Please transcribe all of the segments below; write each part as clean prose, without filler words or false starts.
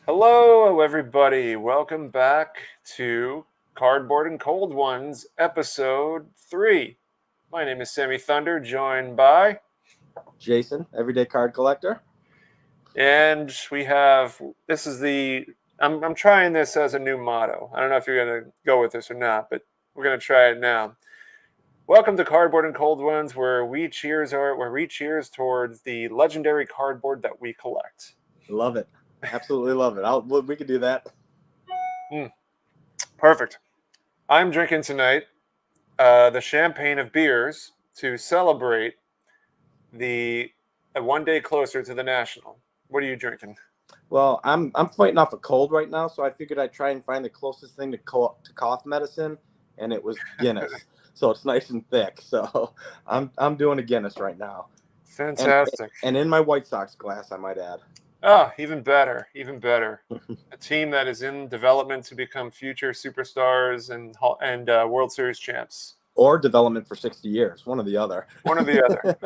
Hello, everybody. Welcome back to Cardboard and Cold Ones, Episode 3. My name is Sammy Thunder, joined by Jason, everyday card collector. And we have, this is the, I'm trying this as a new motto. I don't know if you're going to go with this or not, but we're going to try it now. Welcome to Cardboard and Cold Ones, where we cheers towards the legendary cardboard that we collect. Love it. Absolutely love it. We could do that. Perfect. I'm drinking tonight the champagne of beers to celebrate the one day closer to the National. What are you drinking? Well, I'm fighting off a cold right now, so I figured I'd try and find the closest thing to cough medicine, and it was Guinness. So it's nice and thick. So I'm doing a Guinness right now. Fantastic. And in my White Sox glass, I might add. Oh, even better, even better. A team that is in development to become future superstars and World Series champs. Or development for 60 years, one or the other. One or the other.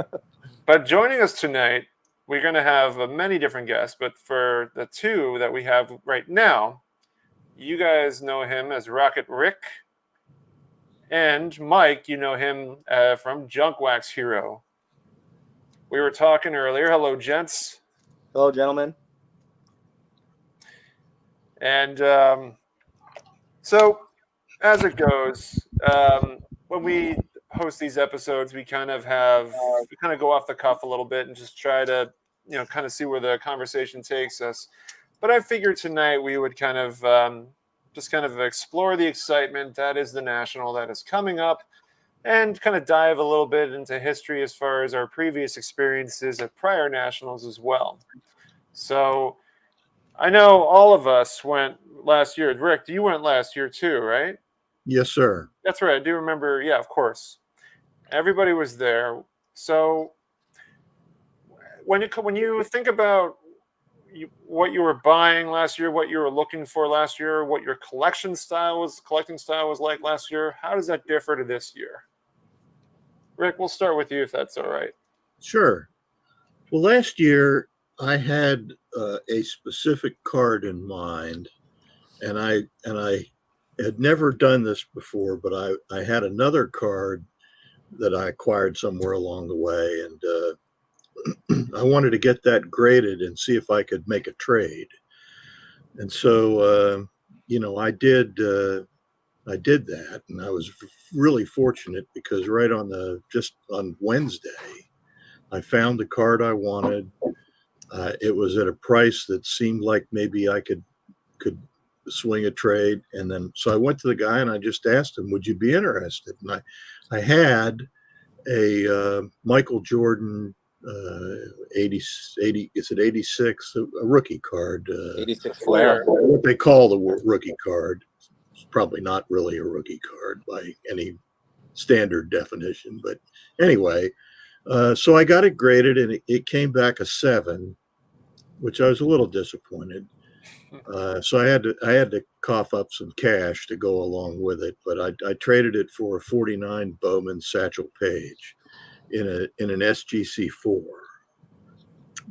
But joining us tonight, we're going to have many different guests, but for the two that we have right now, you guys know him as Rocket Rick, and Mike, you know him from Junk Wax Hero. We were talking earlier. Hello, gents. Hello, gentlemen. And so, as it goes, when we host these episodes, we kind of go off the cuff a little bit and just try to, kind of see where the conversation takes us. But I figured tonight we would kind of just explore the excitement that is the National that is coming up, and kind of dive a little bit into history as far as our previous experiences at prior Nationals as well. So I know all of us went last year. Rick, you went last year too, right? Yes, sir. That's right. I do remember. Yeah, of course. Everybody was there. So when you think about what you were buying last year, what you were looking for last year, what your collecting style was like last year, how does that differ to this year? Rick, we'll start with you if that's all right. Sure. Well, last year I had a specific card in mind, and I had never done this before, but I had another card that I acquired somewhere along the way, and I wanted to get that graded and see if I could make a trade. And so, I did that, and I was really fortunate because right just on Wednesday, I found the card I wanted. It was at a price that seemed like maybe I could swing a trade. And then, so I went to the guy and I just asked him, would you be interested? And I had a Michael Jordan 86, a rookie card. 86 Flair. What they call the rookie card. It's probably not really a rookie card by any standard definition. But anyway, so I got it graded and it came back a 7, which I was a little disappointed. So I had to cough up some cash to go along with it, but I traded it for a 49 Bowman Satchel Paige in an SGC4.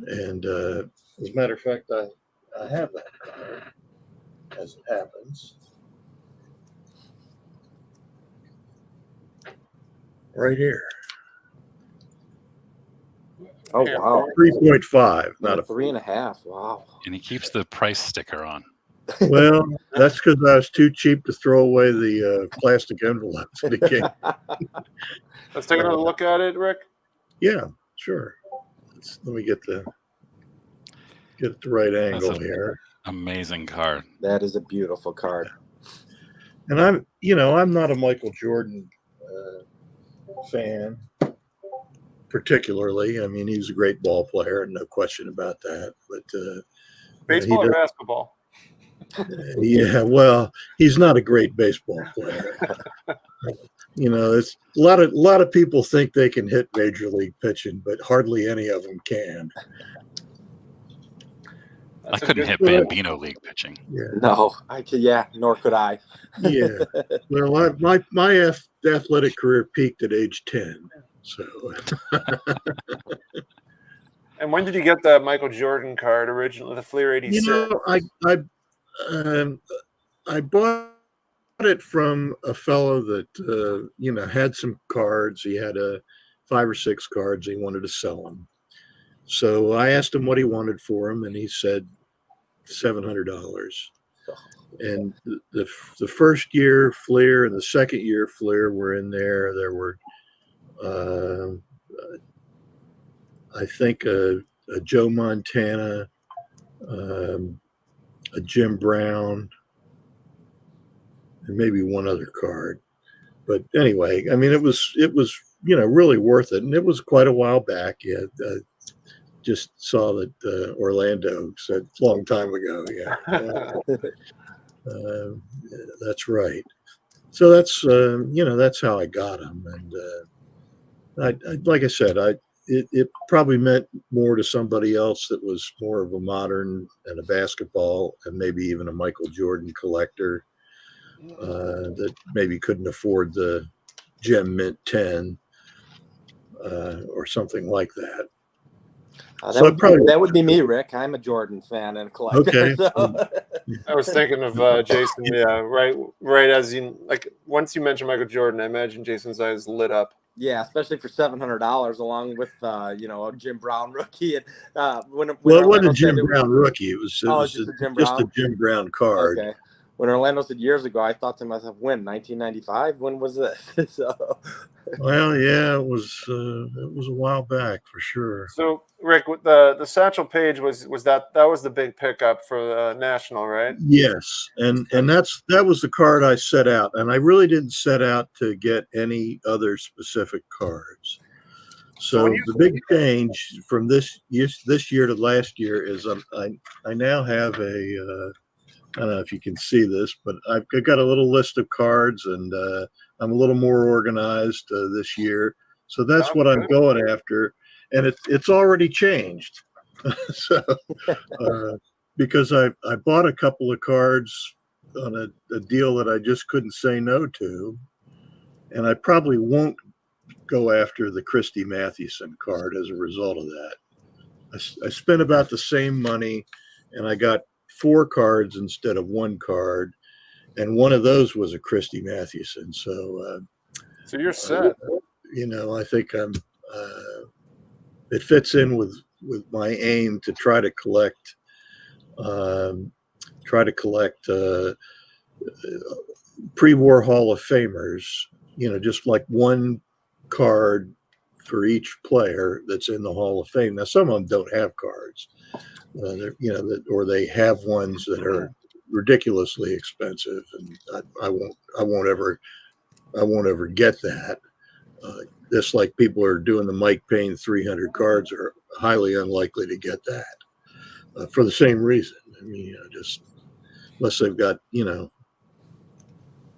And as a matter of fact, I have that card, as it happens. Right here. Oh, wow. 3.5, not a 3.5. Wow. And he keeps the price sticker on. Well, that's because I was too cheap to throw away the plastic envelopes that it came. Let's take another look at it, Rick. Yeah, sure. Let me get the right angle here. Amazing card. That is a beautiful card. And I'm not a Michael Jordan fan, particularly. I mean, he was a great ball player, and no question about that. But baseball or basketball? Yeah, well, he's not a great baseball player. It's a lot of people think they can hit major league pitching, but hardly any of them can. I couldn't hit Bambino league pitching. Yeah. No, nor could I. Yeah. Well, my athletic career peaked at age 10. So And when did you get the Michael Jordan card originally, the Fleer 86? Um, I bought it from a fellow that had some cards. He had 5 or 6 cards. He wanted to sell them. So I asked him what he wanted for them, and he said $700. And the first year Fleer and the second year Fleer were in there. There were, I think, a Joe Montana, a Jim Brown, and maybe one other card. But anyway, I mean, it was really worth it, and it was quite a while back. Yeah, just saw that Orlando said a long time ago. Yeah, that's right. So that's that's how I got them, and I like I said, it probably meant more to somebody else that was more of a modern and a basketball and maybe even a Michael Jordan collector that maybe couldn't afford the Gem Mint 10 or something like that. That would be me, Rick. I'm a Jordan fan and a collector. Okay. So. I was thinking of Jason. Yeah, right. As you once you mentioned Michael Jordan, I imagine Jason's eyes lit up. Yeah, especially for $700, along with a Jim Brown rookie. And it wasn't a Jim Brown rookie. It was just a Jim Brown card. Okay. When Orlando said years ago, I thought to myself, when 1995? When was this? So. Well, yeah, it was a while back for sure. So, Rick, the Satchel Paige was that was the big pickup for the National, right? Yes, and that was the card I set out, and I really didn't set out to get any other specific cards. So the big change from this year to last year is I now have a I don't know if you can see this, but I've got a little list of cards, and I'm a little more organized this year. So that's what I'm going after, and it's already changed. So because I bought a couple of cards on a deal that I just couldn't say no to, and I probably won't go after the Christy Mathewson card as a result of that. I spent about the same money, and I got 4 cards instead of 1 card, and one of those was a Christy Mathewson. So you're set. I think I'm. It fits in with my aim to try to collect pre-war Hall of Famers. Just like 1 card for each player that's in the Hall of Fame. Now, some of them don't have cards. Or they have ones that are ridiculously expensive, and I won't ever get that. Just like people are doing the Mike Payne 300 cards are highly unlikely to get that for the same reason. I mean, just unless they've got, I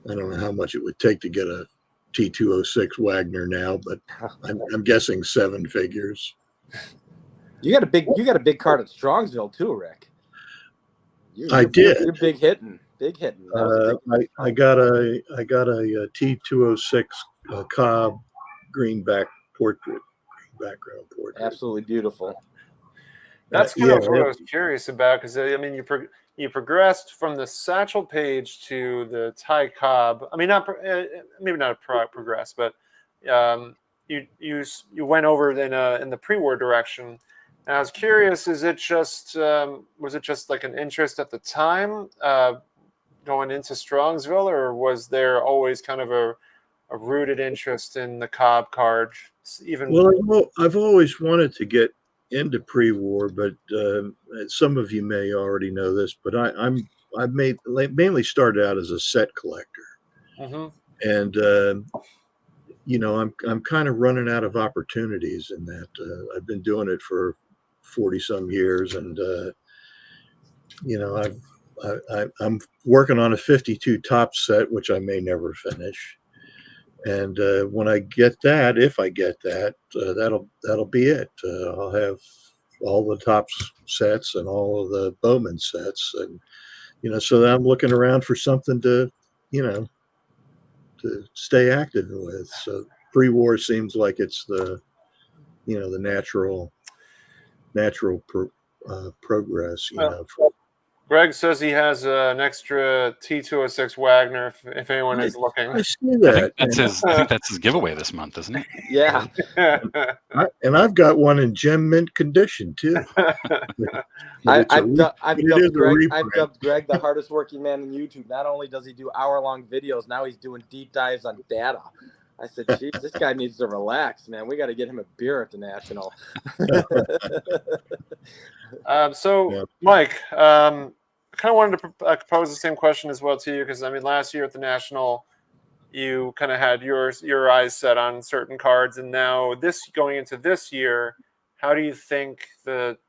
don't know how much it would take to get a T206 Wagner now, but I'm guessing 7 figures. You got a big card at Strongsville too, Rick. I did. You're big hitting. I got a T206 Cobb background portrait. Absolutely beautiful. That's kind of what I was curious about, because I mean, you progressed from the Satchel Paige to the Ty Cobb. I mean, maybe not progress, but you went over in the pre-war direction. And I was curious, was it just like an interest at the time going into Strongsville, or was there always kind of a rooted interest in the Cobb card? Well, I've always wanted to get into pre-war, but some of you may already know this, but I've mainly started out as a set collector, and I'm kind of running out of opportunities in that. I've been doing it for 40 some years, and I'm working on a 52 top set, which I may never finish. And when I get that, if I get that, that'll be it. I'll have all the top sets and all of the Bowman sets, and so I'm looking around for something to stay active with. So pre-war seems like it's the natural natural progress. Greg says he has an extra T206 Wagner if anyone is looking. I see that. I think that's his giveaway this month, isn't it? Yeah. And I've got one in gem mint condition too. I've dubbed Greg the hardest working man in YouTube. Not only does he do hour-long videos, now he's doing deep dives on data. I said, geez, this guy needs to relax, man. We got to get him a beer at the National. Mike, I kind of wanted to pose the same question as well to you, because I mean, last year at the National, you kind of had your eyes set on certain cards, and now going into this year, how do you think the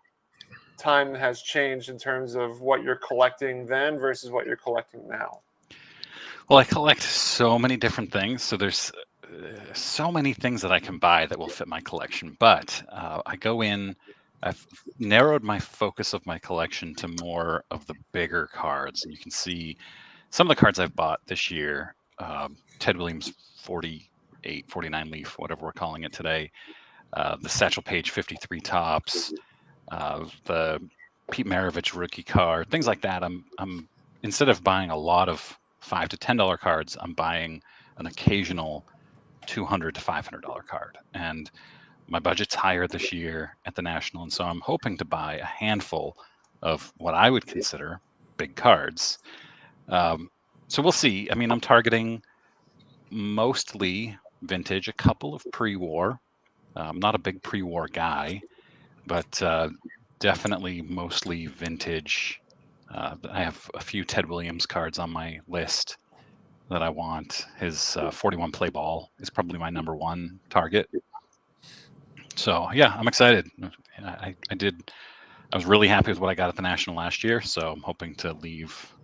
time has changed in terms of what you're collecting then versus what you're collecting now? Well, I collect so many different things, so there's so many things that I can buy that will fit my collection. But I've narrowed my focus of my collection to more of the bigger cards. And you can see some of the cards I've bought this year. Ted Williams 48, 49 leaf, whatever we're calling it today. The Satchel Paige 53 tops. The Pete Maravich rookie card, things like that. I'm instead of buying a lot of $5 to $10 cards, I'm buying an occasional $200 to $500 card. And my budget's higher this year at the National, and so I'm hoping to buy a handful of what I would consider big cards. So we'll see. I mean, I'm targeting mostly vintage, a couple of pre-war. I'm not a big pre-war guy, but definitely mostly vintage. I have a few Ted Williams cards on my list that I want. His 41 play ball is probably my number one target. So yeah, I'm excited. I was really happy with what I got at the National last year, so I'm hoping to leave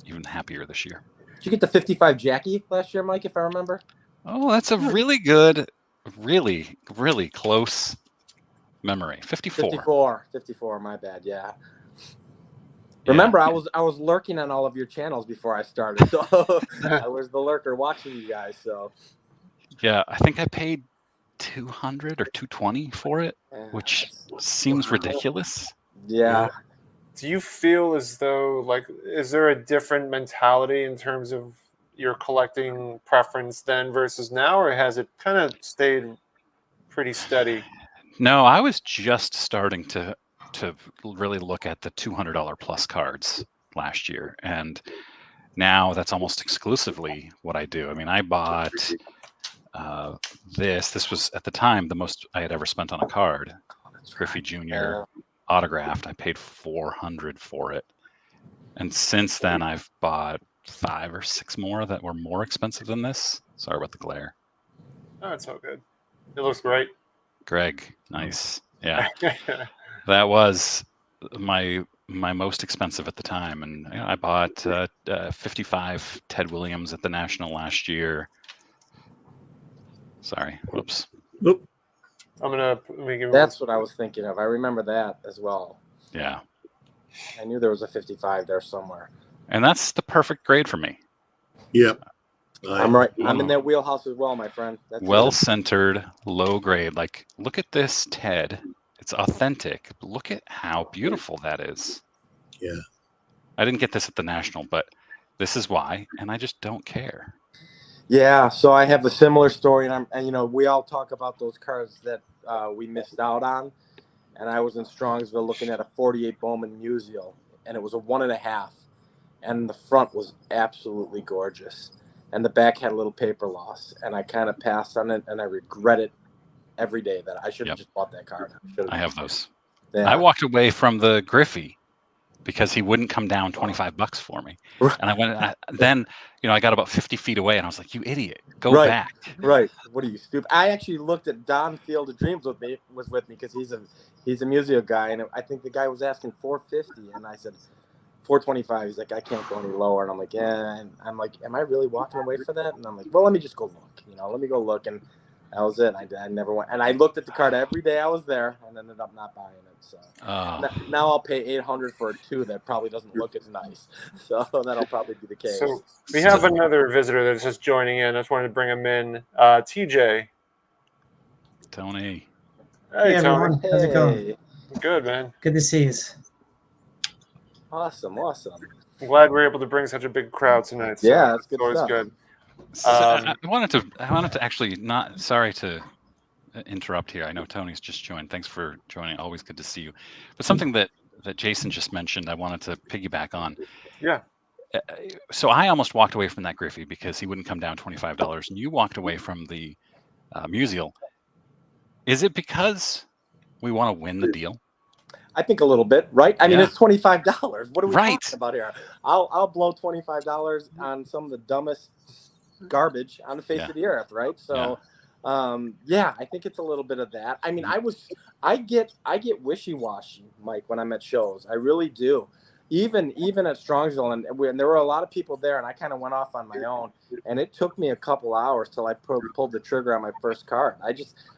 even happier this year. Did you get the 55 Jackie last year, Mike, if I remember? Oh, that's a really good, really, really close memory. 54. 54, my bad, yeah. Remember, I was lurking on all of your channels before I started, so I was the lurker watching you guys. So yeah, I think I paid $200 or $220 for it, which seems ridiculous. Yeah. Do you feel as though, like, is there a different mentality in terms of your collecting preference then versus now, or has it kind of stayed pretty steady? No, I was just starting to really look at the $200 plus cards last year, and now that's almost exclusively what I do. I mean, I bought this was at the time the most I had ever spent on a card. Griffey Jr. autographed. I paid $400 for it, and since then I've bought 5 or 6 more that were more expensive than this. Sorry about the glare. Oh, it's all good. It looks great. Greg, nice. Yeah. That was my most expensive at the time, and I bought 55 Ted Williams at the National last year. Sorry, whoops. Nope. That's what I was thinking of. I remember that as well. Yeah. I knew there was a 55 there somewhere. And that's the perfect grade for me. Yep. I'm right. I'm in that wheelhouse as well, my friend. That's well-centered, low grade. Like, look at this Ted. It's authentic. Look at how beautiful that is. Yeah. I didn't get this at the National, but this is why, and I just don't care. Yeah, so I have a similar story, and we all talk about those cards that we missed out on, and I was in Strongsville looking at a 48 Bowman Musial, and it was a 1.5, and the front was absolutely gorgeous, and the back had a little paper loss, and I kind of passed on it, and I regret it every day that I should have just bought that card. I have those. Yeah. I walked away from the Griffey because he wouldn't come down $25 for me. And I got about 50 feet away and I was like, you idiot, go back. Right. What are you, stupid? I actually looked at Don Field of Dreams with me because he's a Museo guy. And I think the guy was asking $450 and I said $425. He's like, I can't go any lower. And I'm like, yeah. And I'm like, am I really walking away for that? And I'm like, well, let me just go look, let me go look. And that was it. I never went. And I looked at the card every day I was there and ended up not buying it. So now I'll pay $800 for a 2 that probably doesn't look as nice. So that'll probably be the case. So we have another visitor that's just joining in. I just wanted to bring him in. TJ. Tony. Hey, Tony. Everyone. How's it going? Good, man. Good to see you. Awesome. I'm glad we're able to bring such a big crowd tonight. So Yeah, that's good always stuff. good. So, I wanted to actually not. Sorry to interrupt here. I know Tony's just joined. Thanks for joining. Always good to see you. But something that Jason just mentioned, I wanted to piggyback on. Yeah. So I almost walked away from that Griffey because he wouldn't come down $25, and you walked away from the Musial. Is it because we want to win the deal? I think a little bit, right? I mean, Yeah. it's $25. What are we Right. talking about here? I'll blow $25 on some of the dumbest garbage on the face of the earth, right? So, yeah, I think it's a little bit of that. I mean, I get wishy-washy, Mike, when I'm at shows. I really do. Even at Strongsville, and there were a lot of people there, and I kind of went off on my own, and it took me a couple hours till I pulled the trigger on my first card.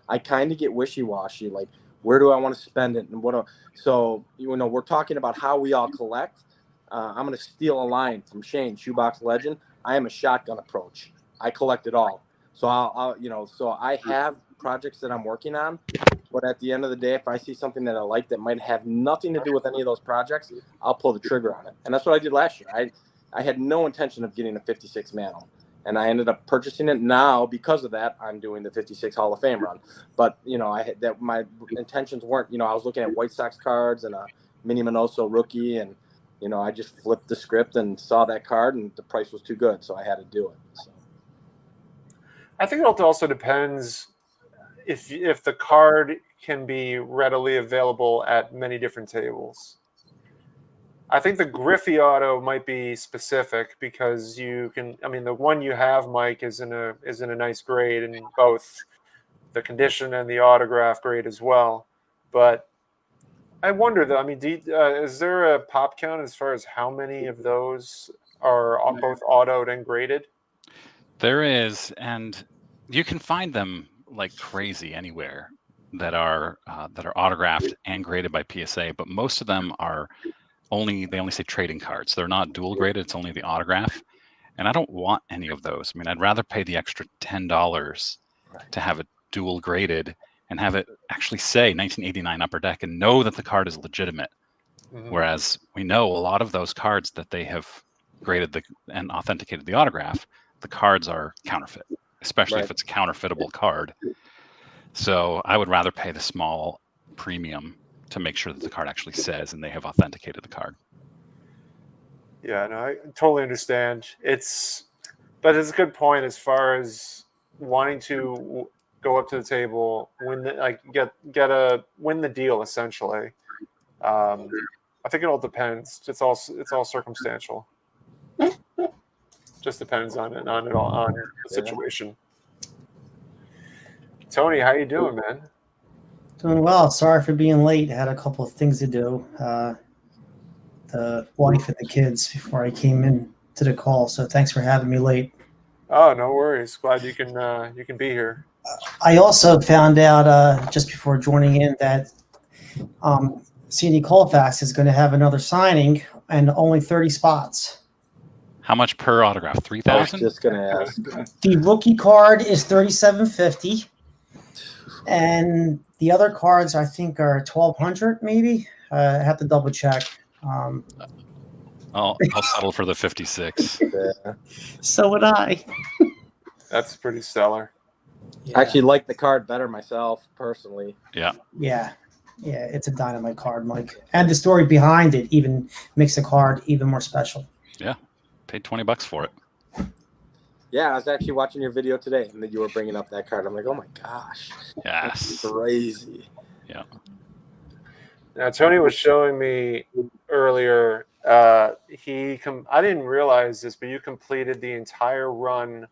I kind of get wishy-washy, like, where do I want to spend it, and so we're talking about how we all collect. I'm going to steal a line from Shane, Shoebox Legend. I am a shotgun approach. I collect it all. So so I have projects that I'm working on, but at the end of the day, if I see something that I like that might have nothing to do with any of those projects, I'll pull the trigger on it. And that's what I did last year. I had no intention of getting a 56 Mantle, and I ended up purchasing it. Now, because of that, I'm doing the 56 Hall of Fame run. But my intentions weren't. I was looking at White Sox cards and a Mini Minoso rookie, and I just flipped the script and saw that card, and the price was too good, so I had to do it. So. I think it also depends if the card can be readily available at many different tables. I think the Griffey auto might be specific because you can. I mean, the one you have, Mike, is in a nice grade in both the condition and the autograph grade as well. But I wonder though. I mean, is there a pop count as far as how many of those are both autoed and graded? There is, and you can find them like crazy anywhere that are autographed and graded by PSA. But most of them are they only say trading cards. They're not dual graded. It's only the autograph, and I don't want any of those. I mean, I'd rather pay the extra $10 to have it dual graded and have it actually say 1989 Upper Deck and know that the card is legitimate. Mm-hmm. Whereas we know a lot of those cards that they have graded and authenticated the autograph, the cards are counterfeit, especially if it's a counterfeitable card. So I would rather pay the small premium to make sure that the card actually says and they have authenticated the card. Yeah, no, I totally understand. But it's a good point as far as wanting to go up to the table, win win the deal essentially. I think it all depends. It's all circumstantial. Just depends on the situation. Tony, how you doing, man? Doing well. Sorry for being late. I had a couple of things to do. The wife and the kids before I came in to the call. So thanks for having me late. Oh, no worries. Glad you can be here. I also found out just before joining in that CD Colfax is going to have another signing and only 30 spots. How much per autograph? 3,000? Just going to ask. The rookie card is $3,750. And the other cards, I think, are $1,200 maybe. I have to double check. I'll settle for the 56. Yeah. So would I. That's pretty stellar. Yeah. I actually like the card better myself, personally. Yeah. Yeah. Yeah, it's a dynamite card, Mike. And the story behind it even makes the card even more special. Yeah. Paid $20 for it. Yeah, I was actually watching your video today, and then you were bringing up that card. I'm like, oh my gosh, yes, that's crazy. Yeah. Now Tony was showing me earlier. I didn't realize this, but you completed the entire run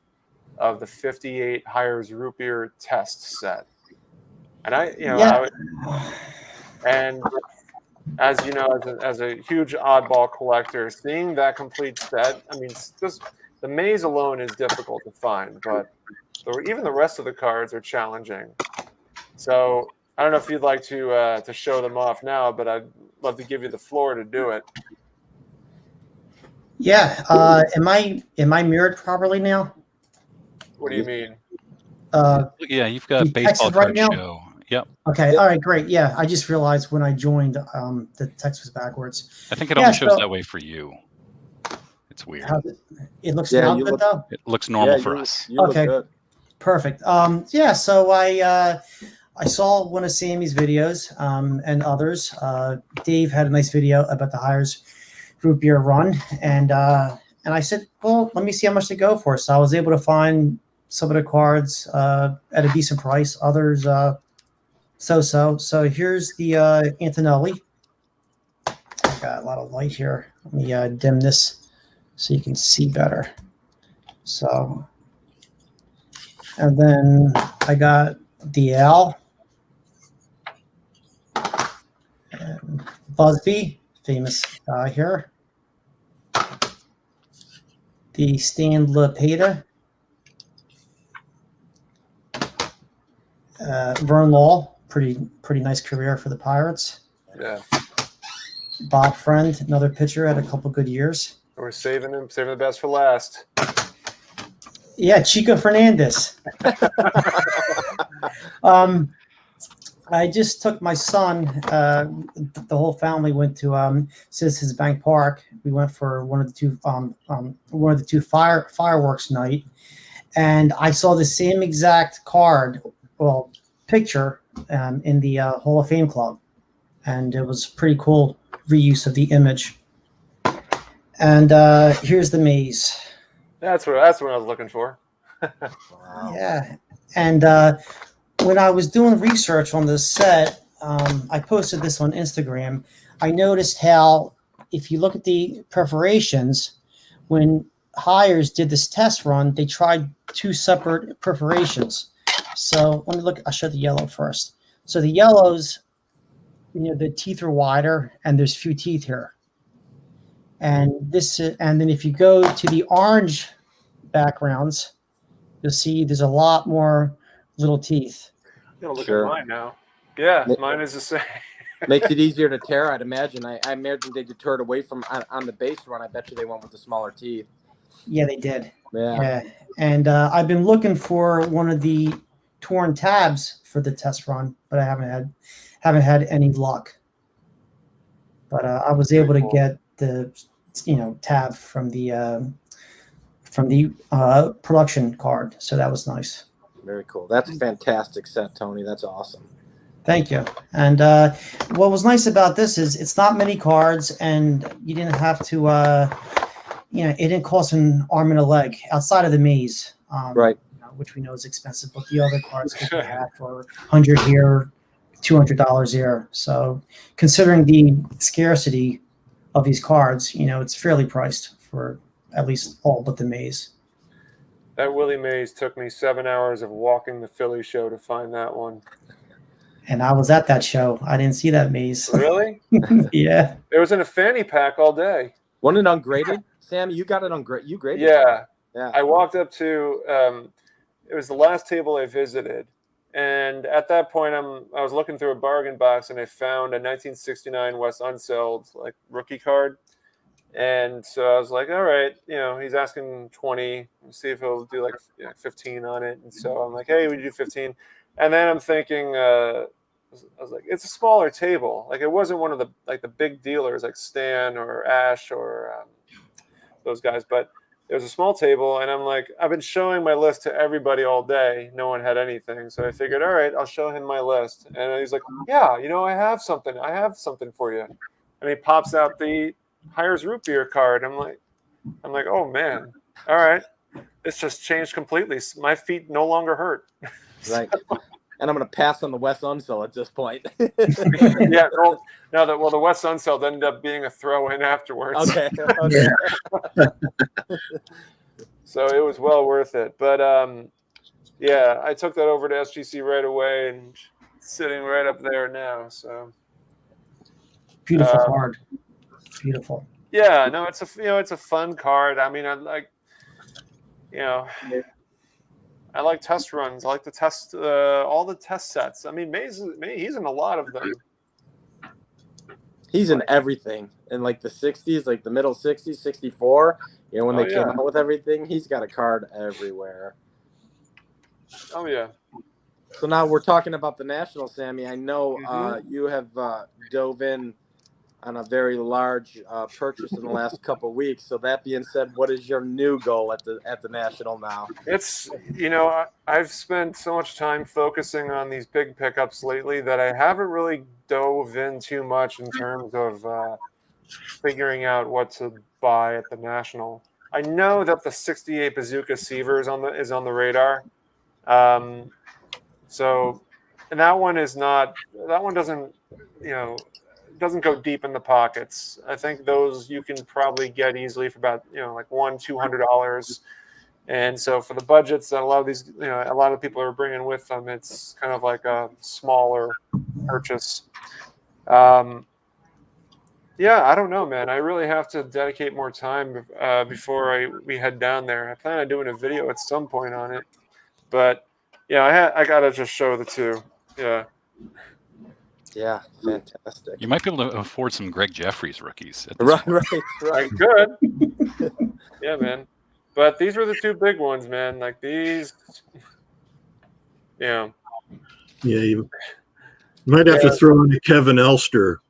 of the 58 Hires Root Beer test set, and and as you know, as a huge oddball collector, seeing that complete set, I mean, just the maze alone is difficult to find, but even the rest of the cards are challenging. So I don't know if you'd like to show them off now, but I'd love to give you the floor to do it. Yeah. Am I mirrored properly now? What do you mean? Yeah, you've got baseball card show. Yep. Okay. All right. Great. Yeah. I just realized when I joined, the text was backwards. I think it Yeah, only shows so- that way for you. It's weird. It looks Yeah, now you good look- though. It looks normal Yeah, for you, us. you look Okay. good. Perfect. Yeah. So I saw one of Sammy's videos, and others. Dave had a nice video about the Hires root beer run, and I said, well, let me see how much they go for. So I was able to find some of the cards at a decent price. Others, so. So here's the Antonelli. I got a lot of light here. Let me dim this so you can see better. So, and then I got the Al. And Busby, famous guy here. The Stan Lepeta. Vern Law, pretty nice career for the Pirates. Yeah, Bob Friend, another pitcher, had a couple good years. we're saving the best for last. Yeah, Chico Fernandez. I just took my son. The whole family went to Citizens Bank Park. We went for one of the two fireworks night, and I saw the same exact card, picture, in the Hall of Fame Club, and it was pretty cool reuse of the image. And here's the maze. That's what I was looking for. Wow. Yeah, and when I was doing research on this set, I posted this on Instagram. I noticed how, if you look at the perforations, when Hires did this test run, they tried two separate perforations. So let me look. I'll show the yellow first. So the yellows, the teeth are wider, and there's few teeth here. And then if you go to the orange backgrounds, you'll see there's a lot more little teeth. I'm gonna look Sure. at mine now. Yeah, mine is the same. Makes it easier to tear, I'd imagine. I imagine they deter it away from on the base run. I bet you they went with the smaller teeth. Yeah, they did. Yeah. Yeah, and I've been looking for one of the torn tabs for the test run, but I haven't had any luck. But I was able to get the tab from the production card, so that was nice. Very cool. That's a fantastic set, Tony. That's awesome. Thank you. And what was nice about this is it's not many cards, and you didn't have to, it didn't cost an arm and a leg outside of the maze, Right. which we know is expensive, but the other cards could be had for $100 here, $200 here. So considering the scarcity of these cards, it's fairly priced for at least all but the maze. That Willie Mays took me 7 hours of walking the Philly show to find that one. And I was at that show. I didn't see that maze. Really? Yeah. It was in a fanny pack all day. Wasn't it ungraded? Sam, you got it ungraded. You graded it. Yeah. Yeah. I walked up to it was the last table I visited, and at that point I was looking through a bargain box and I found a 1969 West Unseld rookie card. And so I was like, all right, he's asking 20. Let's see if he'll do 15 on it. And so I'm like, hey, we do 15. And then I'm thinking, I was like, it's a smaller table. It wasn't one of the big dealers like Stan or Ash or those guys, but it was a small table. And I'm like, I've been showing my list to everybody all day. No one had anything. So I figured, all right, I'll show him my list. And he's like, yeah, I have something. I have something for you. And he pops out the Hires root beer card. I'm like, oh man, all right, this just changed completely. My feet no longer hurt. Right. And I'm going to pass on the West Unseld at this point. Yeah. The West Unseld ended up being a throw in afterwards. Okay. So it was well worth it. But yeah, I took that over to SGC right away and sitting right up there now. So Beautiful card. Beautiful. Yeah, no, it's a fun card. I mean, I like test runs. I like to test all the test sets. I mean, Mays, he's in a lot of them. He's in everything. In the 60s, the middle 60s, 64, when they came out with everything, he's got a card everywhere. Oh, yeah. So now we're talking about the National, Sammy. I know Mhm. you have dove in on a very large purchase in the last couple of weeks. So that being said, what is your new goal at the National now? It's, I've spent so much time focusing on these big pickups lately that I haven't really dove in too much in terms of figuring out what to buy at the National. I know that the 68 Bazooka Seaver is on the radar. Um, so, and that one doesn't, doesn't go deep in the pockets. I think those you can probably get easily for about, like $200. And so for the budgets that a lot of these, a lot of people are bringing with them, it's kind of like a smaller purchase. Yeah, I don't know, man. I really have to dedicate more time before we head down there. I plan on doing a video at some point on it, but yeah, I gotta just show the two. Yeah, Yeah, fantastic. You might be able to afford some Greg Jeffries rookies at this Right, point. right. I could. Yeah, man. But these were the two big ones, man. Like these, yeah. Yeah, you might have to throw in a Kevin Elster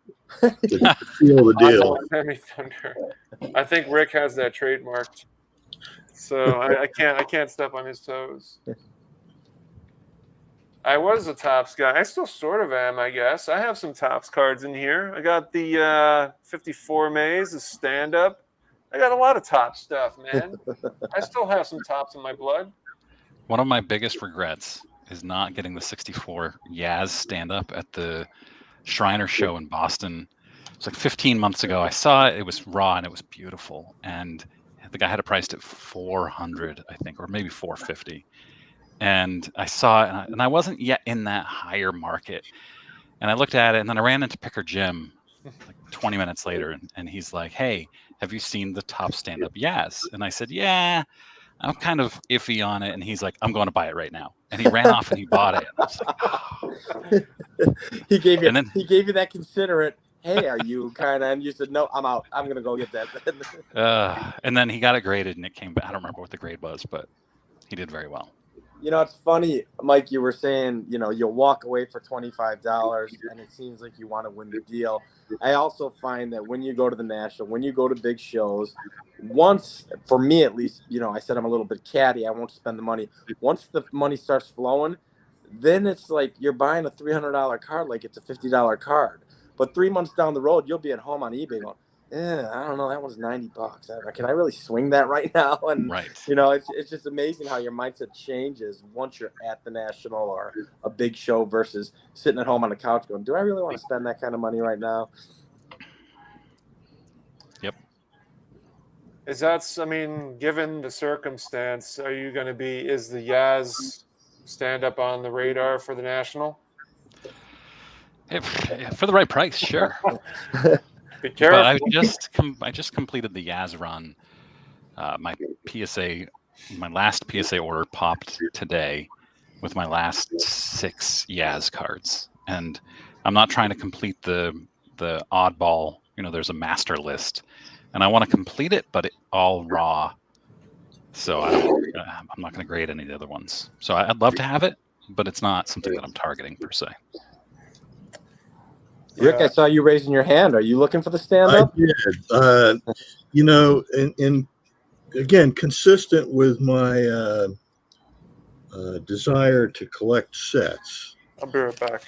to seal the deal. Sammy Thunder. I think Rick has that trademarked, so I can't step on his toes. I was a Topps guy. I still sort of am, I guess. I have some Topps cards in here. I got the 54 Mays, the stand-up. I got a lot of Topps stuff, man. I still have some Topps in my blood. One of my biggest regrets is not getting the 64 Yaz stand-up at the Shriner show in Boston. It was like 15 months ago. I saw it. It was raw and it was beautiful. And the guy had it priced at $400, I think, or maybe $450. And I saw it, and I wasn't yet in that higher market. And I looked at it, and then I ran into Picker Jim like 20 minutes later, and he's like, "Hey, have you seen the Top stand-up Yaz?" And I said, "Yeah, I'm kind of iffy on it." And he's like, "I'm going to buy it right now." And he ran off and he bought it. And I was like, "Oh." He gave you And then- he gave you that considerate, hey, are you kind of, and you said, no, I'm out. I'm gonna go get that. And then he got it graded, and it came back. I don't remember what the grade was, but he did very well. You know, it's funny, Mike, you were saying, you'll walk away for $25 and it seems like you want to win the deal. I also find that when you go to the National, when you go to big shows, once, for me at least, I said I'm a little bit catty. I won't spend the money. Once the money starts flowing, then it's like you're buying a $300 card like it's a $50 card. But 3 months down the road, you'll be at home on eBay going, I don't know, that one's $90. Can I really swing that right now? And Right. it's just amazing how your mindset changes once you're at the National or a big show versus sitting at home on the couch going, do I really want to spend that kind of money right now? Yep. Given the circumstance, is the Yaz stand up on the radar for the National? For the right price, sure. Be careful. But I just completed the Yaz run. My last PSA order popped today with my last 6 Yaz cards, and I'm not trying to complete the oddball. There's a master list, and I want to complete it, but all raw. So I'm not going to grade any of the other ones. So I'd love to have it, but it's not something that I'm targeting per se. Rick, I saw you raising your hand. Are you looking for the stand-up? I did. And again, consistent with my desire to collect sets. I'll be right back.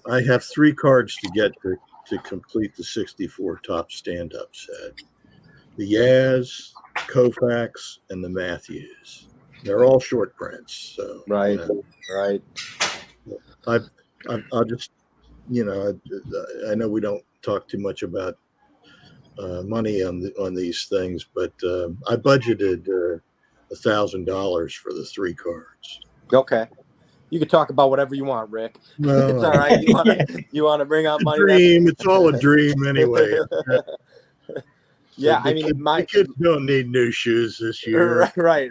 I have 3 cards to get to complete the 64 Top stand-up set. The Yaz, Koufax, and the Matthews. They're all short prints. So Right. I'll just, I know we don't talk too much about money on these things, but I budgeted $1,000 for the 3 cards. Okay. You can talk about whatever you want, Rick. Well, it's all right. You want to bring out money? Dream. It's all a dream anyway. Yeah, my kids don't need new shoes this year. Right.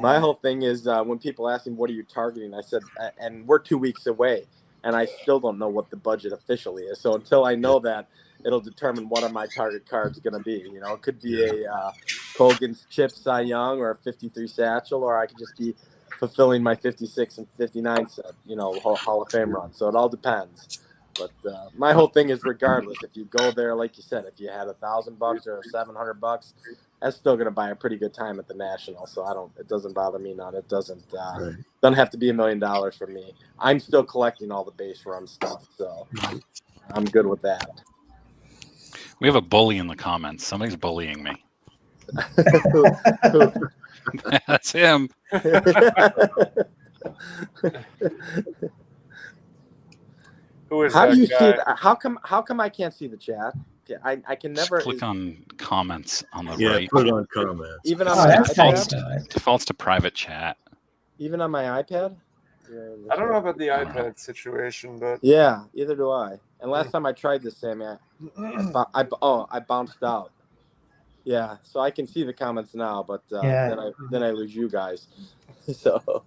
My whole thing is when people ask me, what are you targeting? I said, and we're 2 weeks away, and I still don't know what the budget officially is. So until I know that, it'll determine what are my target cards going to be. It could be a Colgan's Chip Cy Young or a 53 Satchel, or I could just be fulfilling my 56 and 59 set, Hall of Fame run. So it all depends. But my whole thing is, regardless, if you go there, like you said, if you had $1,000 or $700, that's still going to buy a pretty good time at the National. So it doesn't bother me none. It doesn't have to be $1 million for me. I'm still collecting all the base run stuff, so I'm good with that. We have a bully in the comments. Somebody's bullying me. Who? That's him. Who is How that do you guy? see that? How come I can't see the chat? I can Just never click on comments on the Yeah, right. put on comments. even on Oh, my that's iPad. Defaults to private chat. Even on my iPad. I don't know about the iPad situation, but Yeah, either do I. And last time I tried this, Sammy, I bounced out. Yeah, so I can see the comments now, but then I lose you guys. So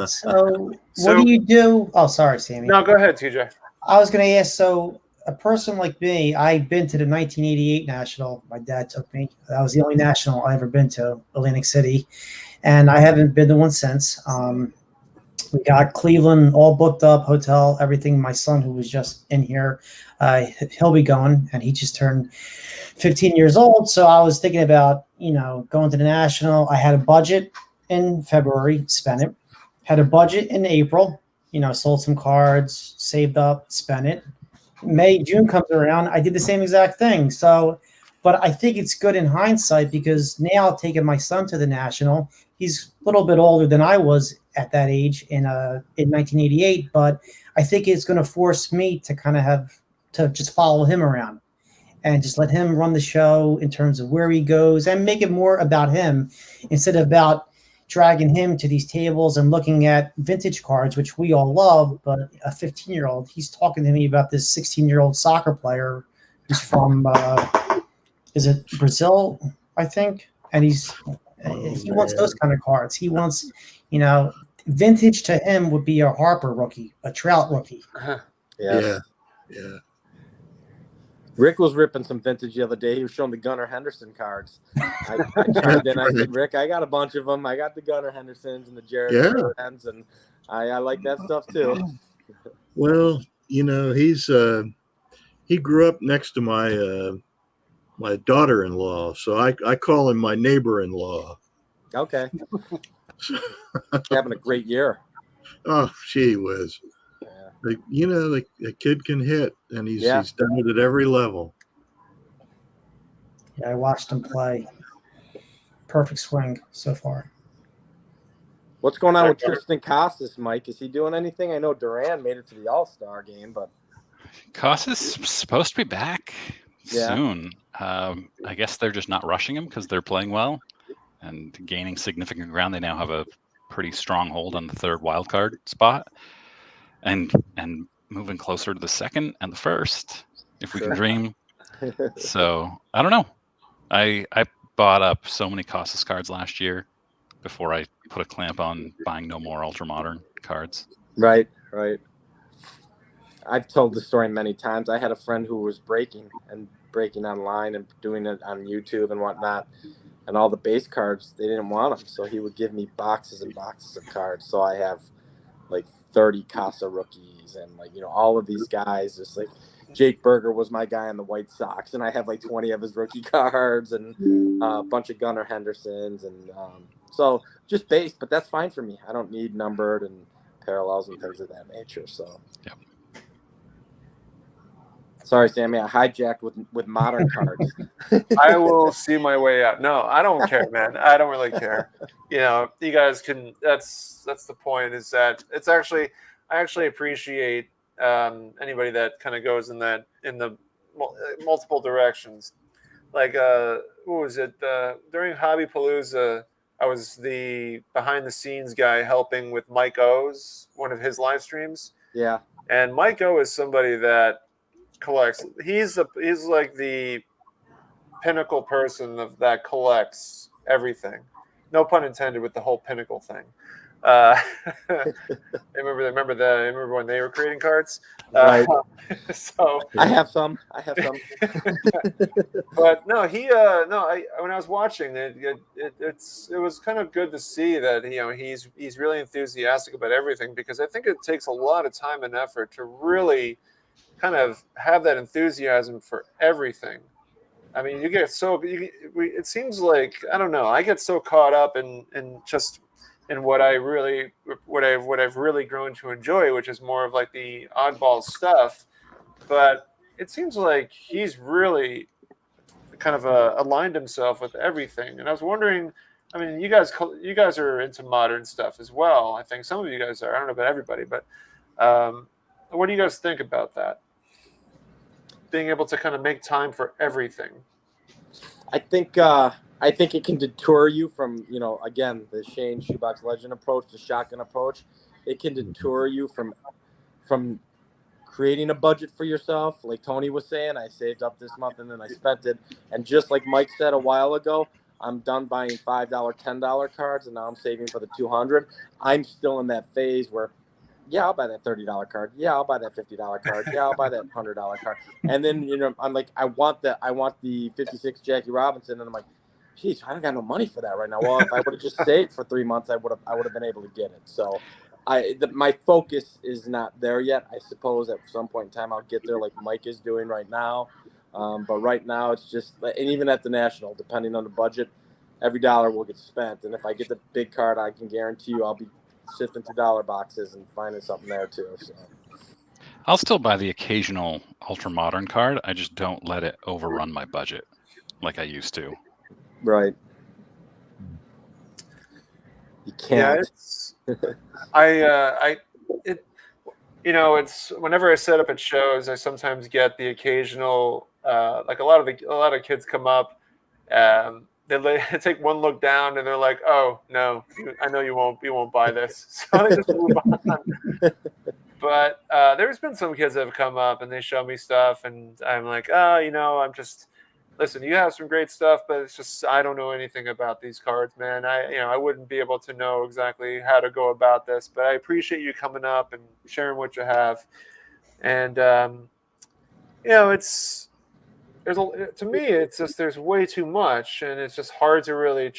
So what do you do? Oh, sorry, Sammy. no, go ahead, TJ. I was going to ask, so a person like me, I've been to the 1988 National. My dad took me. That was the only National I ever been to, Atlantic City. And I haven't been to one since. We got Cleveland all booked up, hotel, everything. My son, who was just in here, he'll be going, and he just turned 15 years old. So I was thinking about, going to the National. I had a budget in February, spent it. Had a budget in April, sold some cards, saved up, spent it. May, June comes around, I did the same exact thing. So, but I think it's good in hindsight, because now taking my son to the National, he's a little bit older than I was at that age in 1988, but I think it's going to force me to kind of have to just follow him around and just let him run the show in terms of where he goes, and make it more about him instead of about dragging him to these tables and looking at vintage cards, which we all love. But a 15-year-old, he's talking to me about this 16-year-old soccer player who's from, is it Brazil, I think? And he wants those kind of cards. He wants, vintage to him would be a Harper rookie, a Trout rookie. yeah. Rick was ripping some vintage the other day. He was showing the Gunnar Henderson cards. I chimed in. I said, Rick, I got a bunch of them. I got the Gunnar Hendersons and the Jared Burns, and I like that stuff too. Well, he grew up next to my daughter-in-law, so I call him my neighbor-in-law. Okay. Having a great year. Oh, she was. The kid can hit, and he's done it at every level. Yeah, I watched him play. Perfect swing so far. What's going on with Tristan Casas, Mike? Is he doing anything? I know Duran made it to the All-Star game, but Casas supposed to be back soon. I guess they're just not rushing him because they're playing well and gaining significant ground. They now have a pretty strong hold on the third wild card spot, and moving closer to the second and the first, if we can dream. So I don't know. I bought up so many Casas cards last year before I put a clamp on buying no more ultra modern cards. Right. I've told the story many times. I had a friend who was breaking online and doing it on YouTube and whatnot, and all the base cards, they didn't want them, so he would give me boxes and boxes of cards. So I have like 30 Casa rookies, and all of these guys. Just like Jake Berger was my guy on the White Sox, and I have like 20 of his rookie cards and a bunch of Gunnar Hendersons, and so just base. But that's fine for me. I don't need numbered and parallels and things of that nature. So. Yep. Sorry, Sammy. I hijacked with modern cards. I will see my way out. No, I don't care, man. I don't really care. You guys can. That's the point. Is that it's actually I actually appreciate anybody that kind of goes in the multiple directions. Like what was it during Hobby Palooza? I was the behind the scenes guy helping with Mike O's one of his live streams. Yeah, and Mike O is somebody that collects. He's like the pinnacle person that collects everything. No pun intended with the whole pinnacle thing. I remember when they were creating cards. Right. So I have some. but no, when I was watching it was kind of good to see that he's really enthusiastic about everything, because I think it takes a lot of time and effort to really kind of have that enthusiasm for everything. I mean, it seems like, I don't know, I get so caught up in just in what I've really grown to enjoy, which is more of like the oddball stuff. But it seems like he's really kind of aligned himself with everything. And I was wondering, I mean, you guys are into modern stuff as well. I think some of you guys are. I don't know about everybody, but what do you guys think about that? Being able to kind of make time for everything. I think it can deter you from, again, the Shane Shoebox Legend approach, the shotgun approach. It can deter you from creating a budget for yourself. Like Tony was saying, I saved up this month and then I spent it. And just like Mike said a while ago, I'm done buying $5, $10 cards, and now I'm saving for the 200. I'm still in that phase where, yeah, I'll buy that $30 card. Yeah, I'll buy that $50 card. Yeah, I'll buy that $100 card. And then, I'm like, I want the 56 Jackie Robinson, and I'm like, geez, I don't got no money for that right now. Well, if I would have just saved for 3 months, I would have been able to get it. So my focus is not there yet. I suppose at some point in time I'll get there, like Mike is doing right now. But right now it's just, and even at the National, depending on the budget, every dollar will get spent. And if I get the big card, I can guarantee you I'll be sifting through dollar boxes and finding something there too. So I'll still buy the occasional ultra modern card. I just don't let it overrun my budget like I used to. Right. You can't. Yeah, it's whenever I set up at shows, I sometimes get the occasional, like a lot of kids come up, they take one look down and they're like, "Oh no, I know you won't buy this," so they just move on. But there's been some kids that have come up and they show me stuff, and I'm like, I'm just. Listen, you have some great stuff, but it's just I don't know anything about these cards, man. I wouldn't be able to know exactly how to go about this, but I appreciate you coming up and sharing what you have. And to me, it's just there's way too much, and it's just hard to really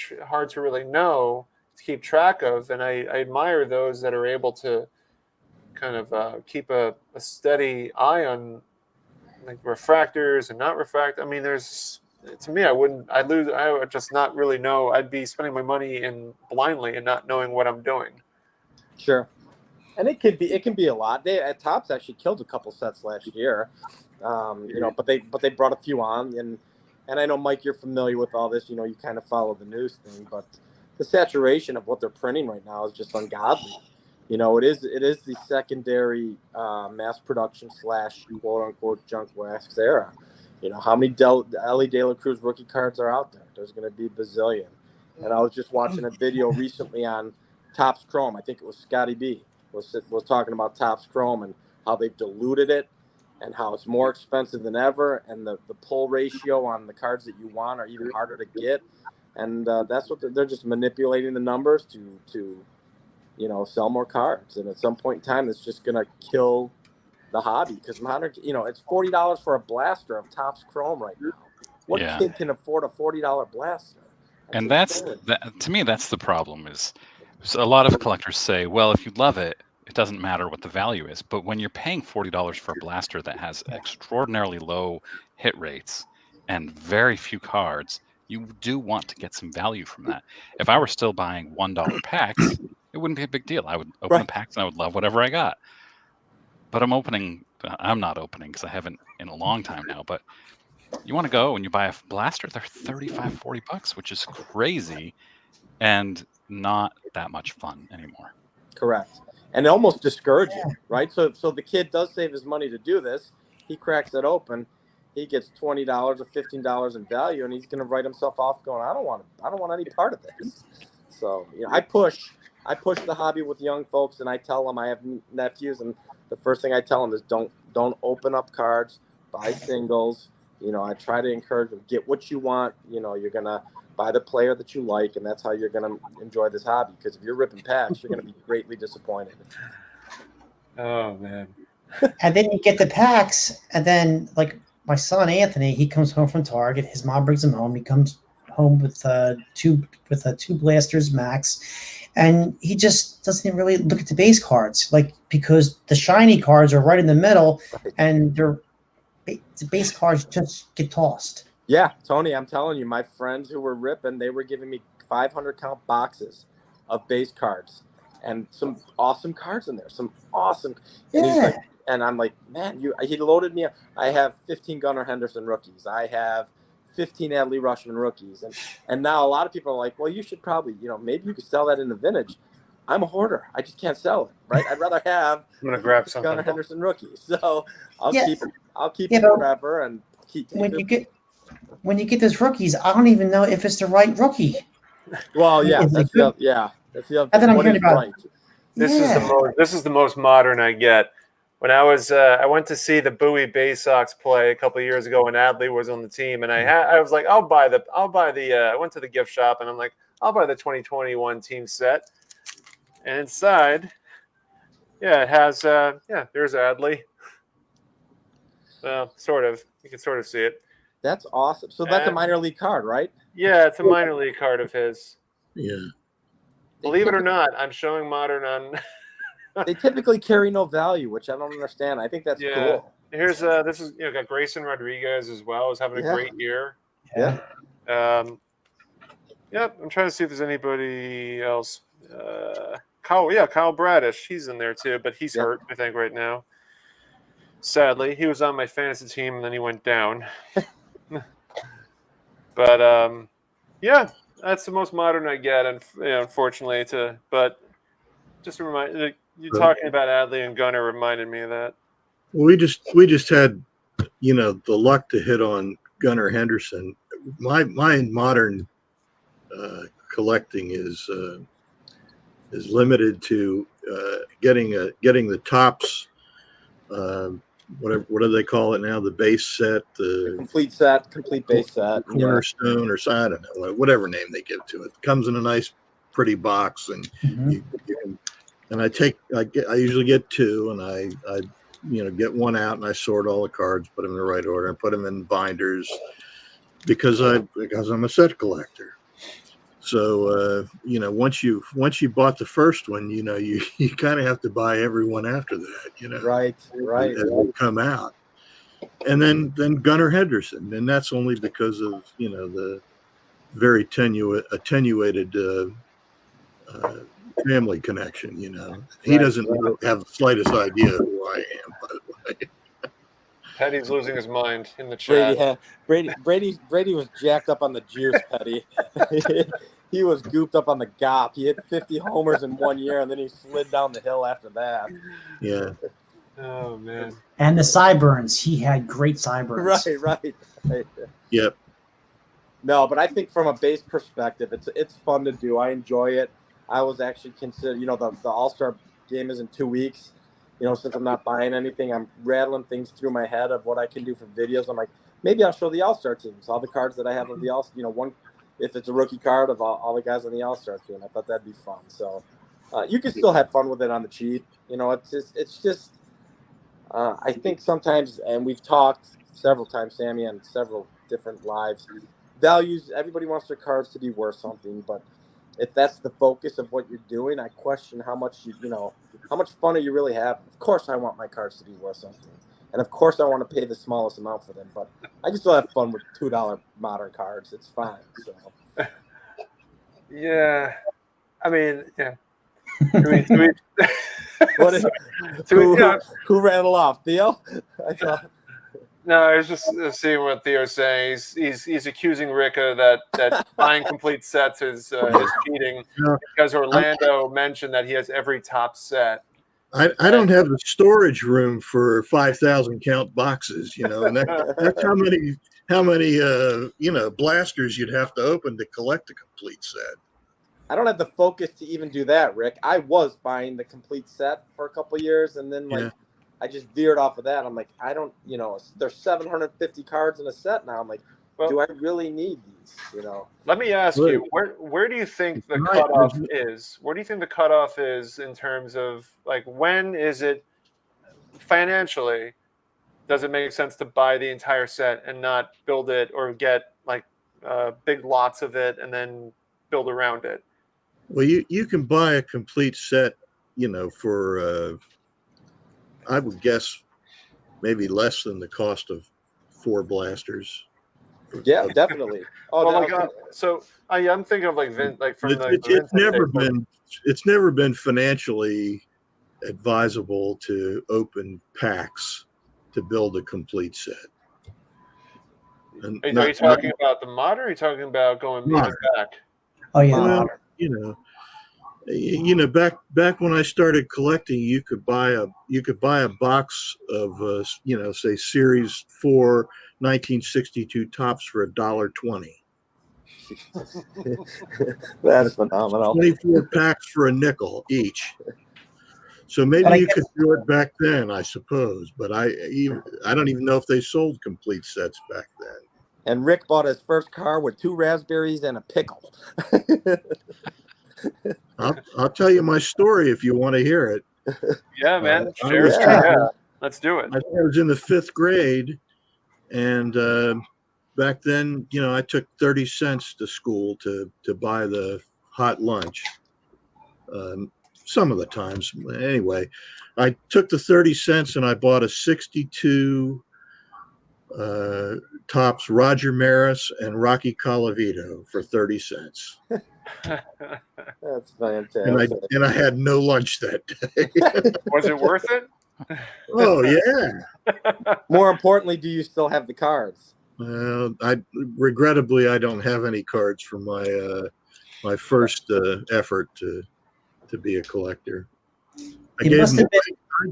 know, to keep track of. And I admire those that are able to kind of keep a steady eye on, like, refractors and not refract. I mean, to me, I would just not really know. I'd be spending my money blindly and not knowing what I'm doing. Sure. And it can be a lot. They at Topps actually killed a couple sets last year. But they brought a few on, and I know, Mike, you're familiar with all this, you kind of follow the news thing, but the saturation of what they're printing right now is just ungodly. It is the secondary mass production / quote unquote junk wax era. How many Ellie De La Cruz rookie cards are out there? There's going to be a bazillion. And I was just watching a video recently on Topps Chrome. I think it was Scotty B was talking about Topps Chrome and how they've diluted it and how it's more expensive than ever, and the pull ratio on the cards that you want are even harder to get. And that's what they're just manipulating the numbers to sell more cards. And at some point in time, it's just going to kill the hobby, because modern, it's $40 for a blaster of Topps Chrome right now. What kid can afford a $40 blaster? And to me, that's the problem. Is a lot of collectors say, well, if you love it, it doesn't matter what the value is. But when you're paying $40 for a blaster that has extraordinarily low hit rates and very few cards, you do want to get some value from that. If I were still buying $1 packs, it wouldn't be a big deal. I would open the packs and I would love whatever I got. But I'm not opening because I haven't in a long time now. But you want to go and you buy a blaster, they're $35, $40, which is crazy and not that much fun anymore. Correct. And almost discouraging, right? So the kid does save his money to do this. He cracks it open. He gets $20 or $15 in value, and he's going to write himself off going, I don't want any part of this. So, I push the hobby with young folks, and I tell them, I have nephews, and the first thing I tell them is don't open up cards, buy singles. I try to encourage them, get what you want. You're going to buy the player that you like, and that's how you're going to enjoy this hobby. Because if you're ripping packs, you're going to be greatly disappointed. Oh man. And then you get the packs, and then like my son Anthony, he comes home from Target. His mom brings him home. He comes home with two blasters max, and he just doesn't really look at the base cards, like because the shiny cards are right in the middle, Right. and the base cards just get tossed. Yeah, Tony, I'm telling you, my friends who were ripping, they were giving me 500 count boxes of base cards and some awesome cards in there. Some awesome. And he's like, and I'm like, man, he loaded me up. I have 15 Gunnar Henderson rookies. I have 15 Adley Rushman rookies. And now a lot of people are like, well, you should probably, maybe you could sell that in the vintage. I'm a hoarder. I just can't sell it, right? I'd rather have I'm gonna grab something. Gunnar Henderson rookies. So I'll keep it but forever and keep when you get those rookies, I don't even know if it's the right rookie. Well, yeah, that's the And then I'm hearing about right. This is the most modern I get. When I went to see the Bowie Bay Sox play a couple of years ago when Adley was on the team, and I was like, I went to the gift shop and I'm like, I'll buy the 2021 team set. And inside, it has there's Adley. Well, sort of. You can sort of see it. That's awesome. So that's a minor league card, right? Yeah, it's a minor league card of his. Yeah. Believe it or not, I'm showing modern on. They typically carry no value, which I don't understand. I think that's cool. Here's this is got Grayson Rodriguez as well. Is having a great year. Yeah. I'm trying to see if there's anybody else. Kyle Bradish, he's in there too, but he's hurt, I think, right now. Sadly, he was on my fantasy team and then he went down. But that's the most modern I get, and unfortunately, but just to remind you, talking about Adley and Gunnar reminded me of that. We just had the luck to hit on Gunnar Henderson. My modern collecting is limited to getting the tops. What do they call it now? The base set, the complete base set, cornerstone, or I don't know, whatever name they give to it. It comes in a nice, pretty box, and you can. And I usually get two, and I get one out, and I sort all the cards, put them in the right order, and put them in binders because I'm a set collector. So once you bought the first one, you kind of have to buy every one after that, right as they come out. And then Gunnar Henderson, and that's only because of the very attenuated family connection. He doesn't have the slightest idea who I am, by the way. Petty's losing his mind in the chat. Brady was jacked up on the juice, Petty. He was gooped up on the gop. He hit 50 homers in 1 year, and then he slid down the hill after that. Yeah. Oh man. And the sideburns. He had great sideburns. Right. Yep. No, but I think from a base perspective, it's fun to do. I enjoy it. I was actually considered, the All-Star game is in 2 weeks. Since I'm not buying anything, I'm rattling things through my head of what I can do for videos. I'm like, maybe I'll show the All-Star teams, all the cards that I have of the All-Star, one, if it's a rookie card of all the guys on the All-Star team. I thought that'd be fun. So you can still have fun with it on the cheap. It's just I think sometimes, and we've talked several times, Sammy, on several different lives, values, everybody wants their cards to be worth something, but if that's the focus of what you're doing, I question how much how much fun are you really having? Of course I want my cards to be worth something. And of course I want to pay the smallest amount for them, but I can still have fun with $2 modern cards. It's fine. So yeah. I mean, yeah. Who rattled off? Theo? No, I was just seeing what Theo's saying. He's accusing Ricka that buying complete sets is cheating because Orlando mentioned that he has every top set. I don't have the storage room for 5,000 count boxes, and that's how many blasters you'd have to open to collect a complete set. I don't have the focus to even do that, Rick. I was buying the complete set for a couple of years, and then I just veered off of that. I'm like, I don't, there's 750 cards in a set now. I'm like, Well, do I really need these? You know, let me ask Well, you, where do you think the right, cutoff isn't is? Where do you think the cutoff is in terms of like when is it financially? Does it make sense to buy the entire set and not build it or get like big lots of it and then build around it? well, you can buy a complete set, for I would guess maybe less than the cost of 4 blasters. yeah, definitely. Oh, Well, like so I'm thinking of like from It's, the it's, Vincent it's never days, like, been it's never been financially advisable to open packs to build a complete set. And are you talking about the mod, or are you talking about going even Modern. back? Oh yeah, well, modern. back when I started collecting, you could buy a box of say Series 4 1962 tops for $1.20. that is phenomenal. 24 packs for a nickel each. So But maybe I you guess- could do it back then, I suppose. But I don't even know if they sold complete sets back then. And Rick bought his first car with 2 raspberries and a pickle. I'll tell you my story if you want to hear it. Yeah, man, I share was it. yeah. Yeah, let's do it. I was in the 5th grade, and back then, I took 30 cents to school to buy the hot lunch. Some of the times, anyway, I took the 30 cents and I bought a 62 tops Roger Maris and Rocky Colavito for 30 cents. That's fantastic. And I had no lunch that day. Was it worth it? Oh yeah. More importantly, do you still have the cards? Regrettably, I don't have any cards from my first effort to be a collector. I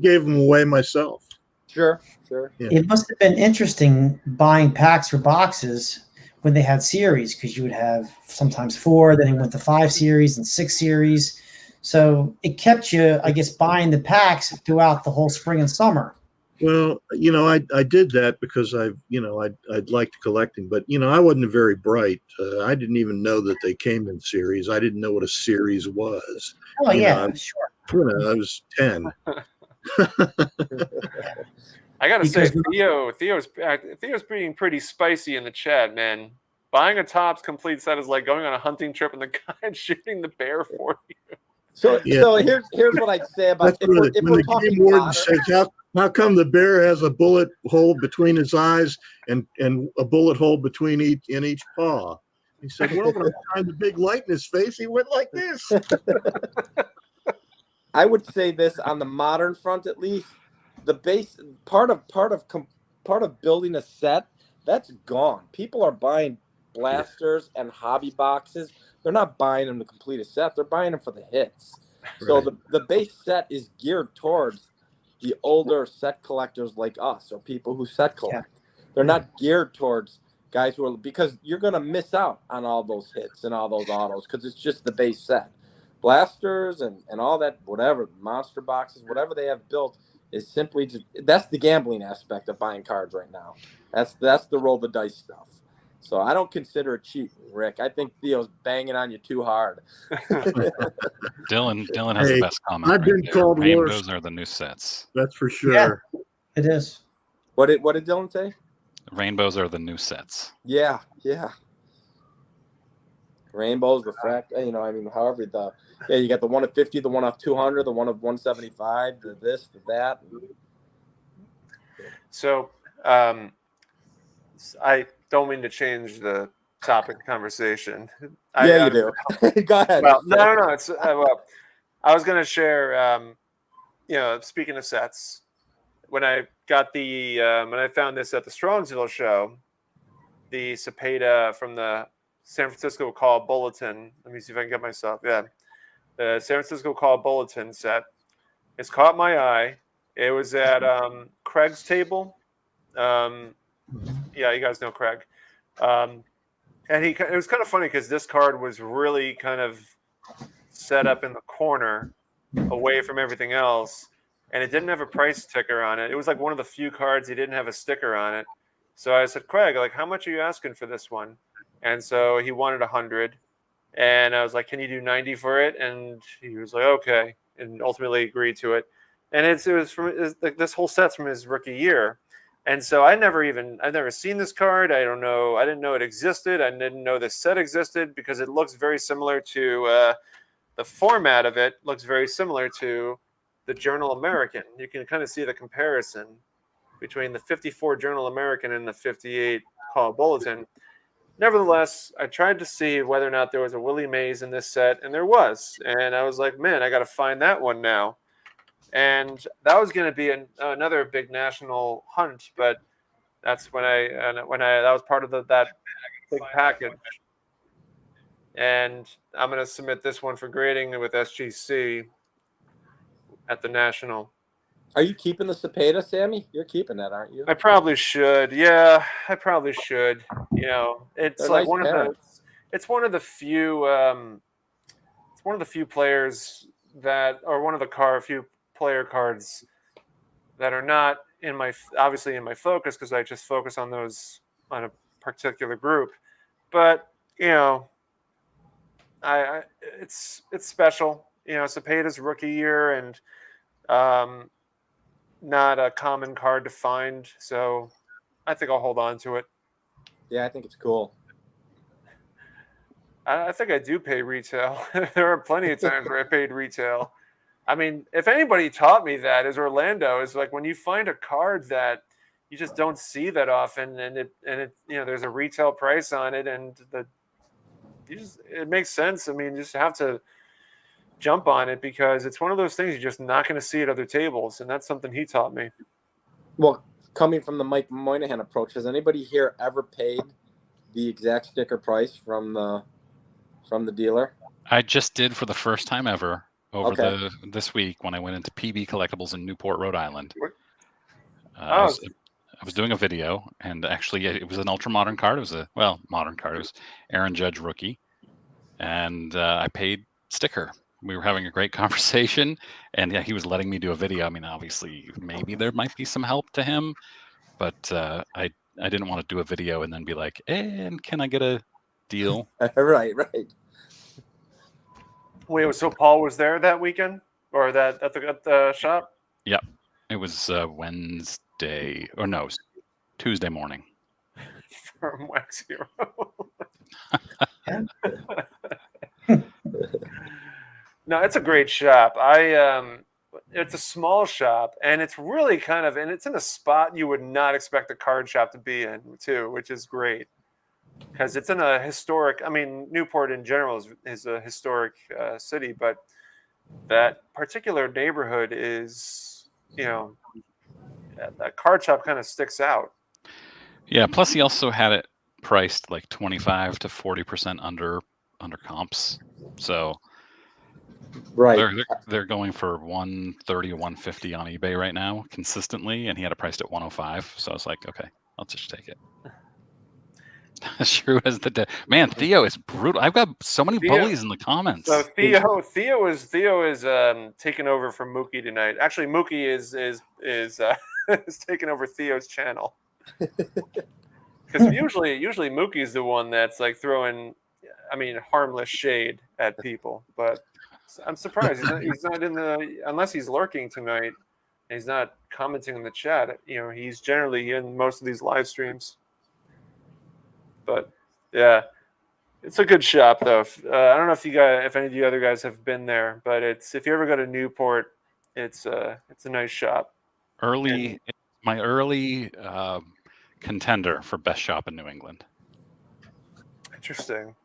gave them away myself. Sure. Yeah. It must have been interesting buying packs or boxes when they had series, because you would have sometimes 4, then it went to 5 series and 6 series. So it kept you, I guess, buying the packs throughout the whole spring and summer. Well, I did that because I'd liked collecting, but I wasn't very bright. I didn't even know that they came in series. I didn't know what a series was. Oh yeah, sure. I was 10. I gotta say, Because- Theo's being pretty spicy in the chat, man. Buying a Topps complete set is like going on a hunting trip and the guy shooting the bear for you. So here's what I'd say about if we're when the talking game warden modern, says, how come the bear has a bullet hole between his eyes and a bullet hole between each paw? He said, well, when I found the big light in his face, he went like this. I would say this on the modern front, at least, the base part of building a set, that's gone. People are buying blasters and hobby boxes. They're not buying them to complete a set. They're buying them for the hits. So Right. the base set is geared towards the older set collectors like us, or people who set collect. They're not geared towards guys who are, because you're going to miss out on all those hits and all those autos because it's just the base set. Blasters and all that, whatever, monster boxes, whatever they have built is simply that's the gambling aspect of buying cards right now. That's the roll the dice stuff. So I don't consider it cheating, Rick. I think Theo's banging on you too hard. Dylan has Hey, the best comment. I've been called Rainbows worse. are the new sets. That's for sure. It is. What did Dylan say? Rainbows are the new sets. Yeah. Rainbows, refract. However you got the one of 50, the one of 200, the one of 175, the this, the that. So, I don't mean to change the topic of conversation. You do. Go ahead. Well, no. It's I was going to share. Speaking of sets, when I got when I found this at the Strongsville show, the Cepeda from the San Francisco Call Bulletin. Let me see if I can get myself. Yeah, the San Francisco Call Bulletin set. It's caught my eye. It was at Craig's table. Yeah, you guys know Craig. And it was kind of funny because this card was really kind of set up in the corner away from everything else. And it didn't have a price sticker on it. It was like one of the few cards he didn't have a sticker on it. So I said, Craig, like, how much are you asking for this one? And so he wanted 100. And I was like, can you do 90 for it? And he was like, okay. And ultimately agreed to it. And it was from this whole set's from his rookie year. And so I've never seen this card. I don't know. I didn't know it existed. I didn't know this set existed because it looks very similar to the format of it looks very similar to the Journal American. You can kind of see the comparison between the 54 Journal American and the 58 Call Bulletin. Nevertheless, I tried to see whether or not there was a Willie Mays in this set, and there was. And I was like, man, I got to find that one now. And that was going to be another big national hunt, but that's when that was part of that big package. And I'm going to submit this one for grading with SGC at the national. Are you keeping the Cepeda, Sammy? You're keeping that, aren't you? I probably should. Yeah, I probably should. You know, it's They're like nice it's one of the few players that, or one of the few player cards that are not obviously in my focus, because I just focus on those on a particular group. But you know, it's special. You know, Cepeda's rookie year, and not a common card to find, so I think I'll hold on to it. Yeah, I think it's cool. I think I do pay retail. There are plenty of times where I paid retail. I mean, if anybody taught me that, is Orlando. Is like when you find a card that you just don't see that often, and it you know, there's a retail price on it, and it makes sense. I mean, you just have to jump on it because it's one of those things you're just not going to see at other tables, and that's something he taught me. Well, coming from the Mike Moynihan approach, has anybody here ever paid the exact sticker price from the dealer? I just did for the first time ever over this week when I went into PB Collectibles in Newport, Rhode Island. I was doing a video, and actually it was an ultra modern card. It was modern card. It was Aaron Judge rookie, and I paid sticker. We were having a great conversation, and yeah, he was letting me do a video. I mean, obviously, maybe there might be some help to him, but I didn't want to do a video and then be like, and can I get a deal? Right. Wait, so Paul was there that weekend, or that at the shop? Yep, it was Wednesday, or no, it was Tuesday morning. From Wax Hero. No, it's a great shop. It's a small shop, and it's really and it's in a spot you would not expect a card shop to be in, too, which is great. Because it's in a historic, I mean, Newport in general is a historic city, but that particular neighborhood is, you know, that card shop kind of sticks out. Yeah, plus he also had it priced like 25 to 40% under comps. So right, they're going for 130 or 150 on eBay right now consistently, and he had it priced at 105. So I was like, okay, I'll just take it. As true as the day. Man, Theo is brutal. I've got so many bullies in the comments. So Theo is taking over from Mookie tonight. Actually, Mookie is taking over Theo's channel. Because usually Mookie is the one that's like throwing, I mean, harmless shade at people. But I'm surprised he's not in unless he's lurking tonight. He's not commenting in the chat. You know, he's generally in most of these live streams. But yeah, it's a good shop though. I don't know if any of you other guys have been there, but if you ever go to Newport, it's a nice shop. My early contender for best shop in New England. Interesting.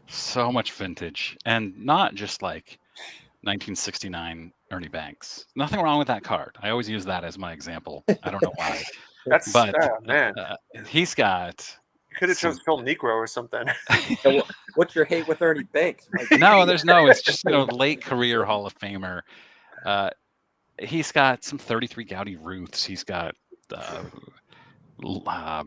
So much vintage, and not just like 1969 Ernie Banks. Nothing wrong with that card. I always use that as my example. I don't know why. Man. He's got. You could have chosen Phil Necro or something. What's your hate with Ernie Banks? No, it's just late career Hall of Famer. He's got some 33 Gaudy Ruths. He's got DeLong.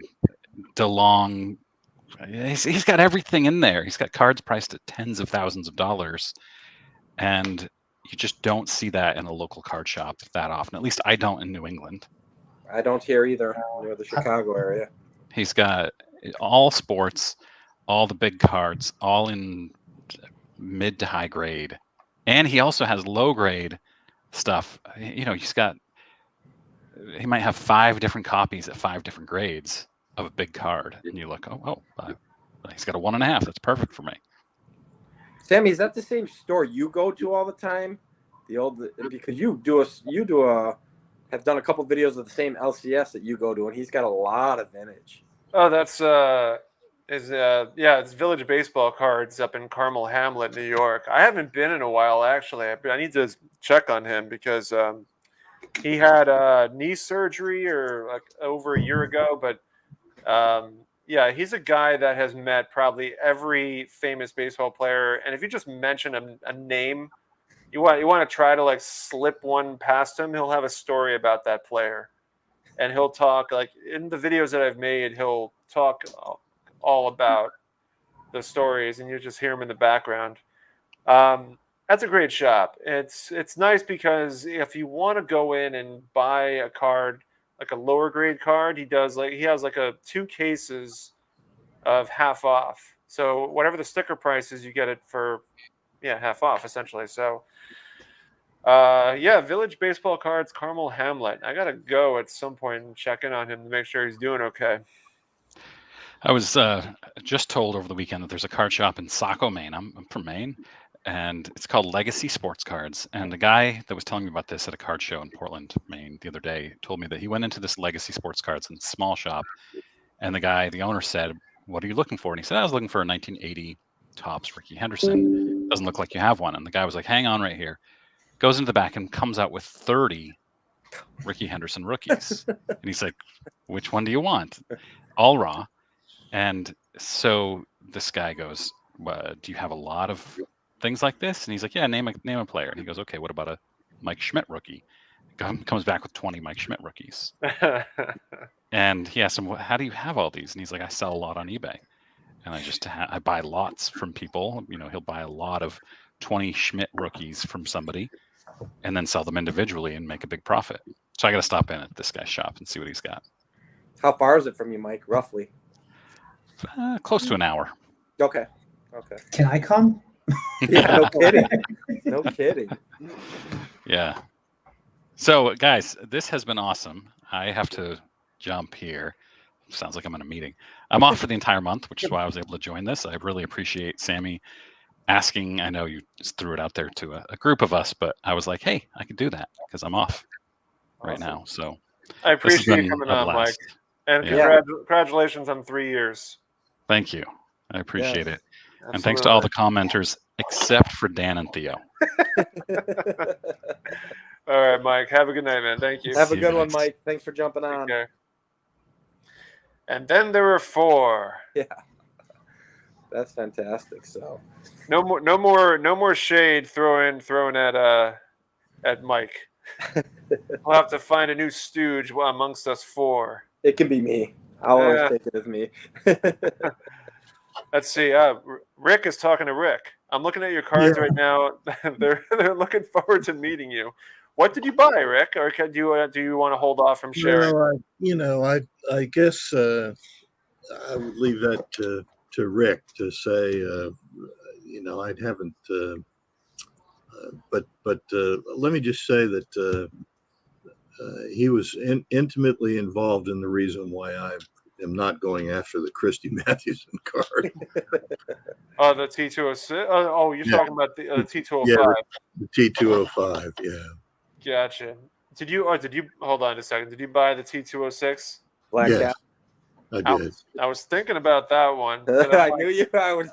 He's got everything in there. He's got cards priced at tens of thousands of dollars, and you just don't see that in a local card shop that often. At least I don't in New England. I don't here either, near the Chicago area. He's got all sports, all the big cards, all in mid to high grade, and he also has low grade stuff. You know, he might have 5 different copies at 5 different grades of a big card, and you look, he's got a 1.5. That's perfect for me. Sammy, is that the same store you go to all the time? Because have done a couple videos of the same LCS that you go to, and he's got a lot of vintage. Oh, that's it's Village Baseball Cards up in Carmel Hamlet, New York. I haven't been in a while, actually. I need to check on him because he had knee surgery like over a year ago, but he's a guy that has met probably every famous baseball player. And if you just mention a name, you want to try to like slip one past him, he'll have a story about that player. And he'll talk, like in the videos that I've made, he'll talk all about the stories, and you just hear him in the background. That's a great shop. It's nice because if you want to go in and buy a card, like a lower grade card, he has like 2 cases of half off. So whatever the sticker price is, you get it for half off essentially. So Village Baseball Cards, Carmel Hamlet. I gotta go at some point and check in on him to make sure he's doing okay. I was just told over the weekend that there's a card shop in Saco, Maine. I'm from Maine, and it's called Legacy Sports Cards. And the guy that was telling me about this at a card show in Portland, Maine, the other day, told me that he went into this Legacy Sports Cards in a small shop, and the owner said, "What are you looking for?" And he said, "I was looking for a 1980 Topps Rickey Henderson. Doesn't look like you have one." And the guy was like, "Hang on right here." Goes into the back and comes out with 30 Rickey Henderson rookies. And he's like, "Which one do you want?" All raw. And so this guy goes, "Do you have a lot of things like this?" And he's like, "Yeah, name a player." And he goes, "Okay, what about a Mike Schmidt rookie?" Comes back with 20 Mike Schmidt rookies. And he asked him, "How do you have all these?" And he's like, "I sell a lot on eBay. And I buy lots from people. You know, he'll buy a lot of 20 Schmidt rookies from somebody and then sell them individually and make a big profit." So I got to stop in at this guy's shop and see what he's got. How far is it from you, Mike, roughly? Close to an hour. Okay. Can I come? Yeah, no kidding. No kidding. Yeah. So, guys, this has been awesome. I have to jump here. Sounds like I'm in a meeting. I'm off for the entire month, which is why I was able to join this. I really appreciate Sammy asking. I know you just threw it out there to a group of us, but I was like, hey, I can do that because I'm off right now. So I appreciate you coming on, Mike. And congratulations on 3 years. Thank you. I appreciate it. Absolutely. And thanks to all the commenters, except for Dan and Theo. All right, Mike. Have a good night, man. Thank you. Have a good one, Mike. Thanks for jumping on. Okay. And then there were 4. Yeah. That's fantastic. So no more shade thrown at Mike. We'll have to find a new stooge amongst us 4. It can be me. I'll always take it as me. Let's see. Rick is talking to Rick. I'm looking at your cards right now. They're looking forward to meeting you. What did you buy, Rick? Or do you want to hold off from sharing? I guess I would leave that to Rick to say. I haven't. But let me just say that he was intimately involved in the reason why I am not going after the Christy Mathewson card. Oh, the T206. Oh, you're talking about the T205. Yeah, the T205. Yeah. Gotcha. Did you hold on a second? Did you buy the T206? Black Cat. I did. I was thinking about that one. I knew you. I was.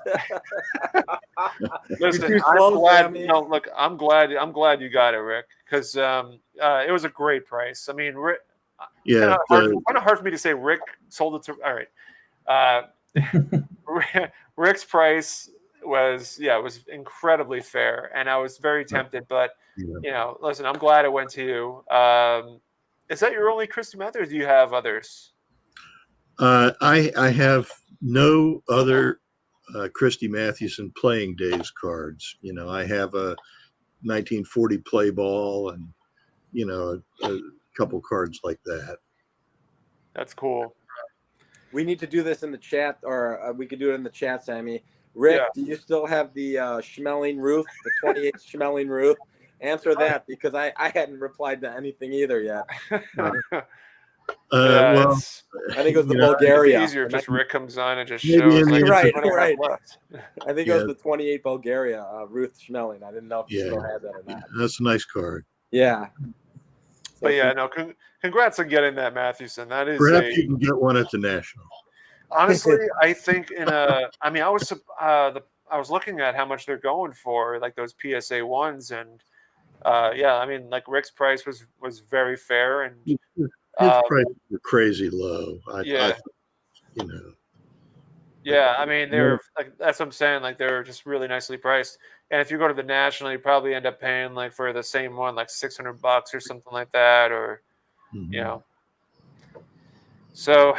Listen, I'm glad. No, look, I'm glad you got it, Rick, because it was a great price. I mean, Rick. Yeah. Kind of hard for me to say. Rick sold it to. All right. Rick's price was incredibly fair, and I was very tempted, but listen, I'm glad it went to you. Is that your only Christy Matthews, or do you have others? I have no other Christy Mathewson playing days cards. I have a 1940 play ball and, a couple cards like that. That's cool. We need to do this in the chat, or we could do it in the chat, Sammy. Rick, Yeah. do you still have the Schmeling roof, the 28 Schmeling roof? Answer that, because I hadn't replied to anything either yet. Well, I think it was the you know, Bulgaria. It's easier if just Rick comes on and just Maybe shows in like the Right, what do you have right. left. I think it was the 28 Bulgaria, Ruth Schmeling. I didn't know if you still had that or not. that's a nice card. Yeah. But yeah, no, congrats on getting that, Mathewson. That is Perhaps you can get one at the National. honestly, I think I mean, I was looking at how much they're going for, like those PSA ones, and yeah, I mean, like Rick's price was very fair, and His prices were crazy low. yeah. You know. Yeah, I mean, they're like that's what I'm saying. Like they're just really nicely priced. And if you go to the National, you probably end up paying like for the same one, like $600 or something like that, or you know. So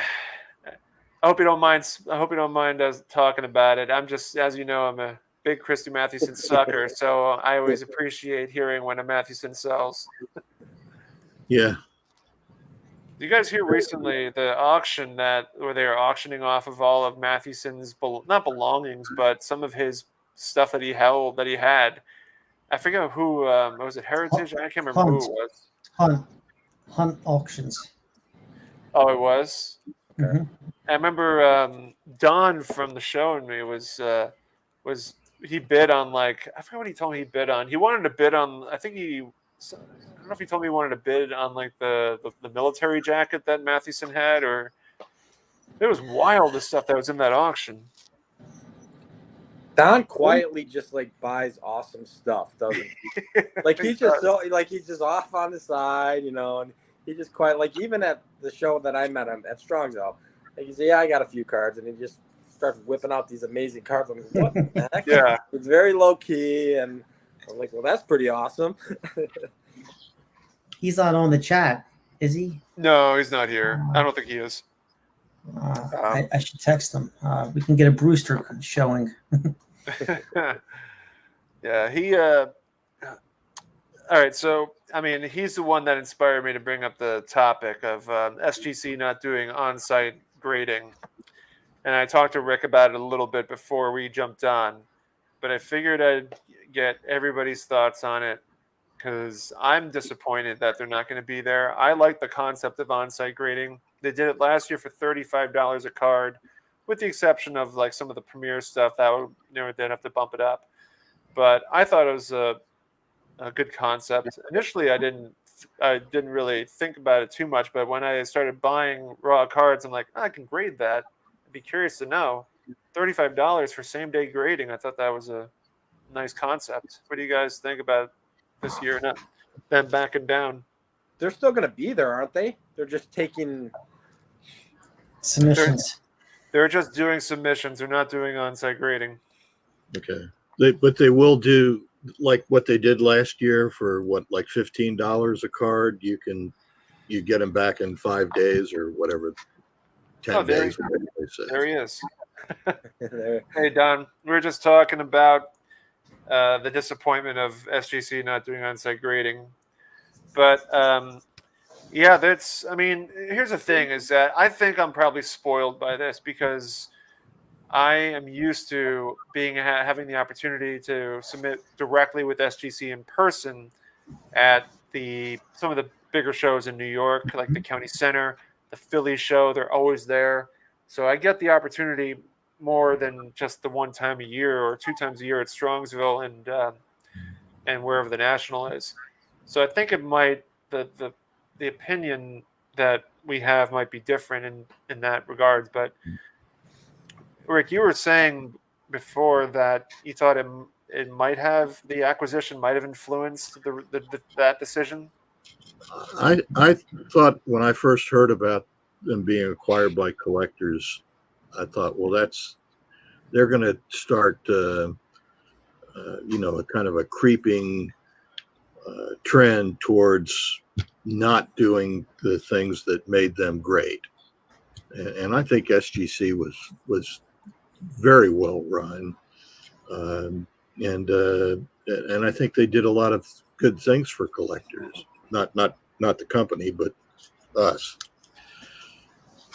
I hope you don't mind. I hope you don't mind us talking about it. I'm just, as you know, I'm a big Christy Mathewson sucker, so I always appreciate hearing when a Mathewson sells. Yeah. Did you guys hear recently the auction where they are auctioning off of all of Mathewson's not belongings, but some of his stuff that he had. I forget who was it Heritage? I can't remember who it was. Hunt Auctions. Oh, it was. Mhm. I remember Don from the show and me was he bid on like I forget what he told me he bid on. He wanted to bid on I don't know if he told me he wanted to bid on like the military jacket that Mathewson had, or it was wild the stuff that was in that auction. Don quietly just like buys awesome stuff, doesn't he? Like he's just he's just off on the side, you know, and he just like even at the show that I met him at Strong's like he said, yeah, I got a few cards, and he just starts whipping out these amazing cards. I'm like, what the heck? Yeah. It's very low key, and I'm like, well, that's pretty awesome. He's not on the chat, is he? No, he's not here. I don't think he is. I should text him. We can get a Brewster showing. Yeah, he all right, so I mean, he's the one that inspired me to bring up the topic of SGC not doing on-site grading. And I talked to Rick about it a little bit before we jumped on, but I figured I'd get everybody's thoughts on it because I'm disappointed that they're not going to be there. I like the concept of on-site grading. They did it last year for $35 a card, with the exception of like some of the premier stuff that would they'd have to bump it up. But I thought it was a good concept. Initially, I didn't really think about it too much, but when I started buying raw cards, I'm like, I can grade that. I'd be curious to know. $35 for same-day grading. I thought that was a nice concept. What do you guys think about this year? Not them backing down. They're still going to be there, aren't they? They're just taking Submissions. They're just doing submissions. They're not doing on-site grading. Okay. But they will do like what they did last year for like $15 a card. You get them back in 5 days or whatever. 10 days. There he is. Hey, Don. We were just talking about the disappointment of SGC not doing on-site grading. But yeah, I mean, here's the thing is that I think I'm probably spoiled by this because I am used to having the opportunity to submit directly with SGC in person at some of the bigger shows in New York, like the County Center, the Philly show. They're always there. So I get the opportunity more than just the one time a year or 2 times a year at Strongsville and wherever the National is. So I think it might the opinion that we have might be different in that regards. But Rick, you were saying before that you thought the acquisition might have influenced that decision. I thought when I first heard about them being acquired by collectors, I thought, well, they're going to start, a kind of a creeping trend towards not doing the things that made them great. And I think SGC was very well run. And I think they did a lot of good things for collectors, not the company, but us.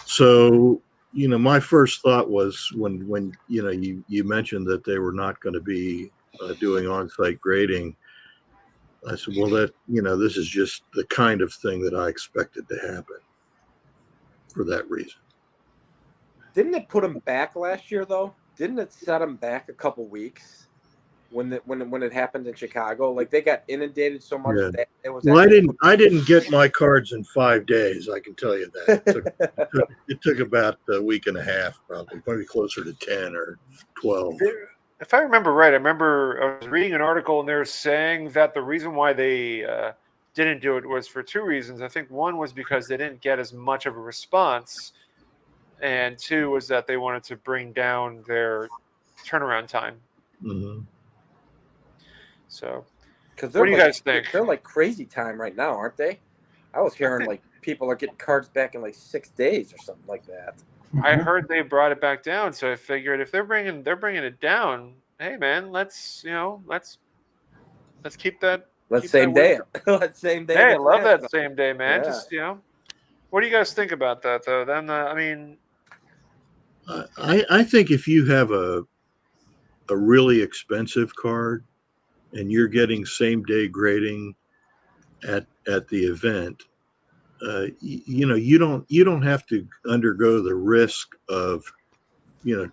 So my first thought was when you mentioned that they were not going to be doing on-site grading. I said, well, this is just the kind of thing that I expected to happen for that reason. Didn't it put them back last year though? Didn't it set them back a couple weeks when it happened in Chicago? Like they got inundated so much that it was. Well, I didn't get my cards in 5 days. I can tell you that it took about a week and a half, probably closer to 10 or 12. If I remember right, I was reading an article and they were saying that the reason why they didn't do it was for two reasons. I think one was because they didn't get as much of a response, and two was that they wanted to bring down their turnaround time. Mm-hmm. So, what do you guys think? They're like crazy time right now, aren't they? I was hearing like people are getting cards back in like 6 days or something like that. I heard they brought it back down, so I figured if they're bringing it down, hey man, let's keep that. Let's same day. Let's same day. Hey, I love that same day, man. Yeah. Just what do you guys think about that though? Then I think if you have a really expensive card and you're getting same day grading at the event, you don't have to undergo the risk of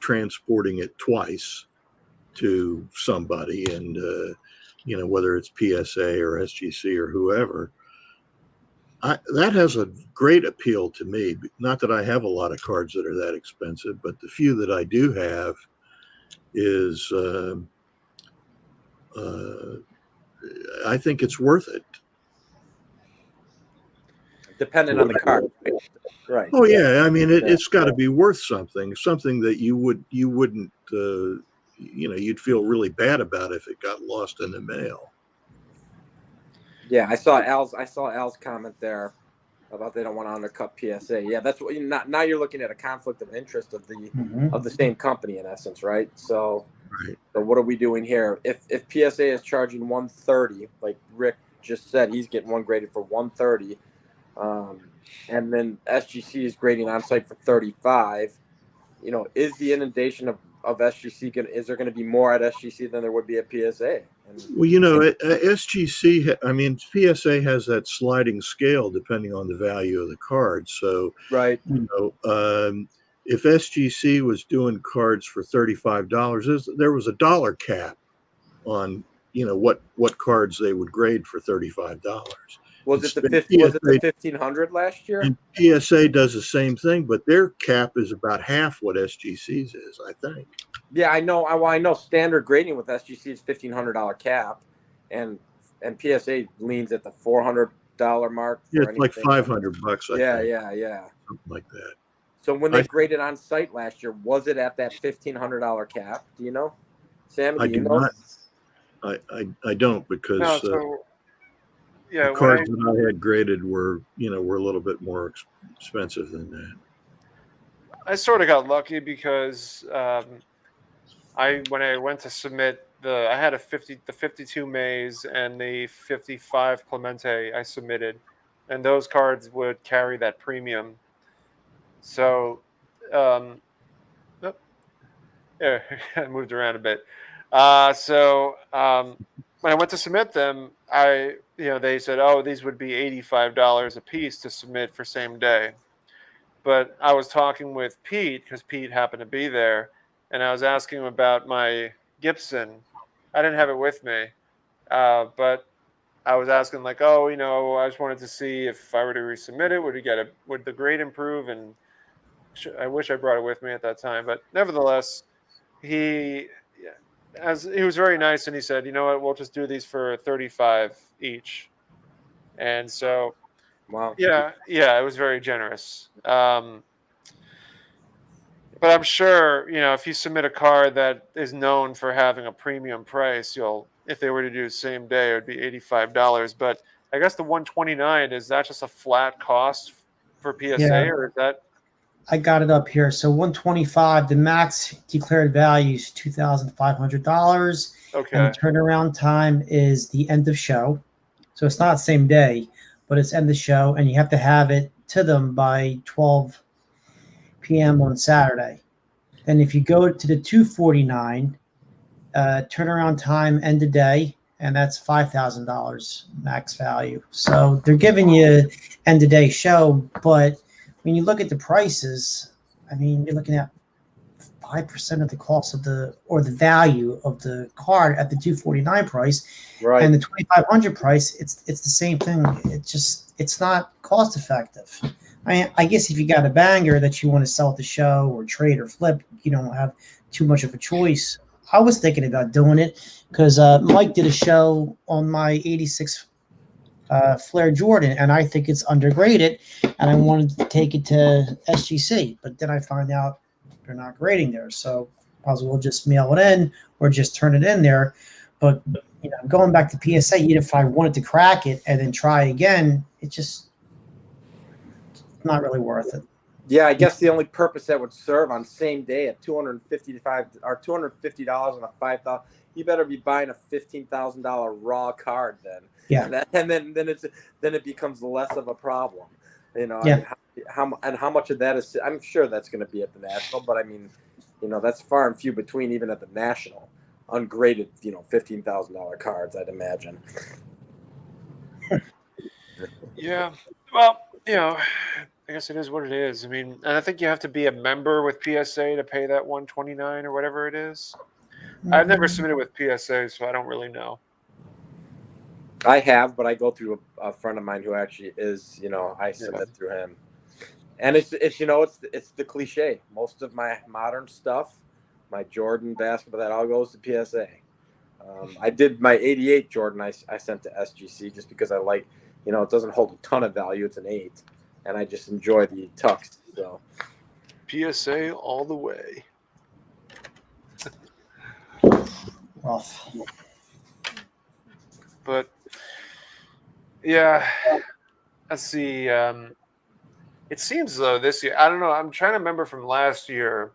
transporting it twice to somebody, and whether it's PSA or SGC or whoever. That has a great appeal to me. Not that I have a lot of cards that are that expensive, but the few that I do have is I think it's worth it. Depending on the card, right? Oh yeah, I mean it's got to be worth something that you wouldn't you'd feel really bad about if it got lost in the mail. Yeah, I saw Al's comment there about they don't want to undercut PSA. Yeah, that's what now you're looking at a conflict of interest of the same company in essence, right? So, So what are we doing here? If PSA is charging $130, like Rick just said, he's getting one graded for $130, and then SGC is grading on site for $35. Is the inundation of SGC is there going to be more at SGC than there would be at PSA? Well, SGC, I mean, PSA has that sliding scale depending on the value of the card. So, right. If SGC was doing cards for $35, there was a dollar cap on, what cards they would grade for $35. Was it the 1,500 last year? And PSA does the same thing, but their cap is about half what SGC's is, I think. Yeah, I know. I know standard grading with SGC is $1,500 cap, and PSA leans at the $400 mark. Yeah, it's like $500. Yeah, something like that. So when they graded on site last year, was it at that $1,500 cap? Do you know, Sam? I do not. I don't because. No, the cards that I had graded were a little bit more expensive than that. I sort of got lucky because when I went to submit I had the 52 Mays and the 55 Clemente I submitted, and those cards would carry that premium. So, I moved around a bit. When I went to submit them, they said, oh, these would be $85 a piece to submit for same day. But I was talking with Pete because Pete happened to be there, and I was asking him about my Gibson. I didn't have it with me, but I was asking I just wanted to see if I were to resubmit it, would the grade improve? And I wish I brought it with me at that time, but nevertheless, he was very nice, and he said, you know what, we'll just do these for $35 each. And so, wow. Yeah, it was very generous. But I'm sure, if you submit a card that is known for having a premium price, if they were to do the same day, it would be $85. But I guess the $129, is that just a flat cost for PSA, or is that? I got it up here. So $125, the max declared value is $2,500. Okay. And the turnaround time is the end of show. So it's not same day, but it's end of show, and you have to have it to them by 12 p.m. on Saturday. Then if you go to the 249, turnaround time end of day, and that's $5,000 max value. So they're giving you end of day show, but when you look at the prices, I mean, you're looking at 5% of the cost of the value of the card at the 249 price, Right. and the 2,500 price. It's the same thing. It's not cost effective. I mean, I guess if you got a banger that you want to sell at the show or trade or flip, you don't have too much of a choice. I was thinking about doing it because Mike did a show on my 86 Flair Jordan, and I think it's undergraded, and I wanted to take it to SGC, but then I find out they're not grading there, so I was well just mail it in or just turn it in there. But going back to PSA, even if I wanted to crack it and then try again, it's just not really worth it. Yeah, I guess the only purpose that would serve on same day at $250 on a 5,000, you better be buying a $15,000 raw card then. Yeah, And then it becomes less of a problem. Yeah. I mean, how much of that is? I'm sure that's going to be at the National, but I mean, that's far and few between even at the National. Ungraded, $15,000 cards, I'd imagine. Yeah. Well, I guess it is what it is. I mean, and I think you have to be a member with PSA to pay that $129 or whatever it is. I've never submitted with PSA, so I don't really know. I have, but I go through a friend of mine who actually is, I submit through him. And it's the cliche. Most of my modern stuff, my Jordan basketball, that all goes to PSA. I did my 88 Jordan. I sent to SGC just because I like, it doesn't hold a ton of value. It's an 8, and I just enjoy the tux. So PSA all the way. rough. But yeah, let's see. It seems though this year, I don't know. I'm trying to remember from last year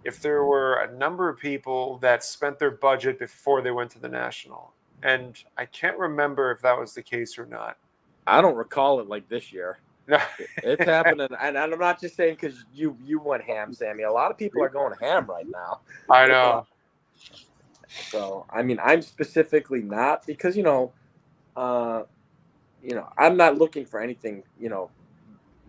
if there were a number of people that spent their budget before they went to the National, and I can't remember if that was the case or not. I don't recall it like this year. No, It's happening, and I'm not just saying because you went ham, Sammy. A lot of people are going ham right now. I know. So I mean, I'm specifically not because I'm not looking for anything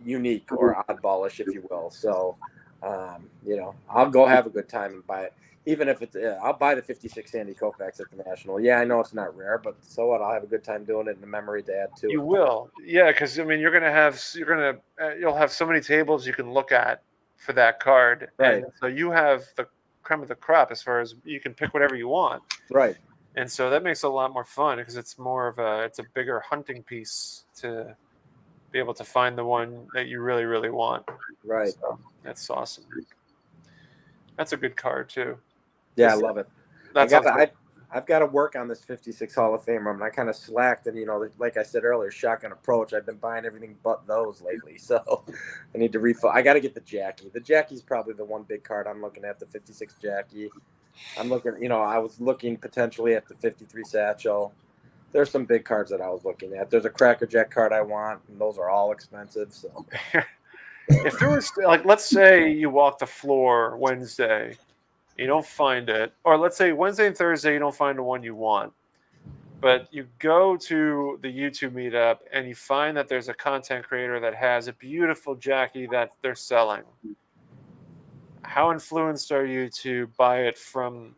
unique or oddballish, if you will. So I'll go have a good time and buy it, even if it's I'll buy the 56 Sandy Koufax at the National. Yeah, I know it's not rare, but so what? I'll have a good time doing it in the memory to add to it. You will, yeah, because I mean, you'll have so many tables you can look at for that card, Right. And so you have the creme of the crop as far as you can pick whatever you want, Right. and so that makes it a lot more fun because it's a bigger hunting piece to be able to find the one that you really, really want. Right. So that's awesome. That's a good card too. Yeah, I love it. That's I've got to work on this 56 Hall of Famer. I kind of slacked, and like I said earlier, shotgun approach. I've been buying everything but those lately, so I need to refill. I got to get the Jackie. The Jackie's probably the one big card I'm looking at. The 56 Jackie. I'm looking. I was looking potentially at the 53 Satchel. There's some big cards that I was looking at. There's a Cracker Jack card I want, and those are all expensive. So, if there was let's say you walk the floor Wednesday. You don't find it, or let's say Wednesday and Thursday you don't find the one you want, but you go to the YouTube meetup and you find that there's a content creator that has a beautiful Jackie that they're selling. How influenced are you to buy it from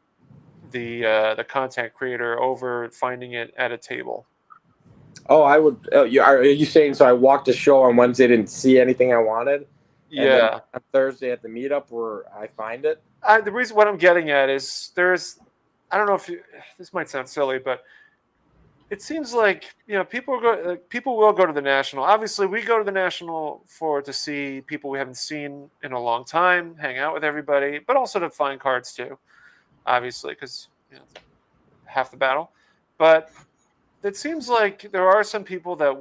the content creator over finding it at a table? Oh, I would. Are you saying so? I walked the show on Wednesday, didn't see anything I wanted. Yeah. And then on Thursday at the meetup where I find it. The reason what I'm getting at is I don't know if this might sound silly, but it seems like people will go to the National. Obviously, we go to the National to see people we haven't seen in a long time, hang out with everybody, but also to find cards too. Obviously, because half the battle. But it seems like there are some people that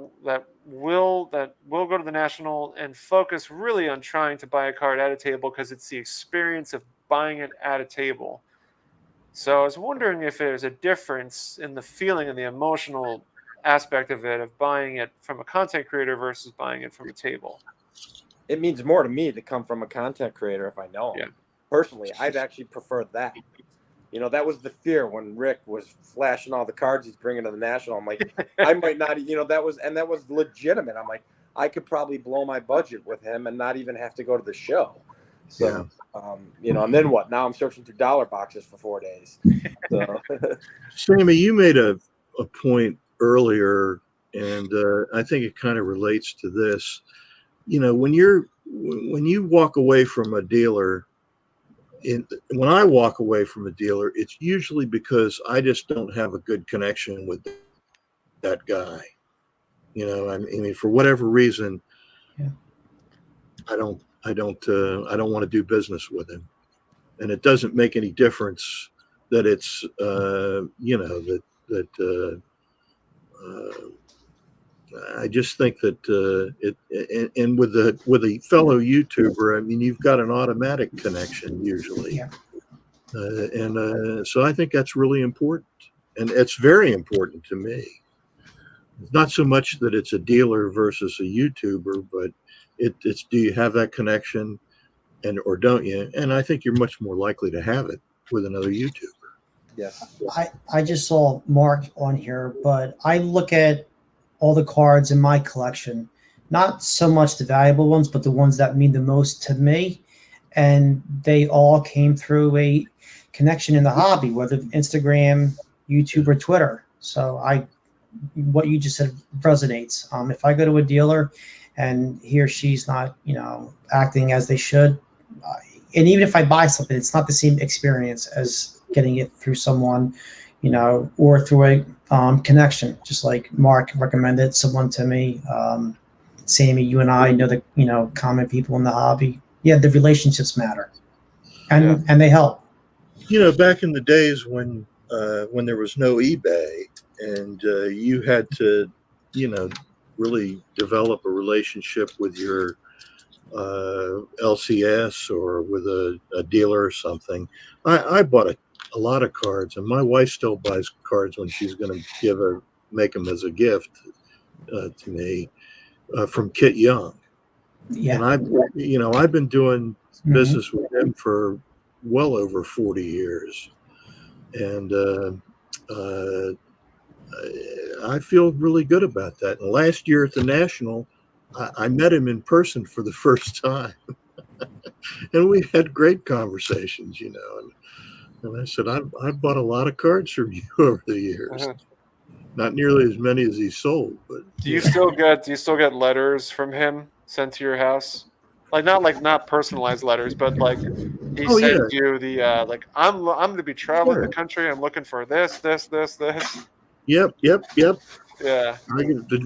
will go to the National and focus really on trying to buy a card at a table because it's the experience of buying it at a table. So I was wondering if there's a difference in the feeling and the emotional aspect of it, of buying it from a content creator versus buying it from a table. it means more to me to come from a content creator if I know him. Yeah. Personally, I'd actually prefer that. You know, that was the fear when Rick was flashing all the cards he's bringing to the National. I'm like, I might not, you know, that was legitimate. I'm like, I could probably blow my budget with him and not even have to go to the show. So, you know, and then what? Now I'm searching through dollar boxes for 4 days. So. Sammy, you made a point earlier, and I think it kind of relates to this. You know, when you walk away from a dealer, when I walk away from a dealer, it's usually because I just don't have a good connection with that guy. You know, I mean, for whatever reason, I don't want to do business with him, and it doesn't make any difference that it's you know, that I just think that and with a fellow YouTuber, I mean, you've got an automatic connection usually, and so I think that's really important, and it's very important to me. It's not so much that it's a dealer versus a YouTuber, but it's do you have that connection, or don't you? And I think you're much more likely to have it with another YouTuber. Yes. I just saw Mark on here, but I look at all the cards in my collection, not so much the valuable ones, but the ones that mean the most to me. And they all came through a connection in the hobby, whether Instagram, YouTube, or Twitter. So what you just said resonates. If I go to a dealer and he or she's not, you know, acting as they should, and even if I buy something, it's not the same experience as getting it through someone, you know, or through a connection, just like Mark recommended someone to me. Sammy, you and I know the, you know, common people in the hobby. Yeah, the relationships matter, and they help. You know, back in the days when there was no eBay and you had to, you know, really develop a relationship with your LCS or with a dealer or something. I bought a lot of cards, and my wife still buys cards when she's going to make them as a gift to me from Kit Young. Yeah, and I've been doing business with him for well over 40 years, and I feel really good about that. And last year at the National, I met him in person for the first time, and we had great conversations, you know. And I said, I've bought a lot of cards from you over the years. Not nearly as many as he sold, but do you still get letters from him sent to your house? Not personalized letters, but like he sends you the like I'm going to be traveling the country. I'm looking for this. Yep. Yeah.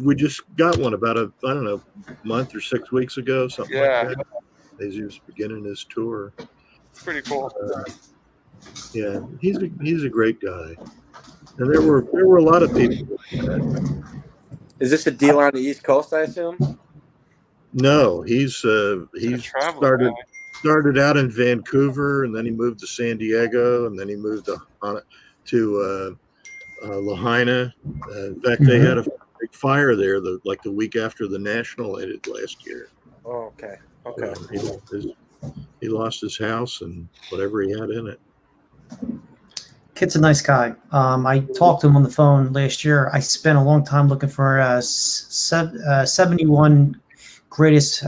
We just got one about I don't know, month or 6 weeks ago, something like that. As he was beginning his tour. It's pretty cool. Yeah, he's a great guy, and there were a lot of people. Is this a dealer on the East Coast, I assume? No, he's started out in Vancouver, and then he moved to San Diego, and then he moved to Lahaina. In fact, they had a big fire there the week after the National ended last year. Oh, okay. He lost his house and whatever he had in it. Kit's a nice guy. I talked to him on the phone last year. I spent a long time looking for 71 greatest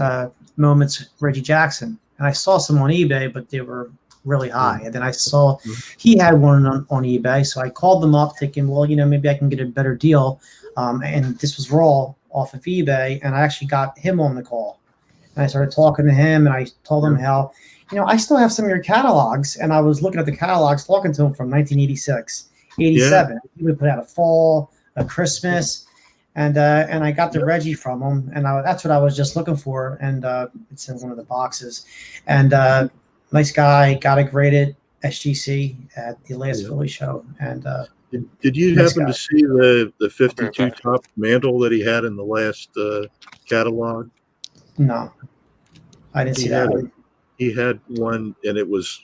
moments Reggie Jackson, and I saw some on eBay, but they were really high. And then I saw he had one on eBay, so I called them up thinking, well, you know, maybe I can get a better deal. And this was raw off of eBay, and I actually got him on the call. And I started talking to him, and I told him how, you know, I still have some of your catalogs, and I was looking at the catalogs, talking to him from 1986, 87. Yeah. He would put out a fall, a Christmas, and I got the Reggie from him, and that's what I was just looking for, and it's in one of the boxes. And nice guy, got it graded SGC at the last Philly show. And did you happen to see the 52 top mantle that he had in the last catalog? No, I didn't see that one. He had one, and it was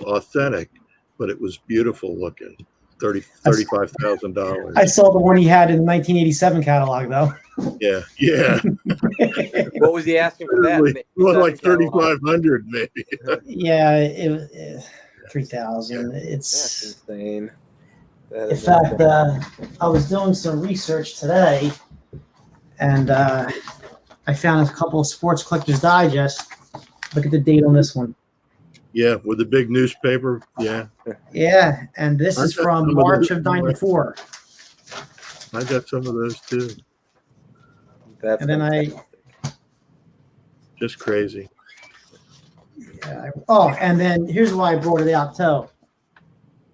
authentic, but it was beautiful looking. $35,000. I saw the one he had in the 1987 catalog, though. Yeah. What was he asking for that? It was like 3,500 maybe. Yeah, it 3,000. That's It's insane. That in is fact, insane. I was doing some research today, and I found a couple of Sports Collectors Digest. Look at the date on this one. Yeah, with the big newspaper. Yeah, Yeah, and this I is got from some of March those of '94. I got some of those too. That's And then Just crazy. and then here's why I brought it out too.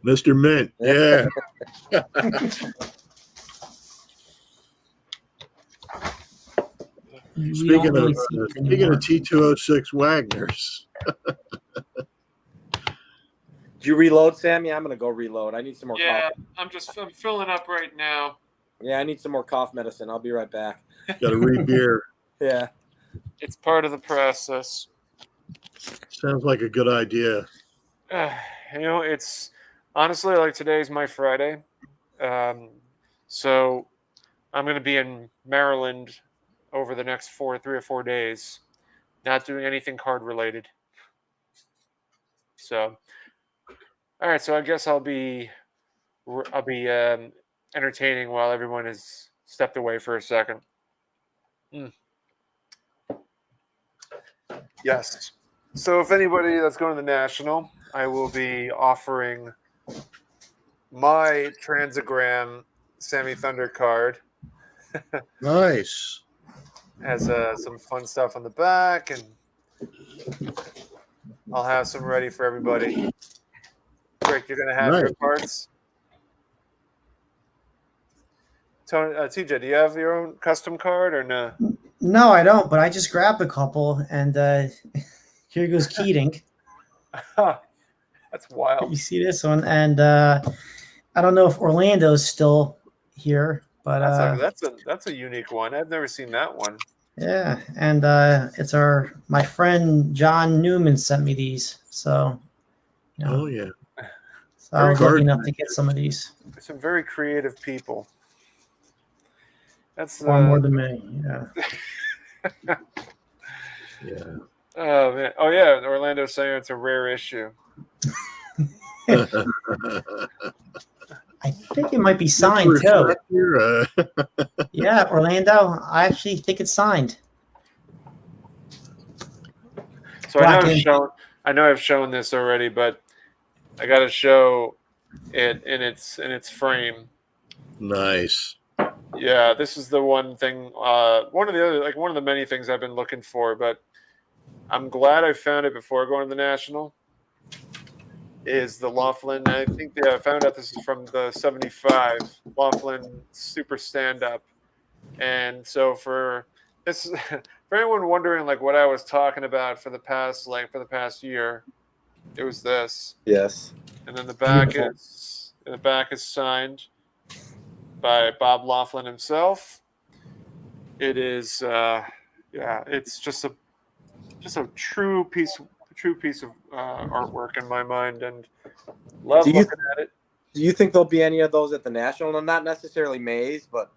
Mr. Mint. Yeah. Speaking of T206 Wagners. Did you reload, Sammy? I'm gonna go reload. I need some more cough. I'm filling up right now. Yeah, I need some more cough medicine. I'll be right back. Got to read beer. Yeah. It's part of the process. Sounds like a good idea. It's honestly like today's my Friday. So I'm going to be in Maryland over the next 3 or 4 days, not doing anything card related. So, all right. So I guess I'll be entertaining while everyone has stepped away for a second. Yes. So if anybody that's going to the National, I will be offering my Transagram Sammy Thunder card. Nice. Has some fun stuff on the back, and I'll have some ready for everybody. Rick, you're going to have your cards? Tony, TJ, do you have your own custom card or no? No, I don't, but I just grabbed a couple, and here goes Keating. That's wild. You see this one, and I don't know if Orlando's still here, but that's a unique one. I've never seen that one. Yeah, and it's my friend John Newman sent me these, so. Oh yeah. So I was lucky enough to get some of these. Some very creative people. That's far more than me. Yeah. Yeah. Oh man. Oh yeah. Orlando's saying it's a rare issue. I think it might be signed too. Yeah, Orlando. I actually think it's signed. So I know I've shown this already, but I got to show it in its frame. Nice. Yeah, this is the one thing. One of the many things I've been looking for, but I'm glad I found it before going to the National. Is the Laughlin? I think I found out this is from the '75 Laughlin Super Stand Up, and so for anyone wondering like what I was talking about for the past year, it was this. Yes. And then the back is signed by Bob Laughlin himself. It is it's just a true piece of artwork in my mind, and love looking at it. Do you think there'll be any of those at the National? No, not necessarily Mays, but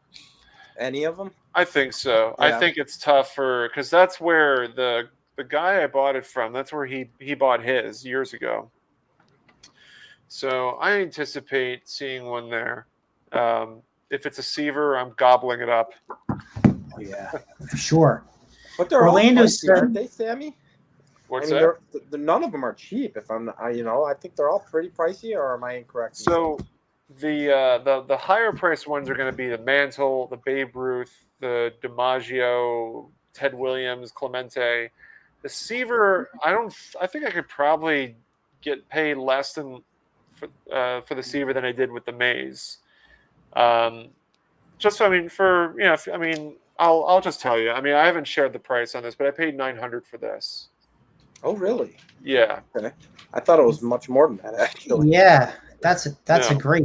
any of them? I think so. Yeah. I think it's tough because that's where the guy I bought it from, that's where he bought his years ago. So I anticipate seeing one there. If it's a Seaver, I'm gobbling it up. Yeah, sure. But they're Orlando all pricey, aren't they, Sammy? What's that? None of them are cheap. If I'm, I think they're all pretty pricey. Or am I incorrect? So, the higher priced ones are going to be the Mantle, the Babe Ruth, the DiMaggio, Ted Williams, Clemente. The Seaver, I think I could probably get paid less than for the Seaver than I did with the Mays. I'll just tell you. I mean, I haven't shared the price on this, but I paid $900 for this. Oh, really? Yeah. Okay. I thought it was much more than that, actually. Yeah, that's a great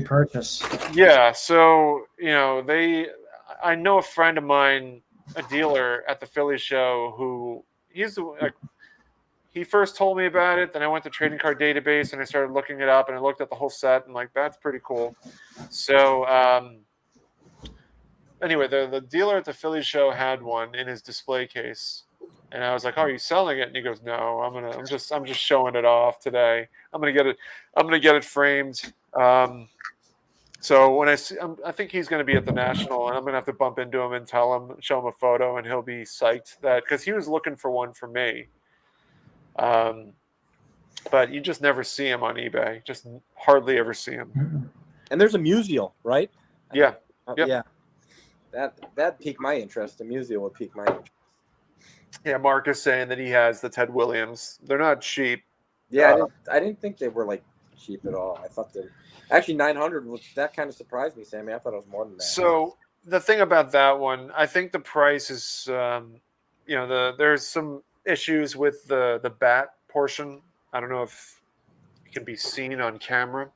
purchase. Yeah. So I know a friend of mine, a dealer at the Philly show, who he first told me about it. Then I went to Trading Card Database and I started looking it up, and I looked at the whole set and like that's pretty cool. So anyway, the dealer at the Philly show had one in his display case, and I was like, "Oh, are you selling it?" And he goes, "No, I'm just showing it off today. I'm gonna get it framed." So when I think he's going to be at the National, and I'm going to have to bump into him and show him a photo, and he'll be psyched because he was looking for one for me. But you just never see him on eBay. Just hardly ever see him. And there's a Musial, right? Yeah. Yep. Yeah. That piqued my interest. The Musial would pique my interest. Yeah, Mark is saying that he has the Ted Williams. They're not cheap. Yeah, I didn't think they were like cheap at all. I thought they actually 900 was that kind of surprised me, Sammy. I thought it was more than that. So the thing about that one, I think the price is, there's some issues with the bat portion. I don't know if it can be seen on camera,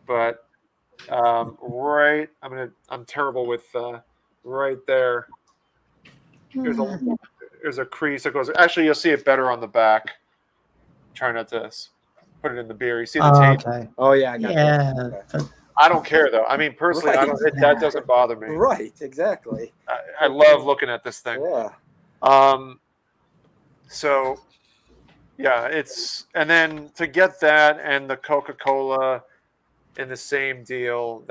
but I'm terrible with right there. There's a crease that goes. Actually, you'll see it better on the back. Try not to put it in the beer. You see the tape? Okay. Oh yeah, I got Yeah. that. I don't care though. I mean, personally, Right. that doesn't bother me. Right, exactly. I love looking at this thing. Yeah. So yeah, and then to get that and the Coca-Cola in the same deal,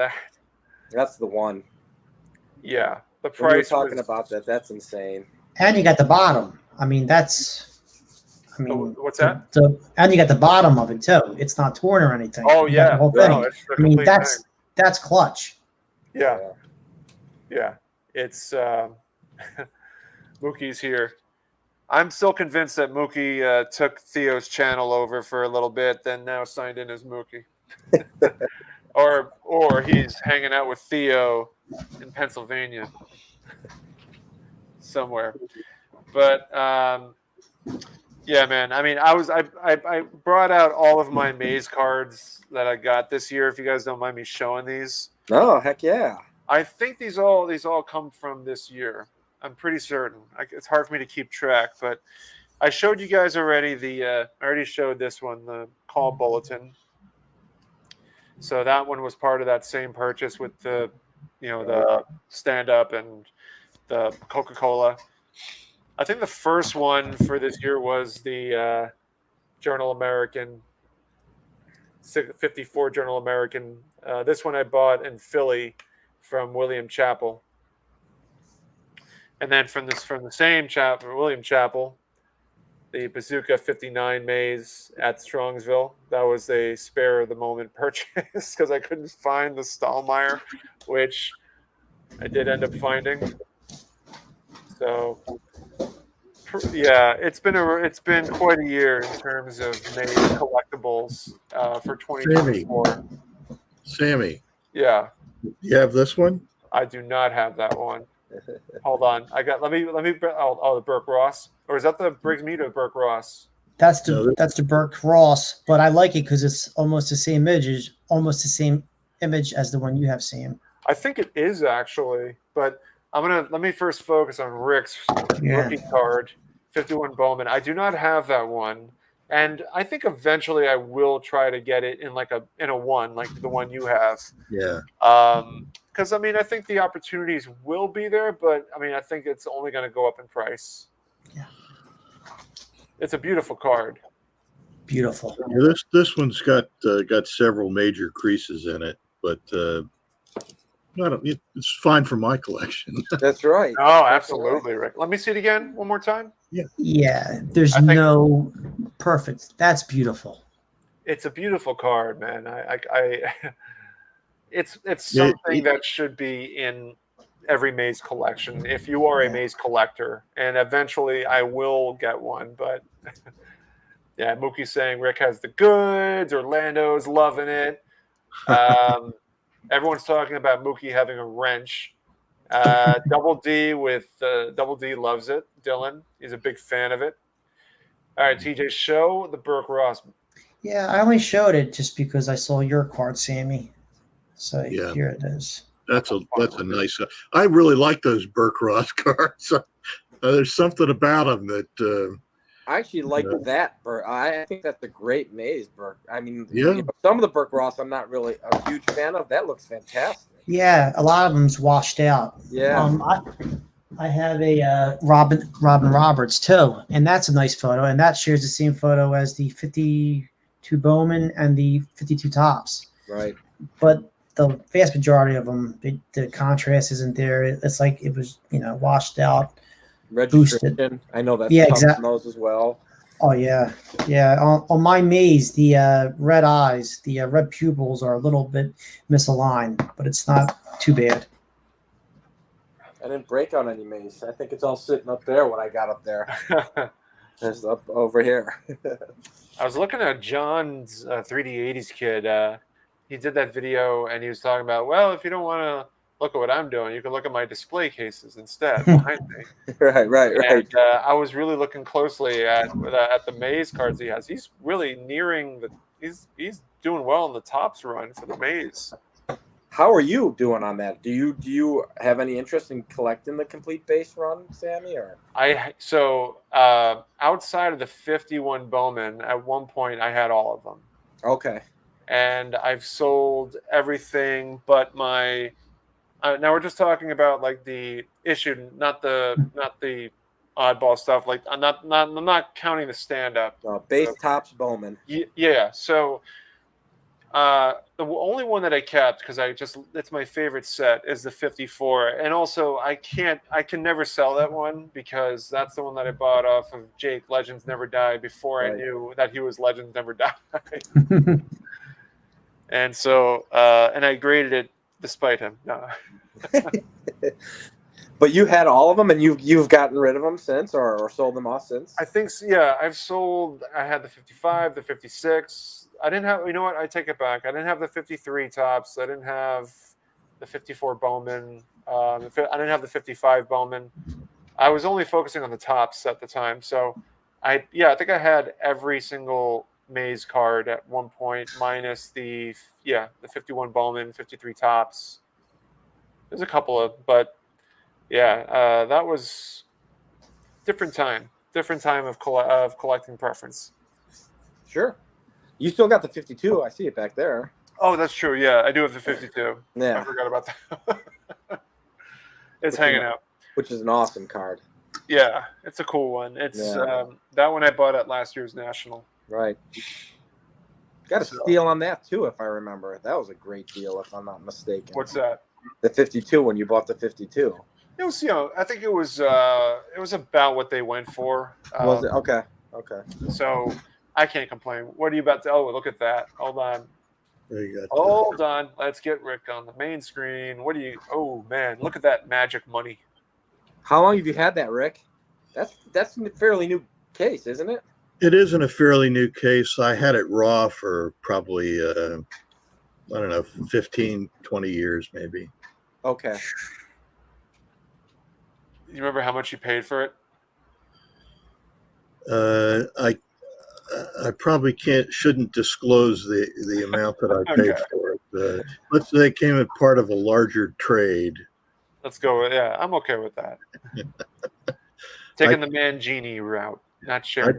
That's the one. Yeah, the When we were price talking about that. That's insane. And you got the bottom. I mean, what's that? And you got the bottom of it too. It's not torn or anything. Oh You got yeah, the whole no, thing. it's the I mean, complete thing. that's clutch. Yeah. It's Mookie's here. I'm still convinced that Mookie took Theo's channel over for a little bit, then now signed in as Mookie, or he's hanging out with Theo in Pennsylvania somewhere. But yeah, man. I mean, I brought out all of my maze cards that I got this year. If you guys don't mind me showing these. Oh heck yeah! I think these all come from this year. I'm pretty certain. It's hard for me to keep track, but I showed you guys already I already showed this one, the call bulletin. So that one was part of that same purchase with the stand up and the Coca-Cola. I think the first one for this year was the Journal American 54 Journal American. This one I bought in Philly from William Chappell. And then from the same William Chappell, the Bazooka 59 maze at Strongsville. That was a spare of the moment purchase because I couldn't find the Stahlmeyer, which I did end up finding. So yeah, it's been quite a year in terms of maze collectibles for 2024. Sammy. Yeah. You have this one? I do not have that one. Hold on. Let me the Burke Ross, or is that the Briggs Mead or Burke Ross? That's the Burke Ross, but I like it because it's almost the same image as the one you have, Sam. I think it is actually, but let me first focus on Rick's rookie card, 51 Bowman. I do not have that one, and I think eventually I will try to get it in a one, like the one you have. Yeah. Because I mean, I think the opportunities will be there, but I mean, I think it's only going to go up in price. Yeah. It's a beautiful card. Beautiful. Yeah, this one's got several major creases in it, but it's fine for my collection. That's right. Oh, absolutely, Rick. Let me see it again one more time. Yeah. There's perfect. That's beautiful. It's a beautiful card, man. It's something that should be in every maze collection if you are a maze collector, and eventually I will get one. But yeah, Mookie's saying Rick has the goods. Orlando's loving it. Everyone's talking about Mookie having a wrench. Double D loves it. Dylan, he's a big fan of it. All right, TJ, show the Burke Ross. Yeah, I only showed it just because I saw your card, Sammy. So here it is. That's a nice. I really like those Burke Ross cards. There's something about them that. I actually like that Burke. I think that's a great maze, Burke. I mean, yeah. Some of the Burke Ross I'm not really a huge fan of. That looks fantastic. Yeah, a lot of them's washed out. Yeah. I have a Robin Roberts too, and that's a nice photo, and that shares the same photo as the 52 Bowman and the 52 Tops. Right. But the vast majority of them, the contrast isn't there. It's like it was, washed out, Registration. boosted. I know that's Yeah, tough exactly. on those as well. Oh yeah. On my maze, the red eyes, the red pupils are a little bit misaligned, but it's not too bad. I didn't break out any mace. I think it's all sitting up there when I got up there. It's up over here. I was looking at John's 3D80s kid. He did that video and he was talking about, well, if you don't want to look at what I'm doing, you can look at my display cases instead behind me. Right. And I was really looking closely at the maze cards he has. He's really nearing he's doing well in the tops run for the maze. How are you doing on that? Do you have any interest in collecting the complete base run, Sammy? Or Outside of the 51 Bowman, at one point I had all of them. okay. And I've sold everything but my. Now we're just talking about like the issued, not the oddball stuff. Like I'm not counting the stand up. Base Tops Bowman. Yeah. So the only one that I kept because it's my favorite set is the 54, and also I can never sell that one because that's the one that I bought off of Jake Legends Never Die before I knew that he was Legends Never Die. And so and I graded it despite him. No. But you had all of them, and you've gotten rid of them since, or sold them off since. I think yeah. I had the 55, the 56. I didn't have. You know what? I take it back. I didn't have the 53 Tops. I didn't have the 54 Bowman. I didn't have the 55 Bowman. I was only focusing on the Tops at the time. So I think I had every single maze card at one point, minus the 51 Bowman, 53 Tops. There's a couple of, but yeah, that was different time of collecting preference. Sure. You still got the 52. I see it back there. Oh, that's true. Yeah, I do have the 52. Yeah. I forgot about that. It's hanging out. Which is an awesome card. Yeah, it's a cool one. It's that one I bought at last year's National. Right. Got a steal on that too, if I remember. That was a great deal, if I'm not mistaken. What's that? The 52 when you bought the 52. It was, I think it was about what they went for. Was it? Okay. So I can't complain. What are you about to? Oh, look at that. Hold on. There you go. Hold on. Let's get Rick on the main screen. What do you? Oh man, look at that magic money. How long have you had that, Rick? That's a fairly new case, isn't it? It isn't a fairly new case. I had it raw for probably, I don't know, 15, 20 years maybe. Okay. You remember how much you paid for it? I probably shouldn't disclose the amount that I paid for it. Let's say it came as part of a larger trade. Let's go with I'm okay with that. Taking the Mangini route, not sharing.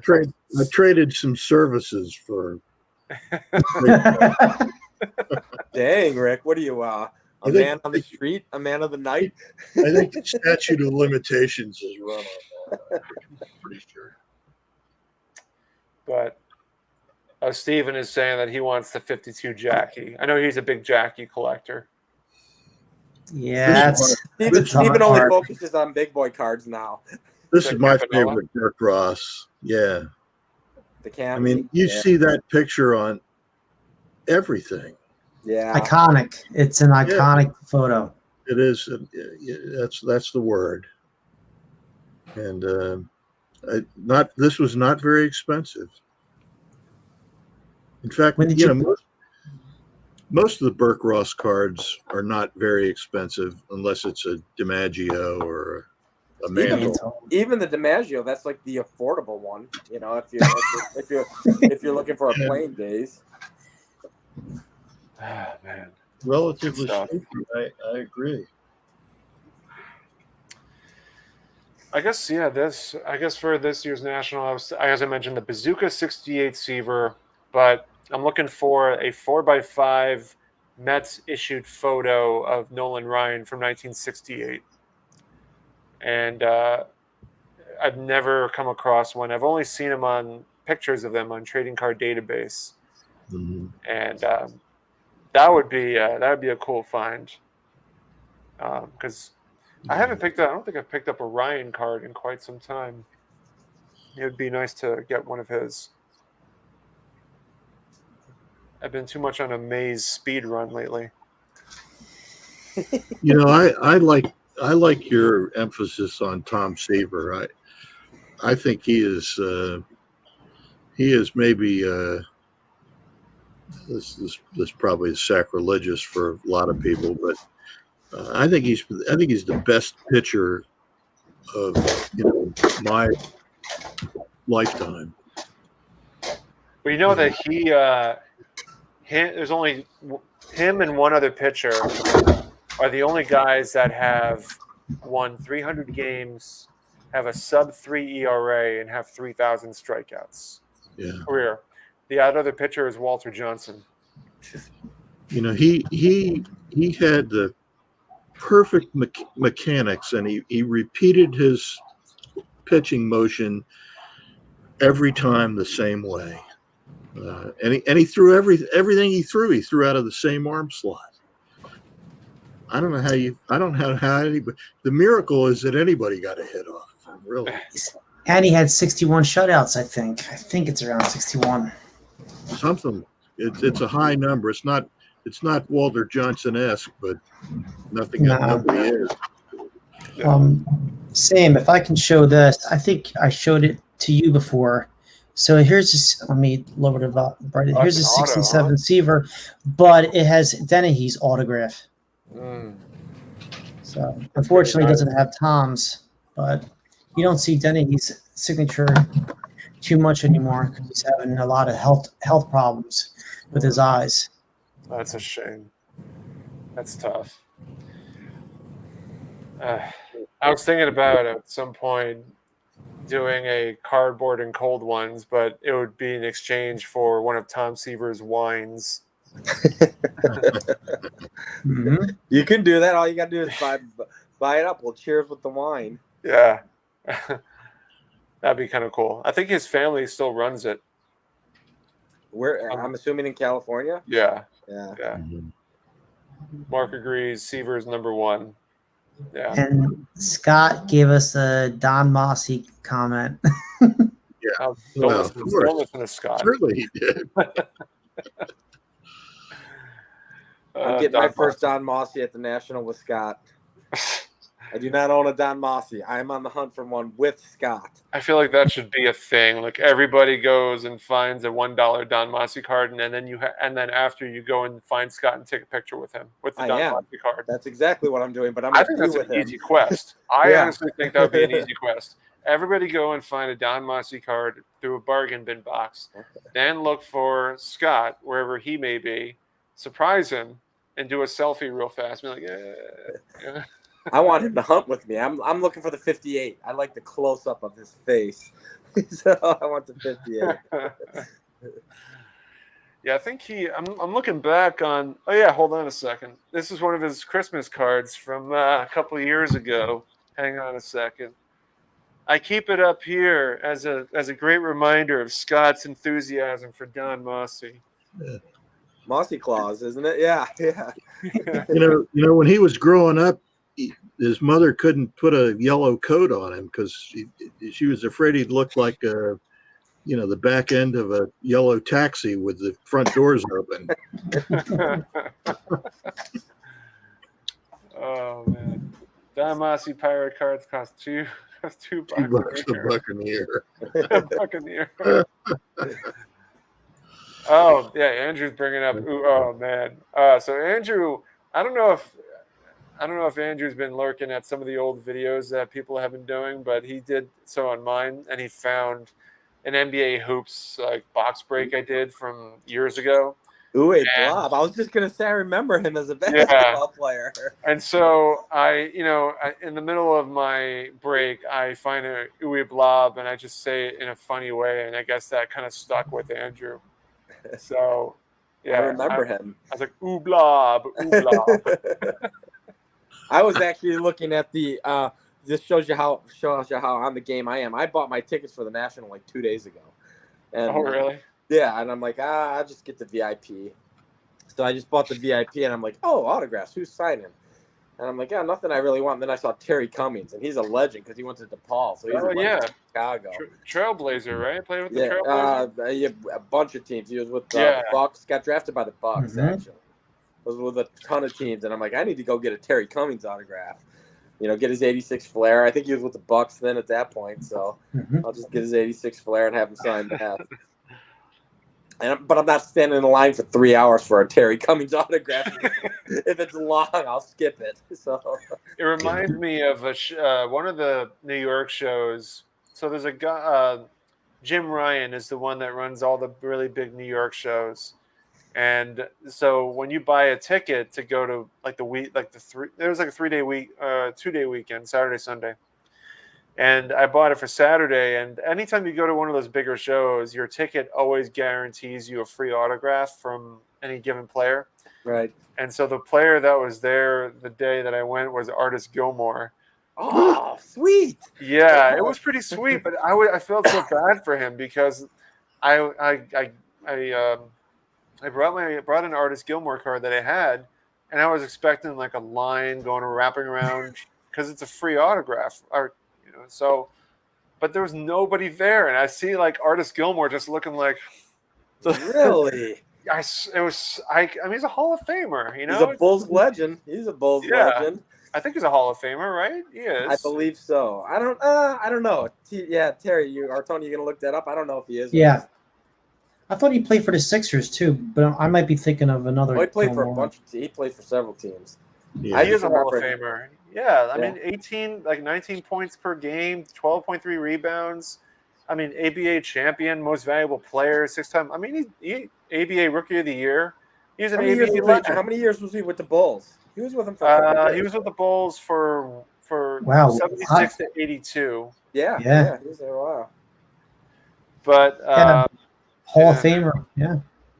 I traded some services for. Dang, Rick, what are you? A man on the street, a man of the night? I think the statute of limitations is run on that. I'm pretty sure. But Steven is saying that he wants the 52 Jackie. I know he's a big Jackie collector. Yeah, Steven only focuses on big boy cards now. This is my favorite Dirk Ross. Yeah. The camera. I mean, you see that picture on everything. Yeah. Iconic. It's an iconic photo. It is. That's the word. And this was not very expensive. In fact, most of the Burke Ross cards are not very expensive unless it's a DiMaggio or a Mantle. Even the DiMaggio, that's like the affordable one. If you're looking for a plain days. Ah, man. Relatively speaking, I agree. I guess for this year's National, as I mentioned, the Bazooka 68 Seaver, but I'm looking for a 4x5 Mets issued photo of Nolan Ryan from 1968. And I've never come across one. I've only seen them on pictures of them on Trading Card Database. Mhm. And that would be a cool find. Because I haven't picked up. I don't think I've picked up a Ryan card in quite some time. It would be nice to get one of his. I've been too much on a Maze speed run lately. You know, I like your emphasis on Tom Seaver. I think he is maybe this probably is sacrilegious for a lot of people, but I think he's the best pitcher of my lifetime. But you know that there's only him and one other pitcher are the only guys that have won 300 games, have a sub-3 ERA, and have 3,000 strikeouts. Yeah. Career. The other pitcher is Walter Johnson. You know, he had the perfect mechanics, and he repeated his pitching motion every time the same way. And he threw everything he threw out of the same arm slot. I don't know how anybody. The miracle is that anybody got a hit off. Really. And he had 61 shutouts. I think it's around 61. Something. It's a high number. It's not Walter Johnson-esque, but nobody is. Sam, if I can show this, I think I showed it to you before. So here's this. Let me lower it up. Here's a 67 Seaver, but it has Dennehy's autograph. So unfortunately, it doesn't have Tom's, but you don't see Dennehy's signature too much anymore because he's having a lot of health problems with his eyes. That's a shame. That's tough. I was thinking about at some point doing a cardboard and cold ones, but it would be in exchange for one of Tom Seaver's wines. Mm-hmm. You can do that. All you got to do is buy it up. We'll cheers with the wine. Yeah. That'd be kind of cool. I think his family still runs it. Where I'm assuming in California. Yeah. Yeah. Mm-hmm. Mark agrees. Seaver's #1. Yeah. And Scott gave us a Don Mossy comment. Yeah. Don't listen to Scott. Certainly he did. I'm getting my first Don Mossy at the National with Scott. I do not own a Don Mossy. I am on the hunt for one with Scott. I feel like that should be a thing. Like everybody goes and finds a $1 Don Mossy card, and then after you go and find Scott and take a picture with him with the Don Mossy card. That's exactly what I'm doing. But I think that's an easy quest. I honestly think that would be an easy quest. Everybody go and find a Don Mossy card through a bargain bin box. Then look for Scott wherever he may be. Surprise him and do a selfie real fast. Be like, yeah. I want him to hunt with me. I'm looking for the 58. I like the close up of his face. So I want the 58. Yeah, I think I'm looking back on. Oh yeah, hold on a second. This is one of his Christmas cards from a couple of years ago. Hang on a second. I keep it up here as a great reminder of Scott's enthusiasm for Don Mossy. Yeah. Mossy Claus, isn't it? Yeah. You know, when he was growing up, his mother couldn't put a yellow coat on him because she was afraid he'd look like the back end of a yellow taxi with the front doors open. Oh man, Don Mossy pirate cards cost $2 $2 a year. Buccaneer. Oh yeah, Andrew's bringing up. Oh man, so Andrew, I don't know if Andrew's been lurking at some of the old videos that people have been doing, but he did so on mine, and he found an NBA hoops box break I did from years ago. Uwe Blob. I was just gonna say I remember him as a basketball player. And so I in the middle of my break, I find a Uwe Blob, and I just say it in a funny way, and I guess that kind of stuck with Andrew. So Yeah, I remember him. I was like, ooh blob, ooh blob. I was actually looking at the. This shows you how on the game I am. I bought my tickets for the National like 2 days ago. And, Oh, really? Yeah, and I'm like, I'll just get the VIP. So I just bought the VIP, and I'm like, oh, autographs. Who's signing? And I'm like, yeah, nothing I really want. And then I saw Terry Cummings, and he's a legend because he went to DePaul, so he's a legend in Chicago. Trailblazer, right? Played with the Yeah, Trailblazer. yeah, a bunch of teams. He was with the Yeah. Bucks. Got drafted by the Bucks, Mhm. actually. Was with a ton of teams, and I'm like, I need to go get a Terry Cummings autograph. You know, get his '86 Flair. I think he was with the Bucks then at that point, so Mhm. I'll just get his '86 Flair and have him sign that. But I'm not standing in the line for 3 hours for a Terry Cummings autograph. If it's long, I'll skip it. So It reminds me of one of the New York shows. So there's a guy, Jim Ryan is the one that runs all the really big New York shows. And so when you buy a ticket to go to like there was like a 3-day week, 2-day weekend, Saturday, Sunday. And I bought it for Saturday. And anytime you go to one of those bigger shows, your ticket always guarantees you a free autograph from any given player. right. And so the player that was there the day that I went was Artis Gilmore. Oh, sweet. Yeah, it was pretty sweet, but I felt so bad for him because I brought an Artis Gilmore card that I had, and I was expecting like a line wrapping around because it's a free autograph, so. But there was nobody there, and I see like Artis Gilmore just looking like. Really? I mean, he's a Hall of Famer, He's a Bulls legend. He's a Bulls legend. I think he's a Hall of Famer, right? He is. I believe so. I don't know. Terry, you gonna look that up? I don't know if he is. Yeah. I thought he played for the Sixers too, but I might be thinking of another. Oh, he played for a bunch of teams. He played for several teams. Yeah. He is a Hall of Famer. Yeah, I mean, 19 points per game, 12.3 rebounds. I mean, ABA champion, most valuable player, 6-time. I mean, he ABA Rookie of the Year. He's an ABA legend. How many years was he with the Bulls? He was with them for a couple years. He was with the Bulls for Wow. 76 to 82. Yeah. He was there a while. But Hall of Famer. Yeah.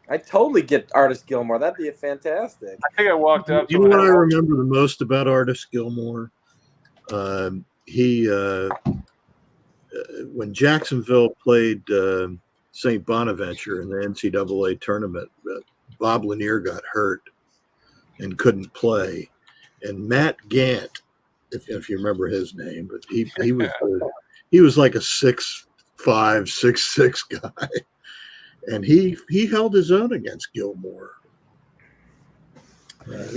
I totally get Artis Gilmore. That'd be fantastic. I think I walked up. You know what I remember the most about Artis Gilmore? He when Jacksonville played St. Bonaventure in the NCAA tournament, Bob Lanier got hurt and couldn't play, and Matt Gant, if you remember his name, but he was like a 6'5", 6'6" guy. And he held his own against Gilmore. Him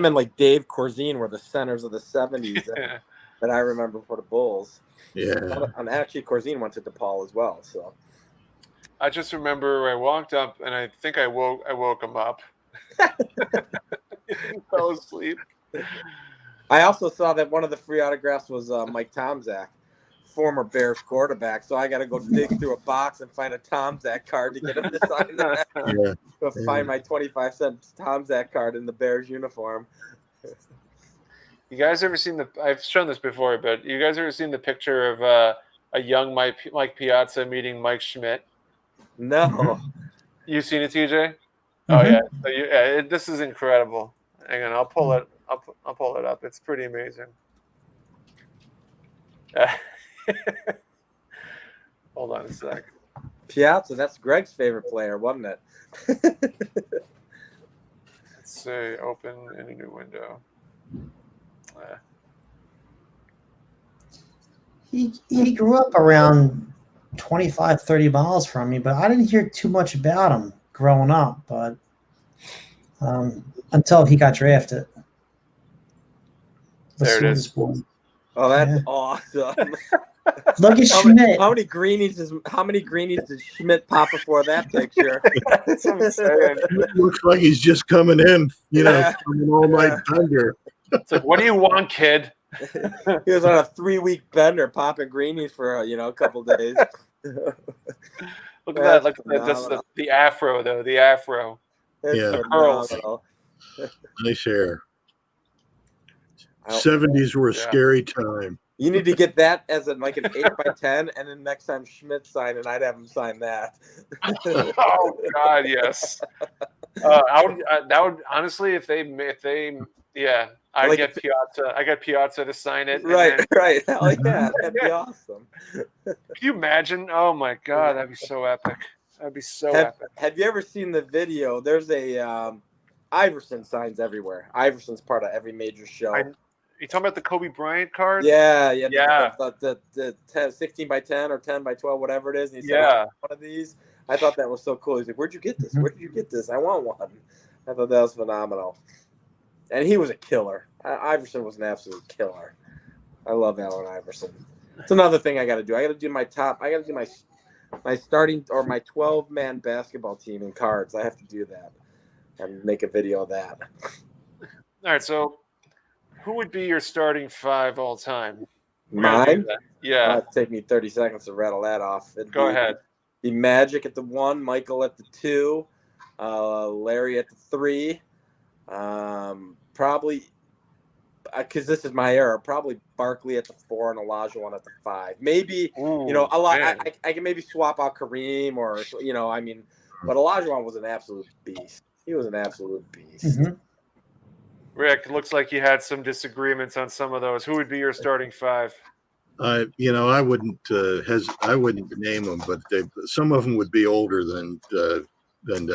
and like Dave Corzine were the centers of the 70s that I remember for the Bulls. Yeah. And actually Corzine went to DePaul as well. So I just remember I walked up and I think I woke him up. He fell asleep. I also saw that one of the free autographs was Mike Tomczak, former Bears quarterback, so I got to go dig through a box and find a Tomczak card to get him to sign that. Find my 25-cent Tomczak card in the Bears uniform. You guys ever seen I've shown this before, but you guys ever seen the picture of a young Mike Piazza meeting Mike Schmidt? No. You seen it, TJ? Mm-hmm. Oh yeah. So this is incredible. Hang on, I'll pull it. I'll pull it up. It's pretty amazing. Hold on a sec. Piazza, that's Greg's favorite player, wasn't it? Let's say open in a new window. He grew up around 25, 30 miles from me, but I didn't hear too much about him growing up, but until he got drafted. There it is. Oh, that's awesome. Look at Schmidt. How many greenies did Schmidt pop before that picture? That's what I'm saying. It looks like he's just coming in, from an all-night bender. It's like, what do you want, kid? He was on a 3-week bender popping greenies for a couple days. Look at that! Look at that! Just the afro, though. The afro. The curls. Nice hair. 70s were a scary time. You need to get that as like an 8x10, and then next time Schmidt sign it, I'd have him sign that. Oh God, yes. That would honestly, if they, yeah, I'd Like get Piazza. I got Piazza to sign it. Right, And right. Hell yeah, that'd be awesome. can you imagine? Oh my God, that'd be so epic. That'd be so epic. Have you ever seen the video? There's a Iverson signs everywhere. Iverson's part of every major show. You talking about the Kobe Bryant card? Yeah. The 16x10 or 10x12, whatever it is. And he said, "I want one of these." I thought that was so cool. He's like, "Where'd you get this? Where did you get this? I want one." I thought that was phenomenal. And he was a killer. Iverson was an absolute killer. I love Allen Iverson. It's another thing I got to do. I got to do my top. I got to do my starting or my 12-man basketball team in cards. I have to do that and make a video of that. All right, so who would be your starting 5 all time? Mine? Yeah. It'd take me 30 seconds to rattle that off. Go ahead. Be Magic at the 1, Michael at the 2, Larry at the 3. Probably, because this is my era, probably Barkley at the 4 and Olajuwon at the 5. Maybe, Ooh, a lot. I can maybe swap out Kareem or, but Olajuwon was an absolute beast. He was an absolute beast. Mm-hmm. Rick, looks like you had some disagreements on some of those. Who would be your starting 5? I wouldn't I wouldn't name them, but some of them would be older than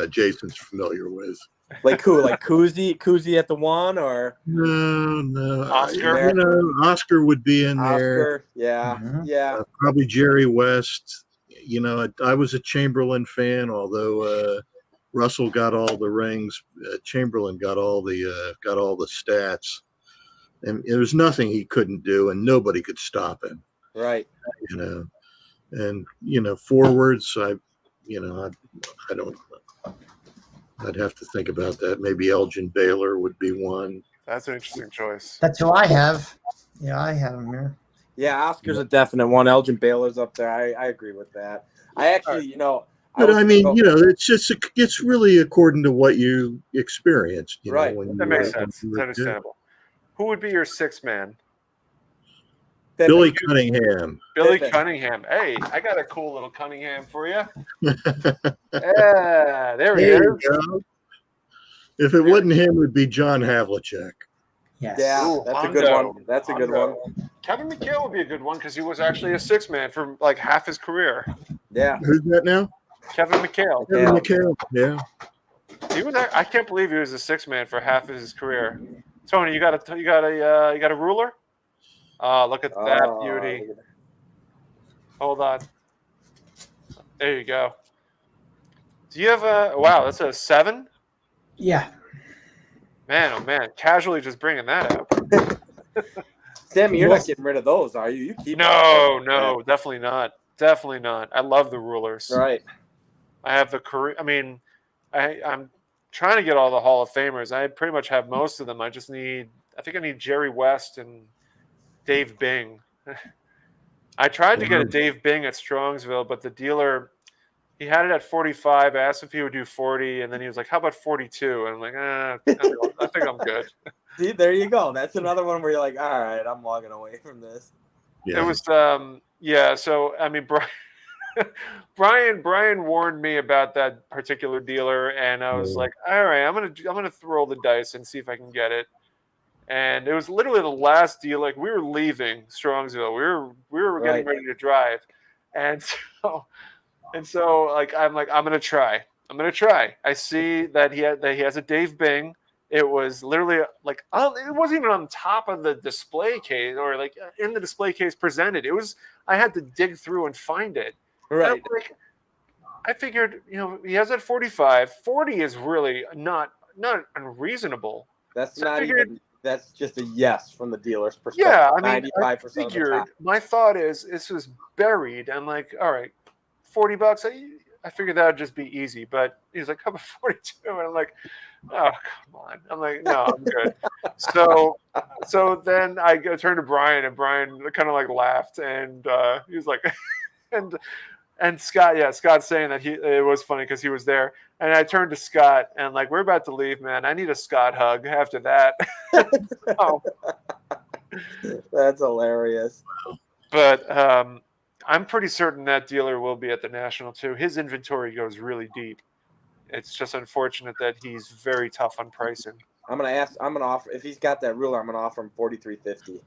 Jason's familiar with. Like who? Like Kuzi at the 1, or no. Oscar. Oscar would be in there. Oscar, yeah. Probably Jerry West. I was a Chamberlain fan, although Russell got all the rings. Chamberlain got all the stats, and there was nothing he couldn't do, and nobody could stop him. Right. And forwards. I don't. I'd have to think about that. Maybe Elgin Baylor would be one. That's an interesting choice. That's who I have. Yeah, I have him here. Yeah, Oscar's a definite one. Elgin Baylor's up there. I agree with that. I actually, But it's really according to what you experienced. Right. That makes sense. It's understandable. Who would be your 6th man? Billy Cunningham. Billy Cunningham. Hey, I got a cool little Cunningham for you. Yeah, there we go. If it wasn't him, it would be John Havlicek. Yes. Yeah, Ooh, that's a good one. That's a good one. Kevin McHale would be a good one because he was actually a 6th man for like half his career. Yeah. Who's that now? Kevin McHale. Kevin McHale. Yeah. He was. I can't believe he was a 6th man for half of his career. Tony, you got a ruler? Look at that beauty. Hold on. There you go. Do you have wow, that's a 7? Yeah. Man, oh man, casually just bringing that up. Sammy, you're not getting rid of those, are you? You keep No, definitely not. Definitely not. I love the rulers. Right. I have the career. I mean, I'm trying to get all the Hall of Famers. I pretty much have most of them. I think I need Jerry West and Dave Bing. I tried to get a Dave Bing at Strongsville, but the dealer, he had it at 45. I asked if he would do 40, and then he was like, "How about 42?" And I'm like, I think I'm good. See, there you go. That's another one where you're like, all right, I'm walking away from this. Yeah. It was So I mean, Brian warned me about that particular dealer, and I was like, all right, I'm gonna throw the dice and see if I can get it. And it was literally the last deal. Like, we were leaving Strongsville, we were getting ready to drive, and so like I'm gonna try. I see that he has a Dave Bing. It was literally like it wasn't even on top of the display case or like in the display case presented. It was I had to dig through and find it. Right. Like, I figured, he has at 45. 40 is really not unreasonable. That's not even. That's just a yes from the dealer's perspective. Yeah, I mean, 95% I figured. My thought is this was buried. I'm like, all right, $40. I figured that would just be easy. But he's like, how about 42? And I'm like, oh, come on. I'm like, no, I'm good. So then I turned to Brian, and Brian kind of like laughed, and he was like, and Scott's saying that it was funny because he was there. And I turned to Scott, and like, we're about to leave, man. I need a Scott hug after that. That's hilarious. But I'm pretty certain that dealer will be at the National too. His inventory goes really deep. It's just unfortunate that he's very tough on pricing. I'm gonna offer if he's got that ruler. I'm gonna offer him $43.50.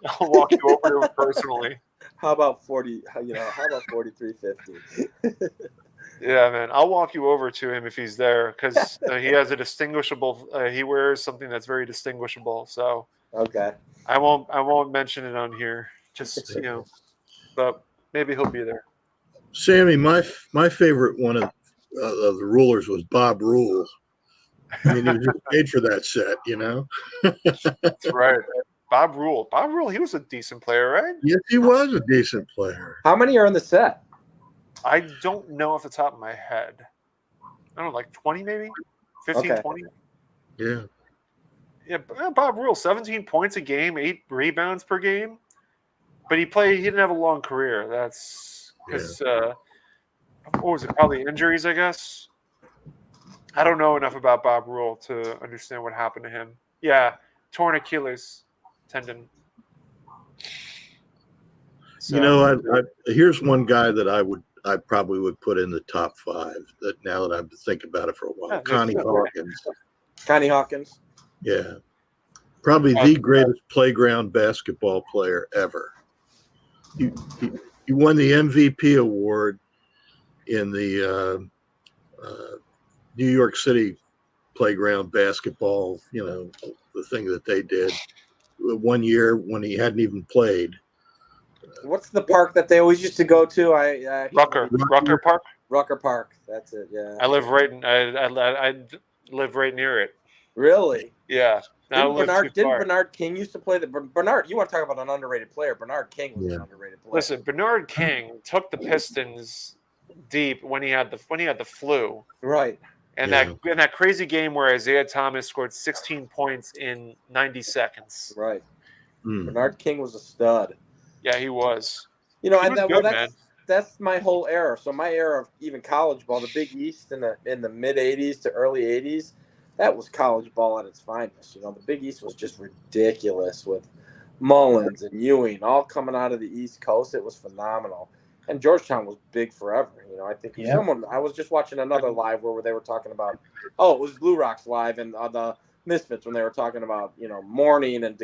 I'll walk you over to him personally. How about 40? How about $43.50? Yeah, man, I'll walk you over to him if he's there because he has a distinguishable. He wears something that's very distinguishable. So Okay. I won't mention it on here. Just but maybe he'll be there. Sammy, my favorite one of the rulers was Bob Rule. I mean, he was just made for that set, That's right. Bob Rule. Bob Rule, he was a decent player, right? Yes, he was a decent player. How many are in the set? I don't know off the top of my head. I don't know, like 20 maybe? 15, Okay. 20? Yeah. Yeah, Bob Rule, 17 points a game, 8 rebounds per game. But he didn't have a long career. That's because, what was it, probably injuries, I guess? I don't know enough about Bob Rule to understand what happened to him. Yeah, torn Achilles tendon. So, Here's one guy that I probably would put in the top 5. That now that I've been thinking about it for a while, Yeah, Connie Hawkins. Connie Hawkins. Yeah, probably the greatest playground basketball player ever. He won the MVP award in the New York City playground basketball. The thing that they did 1 year when he hadn't even played. What's the park that they always used to go to? Rucker Park. Rucker Park. That's it. Yeah. I live right near it. Really? Yeah. Didn't Bernard King used to play Bernard? You want to talk about an underrated player? Bernard King was an underrated player. Listen, Bernard King took the Pistons deep when he had the flu. Right. And that crazy game where Isaiah Thomas scored 16 points in 90 seconds. Right. Bernard King was a stud. Yeah, he was. That's my whole era. So my era of even college ball, the Big East in the mid '80s to early '80s, that was college ball at its finest. The Big East was just ridiculous with Mullins and Ewing all coming out of the East Coast. It was phenomenal. And Georgetown was big forever. I think I was just watching another live where they were talking about, it was Blue Rocks live and the Misfits when they were talking about, Morning and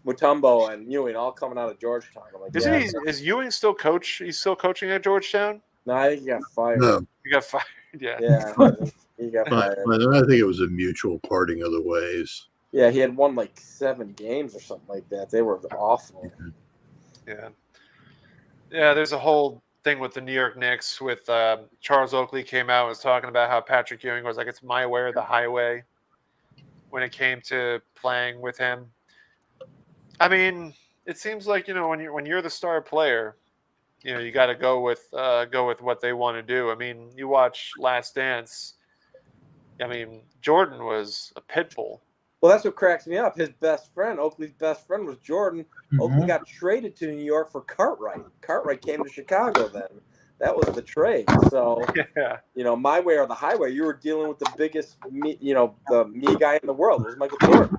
Mutombo and Ewing all coming out of Georgetown. I'm like, is Ewing still coach? He's still coaching at Georgetown? No, I think he got fired. No. He got fired, yeah. Yeah, he got fired. I think it was a mutual parting of the ways. Yeah, he had won like 7 games or something like that. They were awful. Yeah. Yeah, there's a whole thing with the New York Knicks with Charles Oakley came out and was talking about how Patrick Ewing was like, it's my way or the highway when it came to playing with him. I mean, it seems like, when you're the star player, you got to go with what they want to do. I mean, you watch Last Dance. I mean, Jordan was a pit bull. Well, that's what cracks me up. His best friend, Oakley's best friend, was Jordan. Mm-hmm. Oakley got traded to New York for Cartwright. Cartwright came to Chicago then. That was the trade. So, my way or the highway, you were dealing with the biggest, the me guy in the world. It was Michael Jordan.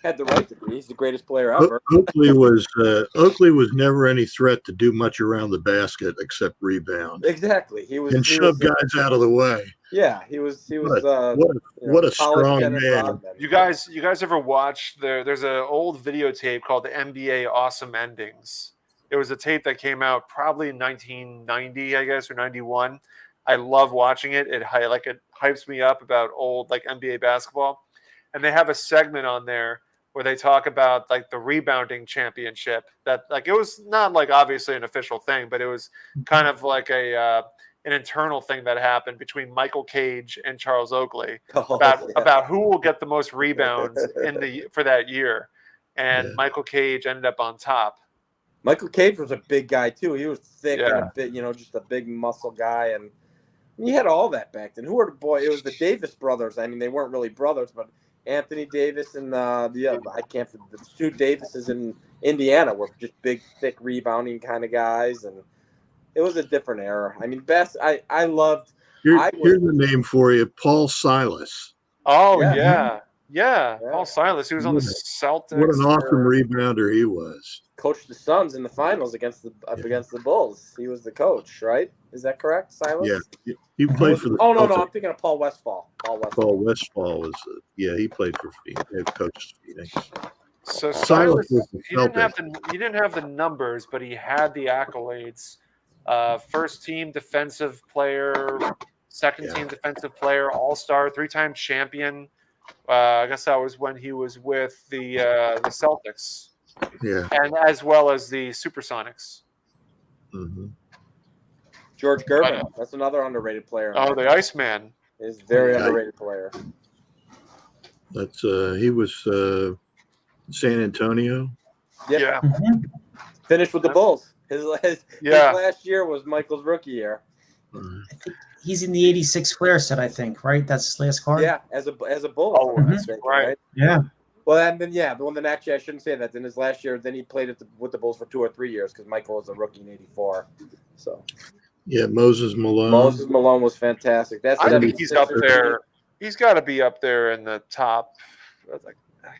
Had the right to be. He's the greatest player ever. Oakley was never any threat to do much around the basket except rebound. Exactly. He shove guys out of the way. Yeah, he was. What a strong man. You guys ever watch there's an old videotape called the NBA Awesome Endings. It was a tape that came out probably in 1990, I guess, or 91. I love watching it. It hypes me up about old NBA basketball. And they have a segment on there where they talk about the rebounding championship that it was not obviously an official thing, but it was kind of like an internal thing that happened between Michael Cage and Charles Oakley about who will get the most rebounds for that year. And Michael Cage ended up on top. Michael Cage was a big guy too. He was thick and a bit, just a big muscle guy. And you had all that back then. Who were it was the Davis brothers. I mean, they weren't really brothers, but Anthony Davis and the two Davises in Indiana were just big, thick, rebounding kind of guys, and it was a different era. I mean, I loved. Here's the name for you, Paul Silas. Oh yeah. Yeah, Yeah. Paul Silas. He was on the What Celtics. What an awesome rebounder he was. Coached the Suns in the finals against the Bulls. He was the coach, right? Is that correct, Silas? Yeah, he played for the. Oh no, Celtics. I'm thinking of Paul Westphal. Paul Westphal was. He played for Phoenix. He coached Phoenix. So Silas Silas, was the he didn't have Celtic. he didn't have the numbers, but he had the accolades. First team defensive player, second team defensive player, all-star, 3-time champion. I guess that was when he was with the Celtics, Yeah. and as well as the Supersonics. Mm-hmm. George Gervin. That's another underrated player. Oh, the Iceman. He's a very Yeah. underrated player. That's he was San Antonio. Yep. Yeah, Finished with the Bulls. His Yeah. last year was Michael's rookie year. He's in the 86 Flair set, I think, right? That's his last card? Yeah, as a Bull. Oh, that's right. Yeah. Well, and then actually I shouldn't say that. Then his last year, then he played with the Bulls for 2 or 3 years because Michael was a rookie in '84. So Yeah, Moses Malone. Moses Malone was fantastic. That's I think he's 76 up there. He's got to be up there in the top.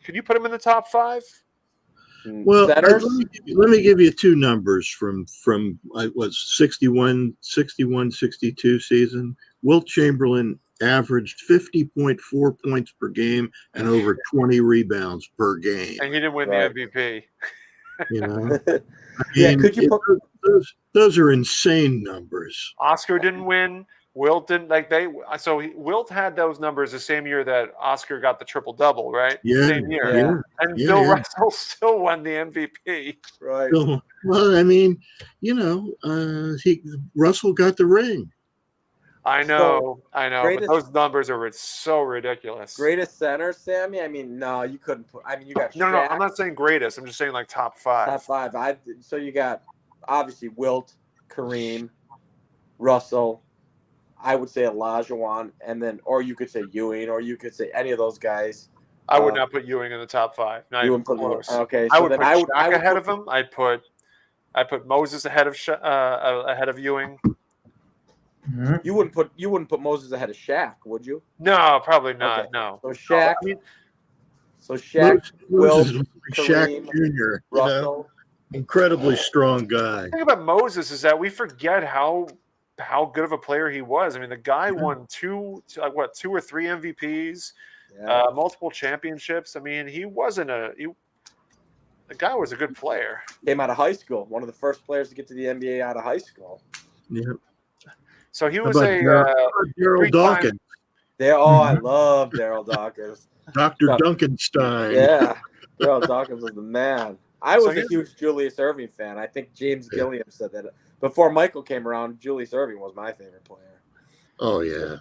Could you put him in the top 5? Well, centers. let me give you 2 numbers from was 61, 62 season. Wilt Chamberlain averaged 50.4 points per game and over 20 rebounds per game. And he didn't win Right. the MVP. You know, Yeah, could you put- those are insane numbers. Oscar didn't win. Wilt didn't Wilt had those numbers the same year that Oscar got the triple double, right? Yeah, Same year. Yeah. And Yeah, Bill yeah. Russell still won the MVP. Right. So, well, I mean, Russell got the ring. I know. But greatest- those numbers are so ridiculous. Greatest center, Sammy? I mean, no, you couldn't put. I mean, you got No, Shaq, I'm not saying greatest. I'm just saying like top 5. top 5. So you got obviously Wilt, Kareem, Russell. I would say Olajuwon, and then, or you could say Ewing, or you could say any of those guys. I would not put Ewing in the top 5. Not You even would put close. okay. I So would then put I would Shaq ahead put- of him. I put Moses ahead of Ewing. Mhm. You wouldn't put Moses ahead of Shaq, would you? No, probably not. Okay. No. So Shaq. I mean, So Shaq, Moses Wilt, was like Shaq Kareem, Jr. Russell. Incredibly strong guy. the thing about Moses is that we forget how good of a player he was. I mean, the guy won 2 or 3 MVPs, Yeah. multiple championships. I mean, the guy was a good player. Came out of high school. One of the first players to get to the NBA out of high school. Yeah. So he How was about Daryl three-time- Dawkins, I love Daryl Dawkins. Dr. Duncanstein. Yeah, Daryl Dawkins was the man. I So was a here's- huge Julius Erving fan. I think James Gilliam said that before Michael came around. Julius Erving was my favorite player. Oh yeah.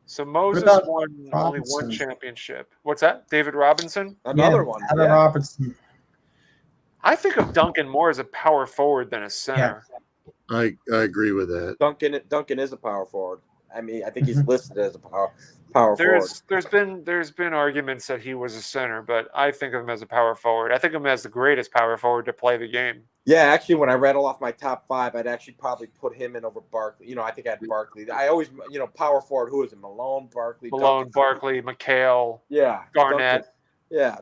So Moses about won only Robinson? one championship. What's that? David Robinson? Another one. Evan Yeah. Robertson. I think of Duncan more as a power forward than a center. I agree with that. Duncan is a power forward. I mean, I think he's listed as a power forward. There's been arguments that he was a center, but I think of him as a power forward. I think of him as the greatest power forward to play the game. Yeah, actually, when I rattle off my top 5, I'd actually probably put him in over Barkley. I think I had Barkley. I always, power forward. Who is it? Malone, Barkley, Malone, Duncan. Barkley, McHale. Yeah, Garnett.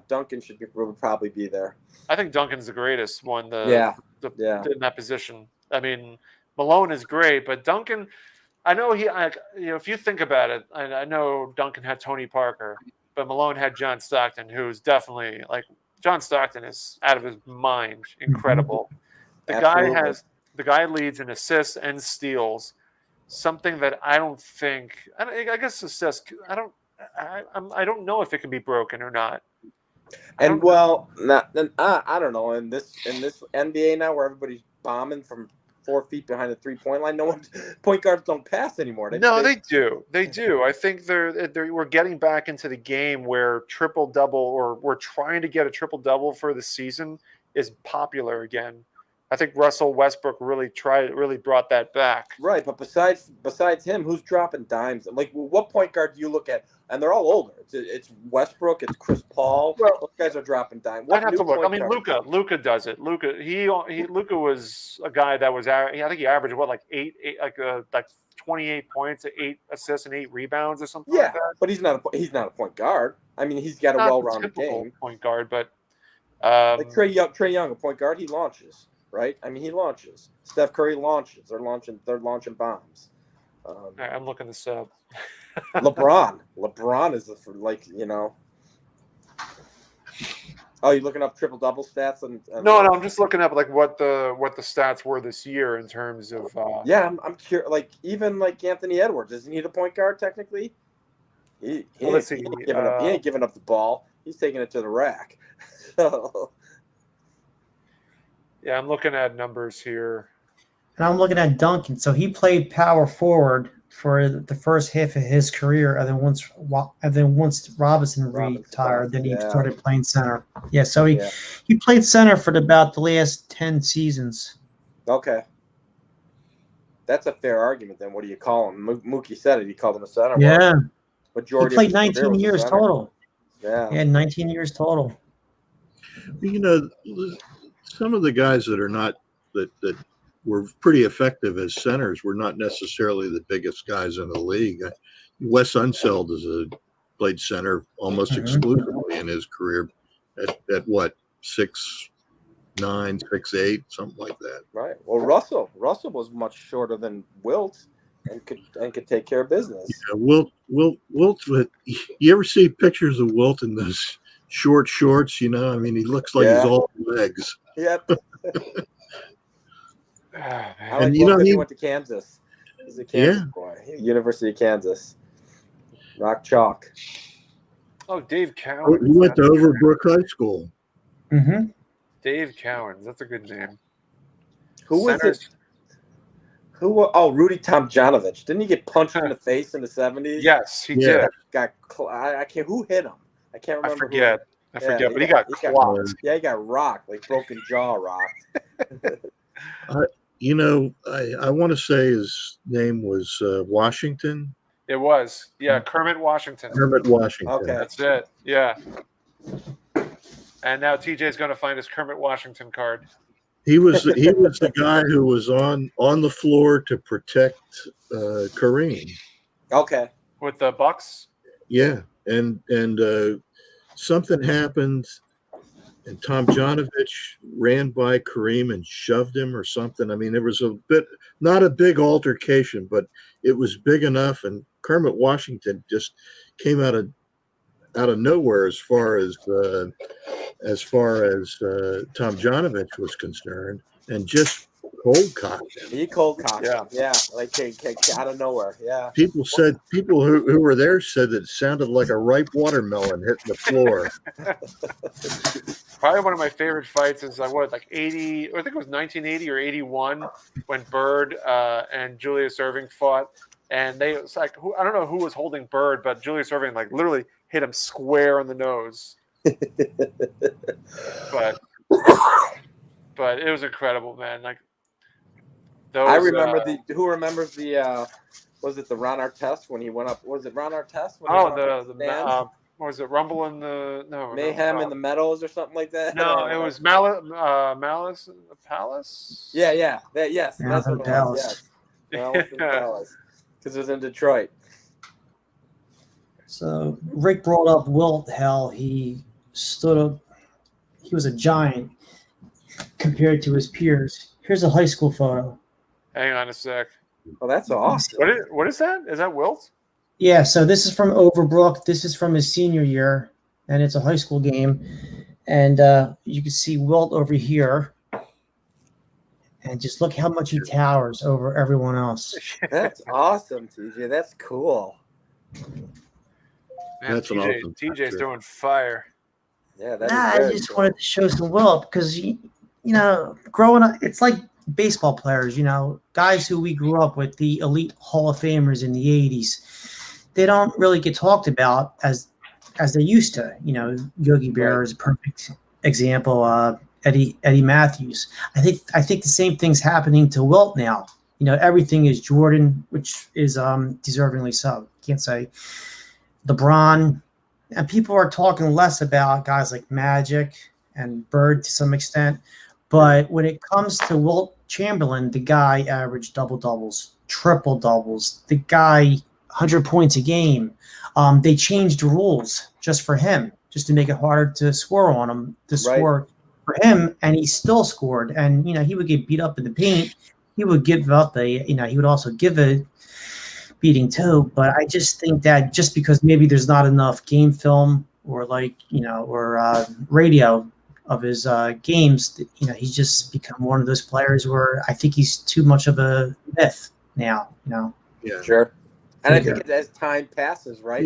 Duncan would probably be there. I think Duncan's the greatest one. Yeah. In that position. I mean, Malone is great, but Duncan. I know if you think about it, I know Duncan had Tony Parker, but Malone had John Stockton, who's definitely John Stockton is out of his mind, incredible. Absolutely. The guy leads in assists and steals, something that I don't think. I guess assists. I don't know if it can be broken or not. I don't know. In this NBA now, where everybody's bombing from 4 feet behind the 3-point line, point guards don't pass anymore. They do. They do. I think we're getting back into the game where triple double, or we're trying to get a triple double for the season, is popular again. I think Russell Westbrook really brought that back. Right, but besides him, who's dropping dimes? Like, what point guard do you look at? And they're all older. It's Westbrook. It's Chris Paul. Well, those guys are dropping dimes. I'd have to look. I mean, Luka does it. Luka was a guy that was. I think he averaged like 28 points, 8 assists, and 8 rebounds or something like that. But he's not a point guard. I mean, he's got a not the well-rounded typical game. point guard, but Like Trey Young, a point guard, he launches, right? I mean, he launches. Steph Curry launches. They're launching bombs. I'm looking this up. LeBron is like, you know. Oh, you looking up triple double stats? No, I'm just looking up like what the stats were this year in terms of. Yeah, I'm curious. Like even like Anthony Edwards, isn't he the point guard technically? Let's see. He ain't giving up the ball. He's taking it to the rack. So. Yeah, I'm looking at numbers here. And I'm looking at Duncan. So he played power forward for the first half of his career, and then once Robinson retired, then he started playing center. Yeah, so he played center for about the last 10 seasons. Okay. That's a fair argument then. What do you call him? Mookie said it. He called him a center. Yeah. Majority he played 19 years total. Yeah. He had 19 years total. You know, some of the guys that are not that were pretty effective as centers were not necessarily the biggest guys in the league. Wes Unseld played center almost exclusively in his career at what, 6'9", 6'8", something like that. Right. Well, Russell was much shorter than Wilt and could take care of business. Yeah, Wilt. You ever see pictures of Wilt in those short shorts? You know, I mean, he looks like he's all legs. Yep. I like he went to Kansas. He's a Kansas boy. University of Kansas. Rock chalk. Oh, Dave Cowan. He went to Overbrook High School. Mm-hmm. Dave Cowan. That's a good name. Who was it? Rudy Tomjanovich. Didn't he get punched in the face in the 70s? Yes, he did. I can't. Who hit him? I can't remember. I forget, but he got clocked. He got rocked, like broken jaw rocked. You know, I want to say his name was Washington. It was. Yeah, Kermit Washington. Kermit Washington. Okay. That's it. Yeah. And now TJ's going to find his Kermit Washington card. He was the guy who was on the floor to protect Kareem. Okay. With the Bucks? Yeah. And something happened, and Tomjanovich ran by Kareem and shoved him or something. I mean, there was not a big altercation, but it was big enough, and Kermit Washington just came out of nowhere as far as Tomjanovich was concerned, and just cold cocked him. He cold cocked him. Yeah, like out of nowhere. Yeah. People who were there said that it sounded like a ripe watermelon hitting the floor. Probably one of my favorite fights is like 80, I think it was 1980 or 81 when Bird and Julius Erving fought, and it's like I don't know who was holding Bird, but Julius Erving like literally hit him square on the nose. but it was incredible, man. Like I remember who remembers the was it the Ron Artest when he went up? Was it Ron Artest? Was it Rumble in the Mayhem in the Meadows or something like that? No, it was Malice in the Palace. Yeah. Yes, that's what it was. Yes. Malice in the Palace, because it was in Detroit. So Rick brought up Wilt. Hell, he stood up. He was a giant compared to his peers. Here's a high school photo. Hang on a sec. Oh, that's awesome. What is that? Is that Wilt? Yeah, so this is from Overbrook. This is from his senior year, and it's a high school game. And you can see Wilt over here. And just look how much he towers over everyone else. That's awesome, TJ. That's cool. Man, That's an awesome TJ's picture. doing fire. Yeah, that's I just wanted to show some Wilt because, you know, growing up, it's like baseball players, you know, guys who we grew up with, the elite Hall of Famers in the 80s. They don't really get talked about as they used to. You know, Yogi Berra is a perfect example. Eddie Matthews. I think the same thing's happening to Wilt now. You know, everything is Jordan, which is deservingly so. Can't say LeBron. And people are talking less about guys like Magic and Bird to some extent. But when it comes to Wilt Chamberlain, the guy averaged double-doubles, triple-doubles. The guy 100 points a game, They changed rules just for him, just to make it harder to score on him, to score for him, and he still scored. And he would get beat up in the paint. He would give up he would also give a beating too. But I just think that just because maybe there's not enough game film or radio of his games, he's just become one of those players where I think he's too much of a myth now. Yeah. Sure. And I think as time passes, right?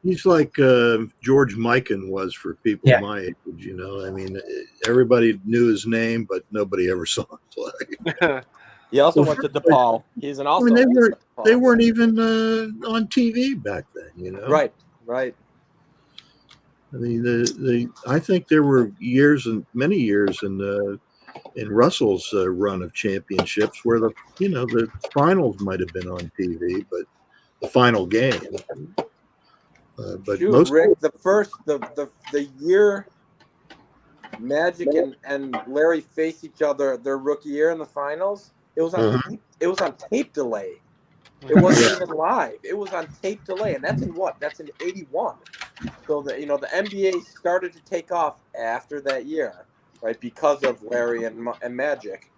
He's like George Mikan was for people my age. I mean, everybody knew his name, but nobody ever saw him play. He also went to DePaul. He's an also. They weren't even on TV back then. Right. I mean, I think there were many years in Russell's run of championships where the finals might have been on TV, but the final game. But Rick, the year Magic and Larry faced each other their rookie year in the finals, it was on tape delay. It wasn't even live. It was on tape delay, and that's in what? That's in '81. So the NBA started to take off after that year, right? Because of Larry and Magic.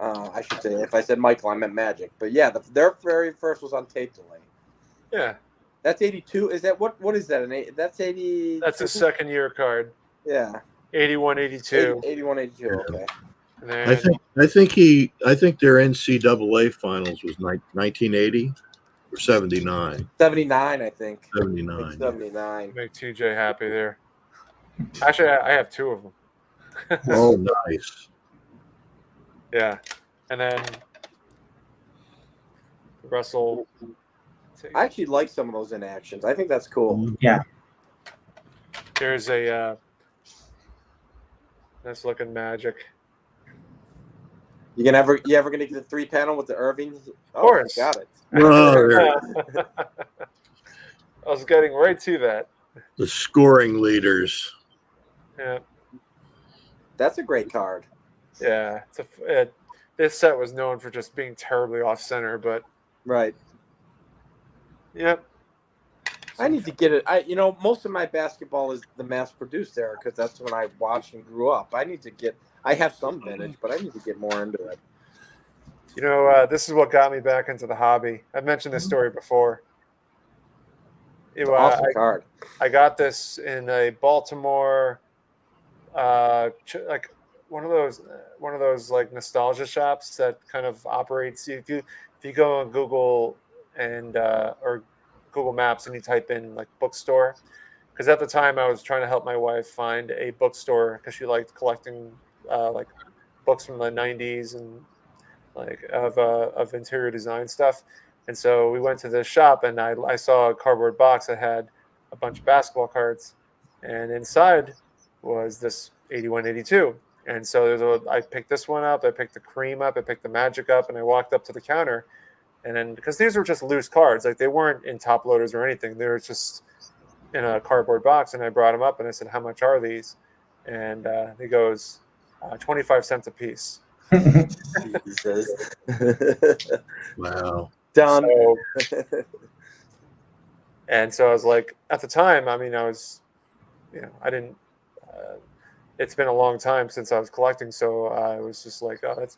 I should say, if I said Michael, I meant Magic. But yeah, their very first was on tape delay. Yeah. That's 82. Is that what is that? That's 80. That's a second year card. Yeah. 81, 82. 81, 82. Okay. Then, I think their NCAA finals was 1980 or 79. 79, I think. 79. 79. make TJ happy there. Actually, I have two of them. Oh, nice. Yeah. And then Russell. I actually like some of those inactions. I think that's cool. Yeah. There's a nice looking Magic. You ever gonna get the 3-panel with the Irving? Of course. Got it. I was getting right to that. The scoring leaders. Yeah. That's a great card. Yeah. This set was known for just being terribly off center, but Right. yep. I need to get it. Most of my basketball is the mass-produced era because that's when I watched and grew up. I have some vintage, but I need to get more into it. This is what got me back into the hobby. I've mentioned this story before. Awesome card. I got this in a Baltimore, like one of those like nostalgia shops that kind of operates. If you go on Google and or Google Maps and you type in like bookstore, because at the time I was trying to help my wife find a bookstore because she liked collecting like books from the 90s and like of interior design stuff. And so we went to this shop and I saw a cardboard box that had a bunch of basketball cards, and inside was this 81, 82. And so I picked this one up, I picked the Cream up, I picked the Magic up, and I walked up to the counter. And then, because these were just loose cards, like they weren't in top loaders or anything, they were just in a cardboard box. And I brought them up and I said, "How much are these?" And he goes, 25 cents a piece. Jesus. Wow. Done. So I was like, at the time, I mean, I was, I didn't, it's been a long time since I was collecting. So I was just like, oh, that's,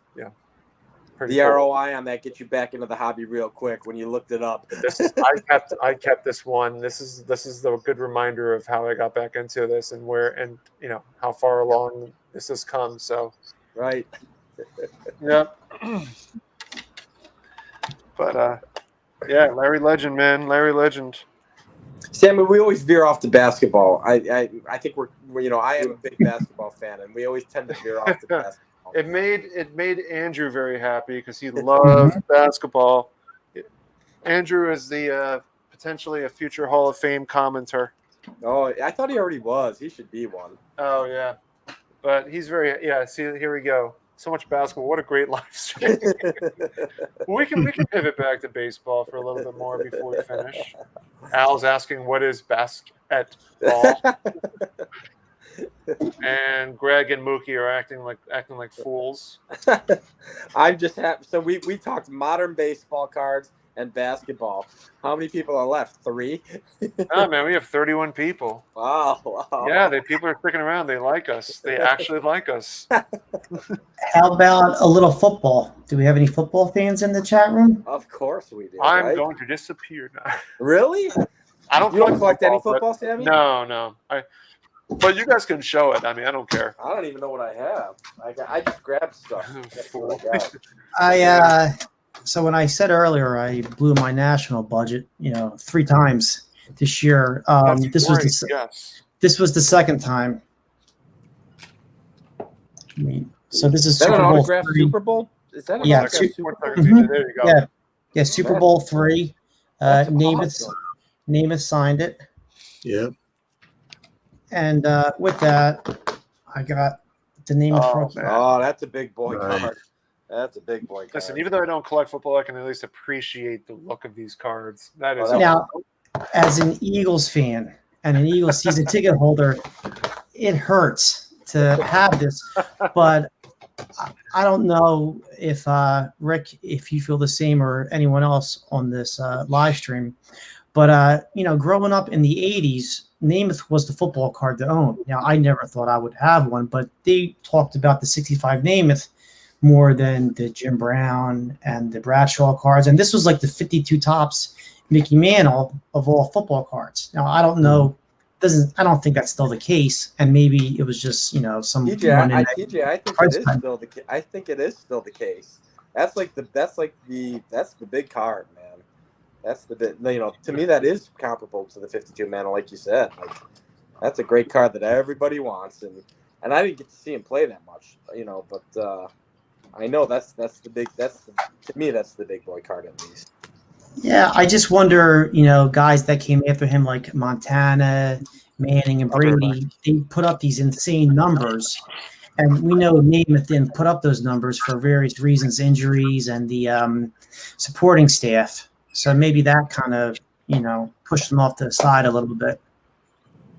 pretty The cool. ROI on that gets you back into the hobby real quick when you looked it up. I kept this one. This is the good reminder of how I got back into this and how far along this has come. So, Right. yeah. But Larry Legend, man, Larry Legend. Sammy, we always veer off to basketball. I think we're I am a big basketball fan, and we always tend to veer off to basketball. It made Andrew very happy because he loves basketball. Andrew is the potentially a future Hall of Fame commentator. Oh, I thought he already was. He should be one. Oh yeah, but he's very See, here we go. So much basketball. What a great live stream. we can pivot back to baseball for a little bit more before we finish. Al's asking what is basketball. And Greg and Mookie are acting like fools. I'm just happy. So we talked modern baseball cards, and basketball. How many people are left? 3? Oh man, we have 31 people. Wow. Yeah, people are sticking around. They like us. They actually like us. How about a little football? Do we have any football fans in the chat room? Of course we do. I'm right? going to disappear now. Really? I don't You don't collect any but- football, Sammy? No. But you guys can show it. I mean, I don't care. I don't even know what I have. I just grabbed stuff. That's what I got. So when I said earlier I blew my national budget, 3 times this year. That's This great. was Yes. this was the second time. So this is Is that Super an Bowl autographed 3. Super Bowl? Is that an Yeah, autographed One Super Bowl? second, TJ, there you go. Yeah, Super Bowl 3. That's Namath awesome. signed it, Yeah. and with that, I got the Namath Oh, rookie. man. Oh, that's a big boy Right. card. That's a big boy card. Listen, even though I don't collect football, I can at least appreciate the look of these cards. That is that- Now, as an Eagles fan and an Eagles season ticket holder, it hurts to have this, but I don't know if Rick, if you feel the same, or anyone else on this live stream, but growing up in the 80s, Namath was the football card to own. Now, I never thought I would have one, but they talked about the 65 Namath more than the Jim Brown and the Bradshaw cards, and this was like the 52 tops Mickey Mantle of all football cards. Now, I don't know. I don't think that's still the case, and maybe it was just some. TJ, I think it is still the case. That's the big card, man. That's the bit. To me, that is comparable to the 52 Mantle, like you said. Like, that's a great card that everybody wants, and I didn't get to see him play that much, but I know to me that's the big boy card at least. Yeah, I just wonder, guys that came after him like Montana, Manning, and Brady, they put up these insane numbers. And we know Namath didn't put up those numbers for various reasons, injuries and the supporting staff. So maybe that kind of, pushed them off to the side a little bit.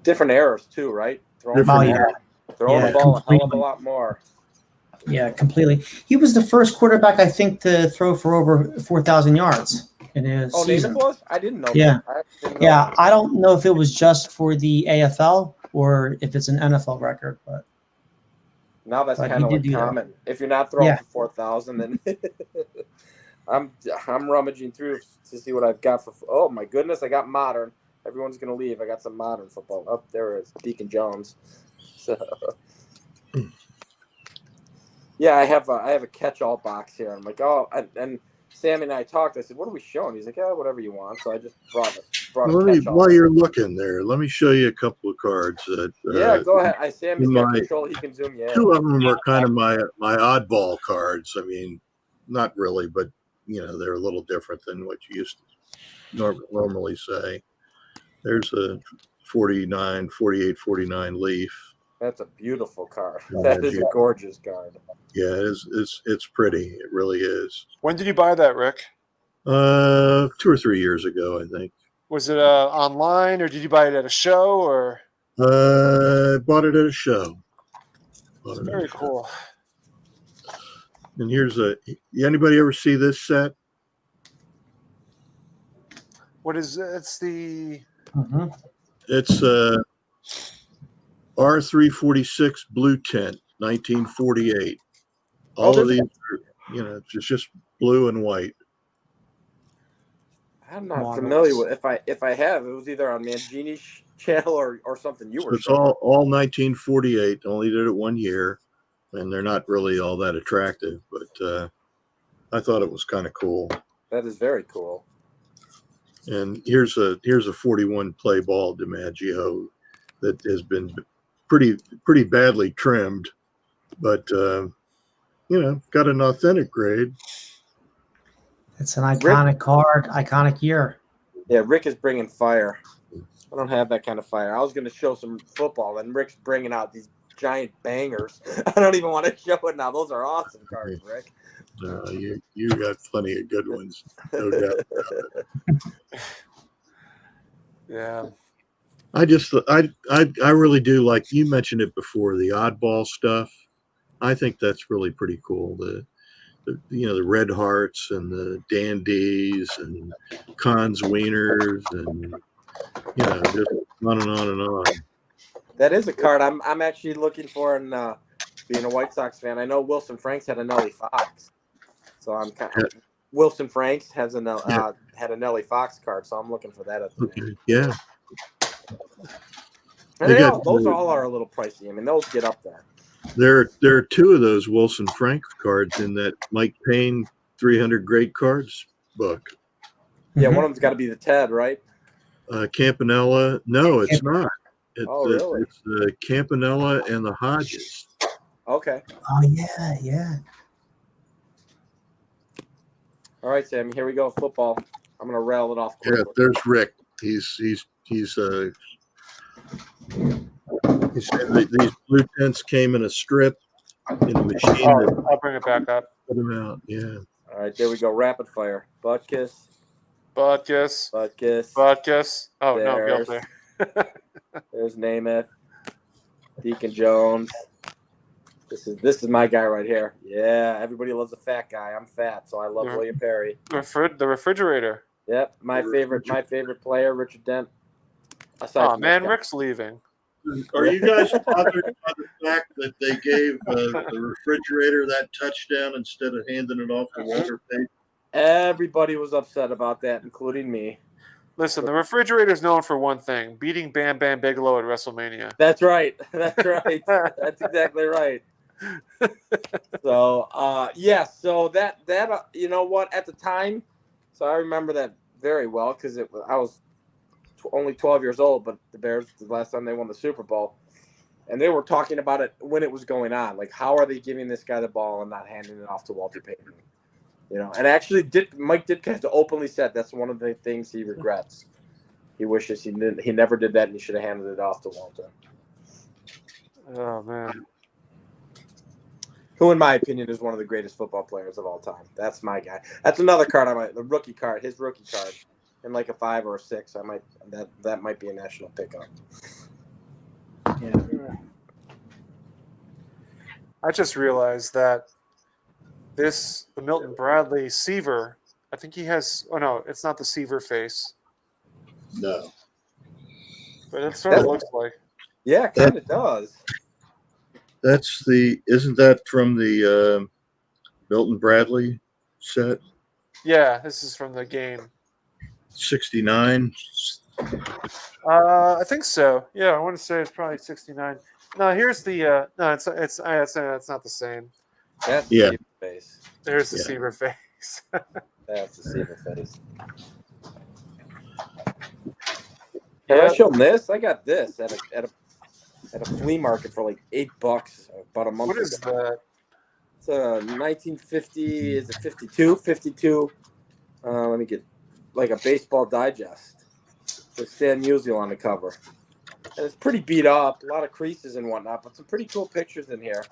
Different errors too, right? Throwing Different the ball a hell of a lot more. Yeah, completely. He was the first quarterback, I think, to throw for over 4,000 yards in his season. Namath was? I didn't know. Yeah. That. I don't know if it was just for the AFL or if it's an NFL record, but now that's kind of like common. If you're not throwing for 4,000, then I'm rummaging through to see what I've got for. Oh my goodness, I got modern. Everyone's gonna leave. I got some modern football. Oh, there it is, Deacon Jones. So. Yeah, I have a catch-all box here. I'm like, and Sammy and I talked. I said, "What are we showing?" He's like, "Yeah, whatever you want." So I just brought it. While you're looking there, let me show you a couple of cards. That, go ahead. Sammy's got control. He can zoom. Yeah. 2 of them are kind of my oddball cards. I mean, not really, but they're a little different than what you used to normally say. There's a 48, 49 leaf. That's a beautiful card. That is a gorgeous card. Yeah, it's pretty. It really is. When did you buy that, Rick? 2 or 3 years ago, I think. Was it online, or did you buy it at a show, or? I bought it at a show. Very cool. And here's anybody ever see this set? What is it? It's the. It's R346 blue tint, 1948. All of these are, it's just blue and white. I'm not familiar with. If I have, it was either on Mangini's channel or something you were. It's all 1948. Only did it 1 year, and they're not really all that attractive. But I thought it was kind of cool. That is very cool. And here's a 41 play ball DiMaggio that has been pretty badly trimmed, but got an authentic grade. It's an iconic card, iconic year. Yeah, Rick is bringing fire. I don't have that kind of fire. I was going to show some football, and Rick's bringing out these giant bangers. I don't even want to show it now. Those are awesome cards, Rick. You got plenty of good ones, no doubt. Yeah. I really do, like you mentioned it before, the oddball stuff. I think that's really pretty cool. the Red Hearts and the Dandies and Cons Wieners and just on and on and on. That is a card I'm actually looking for, and being a White Sox fan, I know Wilson Franks had a Nellie Fox, so I'm kind of, Wilson Franks has had a Nellie Fox card, so I'm looking for that at the Okay, yeah. And those all are a little pricey. I mean, those get up there. There are two of those Wilson Franks cards in that Mike Payne 300 Great Cards book. Yeah, one of them's got to be the Ted, right? Campanella. No, it's not. Really? It's the Campanella and the Hodges. Okay. Oh yeah. All right, Sam. Here we go. Football. I'm gonna rattle it off quickly. Yeah, there's Rick. He said that these blue tents came in a strip in a machine. I'll bring it back up. Put them out. Yeah. All right, there we go. Rapid fire. Butkus. Butkus. Oh no, go up there. There's Namath. Deacon Jones. This is my guy right here. Yeah, everybody loves a fat guy. I'm fat, so I love William Perry. The refrigerator. Yep, my favorite player, Richard Dent. Oh man, Rick's leaving. Are you guys bothered by the fact that they gave the refrigerator that touchdown instead of handing it off to Walter Payton? Everybody was upset about that, including me. Listen, the refrigerator is known for one thing: beating Bam Bam Bigelow at WrestleMania. That's right. That's right. That's exactly right. So, so that you know what, at the time, so I remember that very well because I was only 12 years old, but the Bears, the last time they won the Super Bowl, and they were talking about it when it was going on. Like, how are they giving this guy the ball and not handing it off to Walter Payton? And actually, Mike Ditka openly said that's one of the things he regrets. He wishes he never did that, and he should have handed it off to Walter. Oh man. Who, in my opinion, is one of the greatest football players of all time. That's my guy. That's another card the rookie card, his rookie card, in like a 5 or a 6. That might be a national pickup. Yeah. I just realized that the Milton Bradley Seaver, I think he has. Oh no, it's not the Seaver face. No. But it sort of looks like. Yeah, it kind of does. Isn't that from the Milton Bradley set? Yeah, this is from the game. 69. I think so. Yeah, I want to say it's probably 69. No, here's the. No, it's not the same. That's Yeah. the Seaver face. There's the Seaver face. That's the Seaver face. Can I show them this? I got this at a flea market for like $8 about a month ago. What is that? It's a 1950. Is it 52? 52. Let me get like a baseball digest with Stan Musial on the cover. And it's pretty beat up, a lot of creases and whatnot, but some pretty cool pictures in here.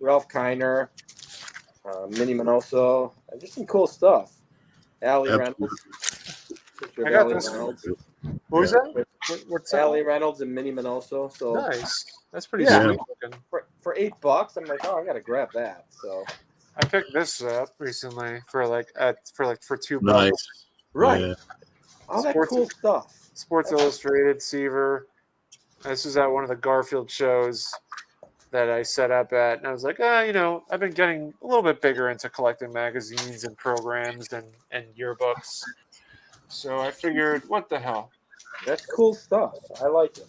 Ralph Kiner, Minnie Minoso, just some cool stuff. Allie Reynolds. I got this. What was that? What's that? Allie Reynolds and Minnie Minoso. So Nice. That's pretty Yeah. sweet looking. for $8, I'm like, I gotta grab that. So I picked this up recently for $2. Nice. right, Yeah. all that Sports- cool stuff. Sports Illustrated, Seaver. This was at one of the Garfield shows that I set up at, and I was like, I've been getting a little bit bigger into collecting magazines and programs and yearbooks. So I figured, what the hell? That's cool stuff. I like it.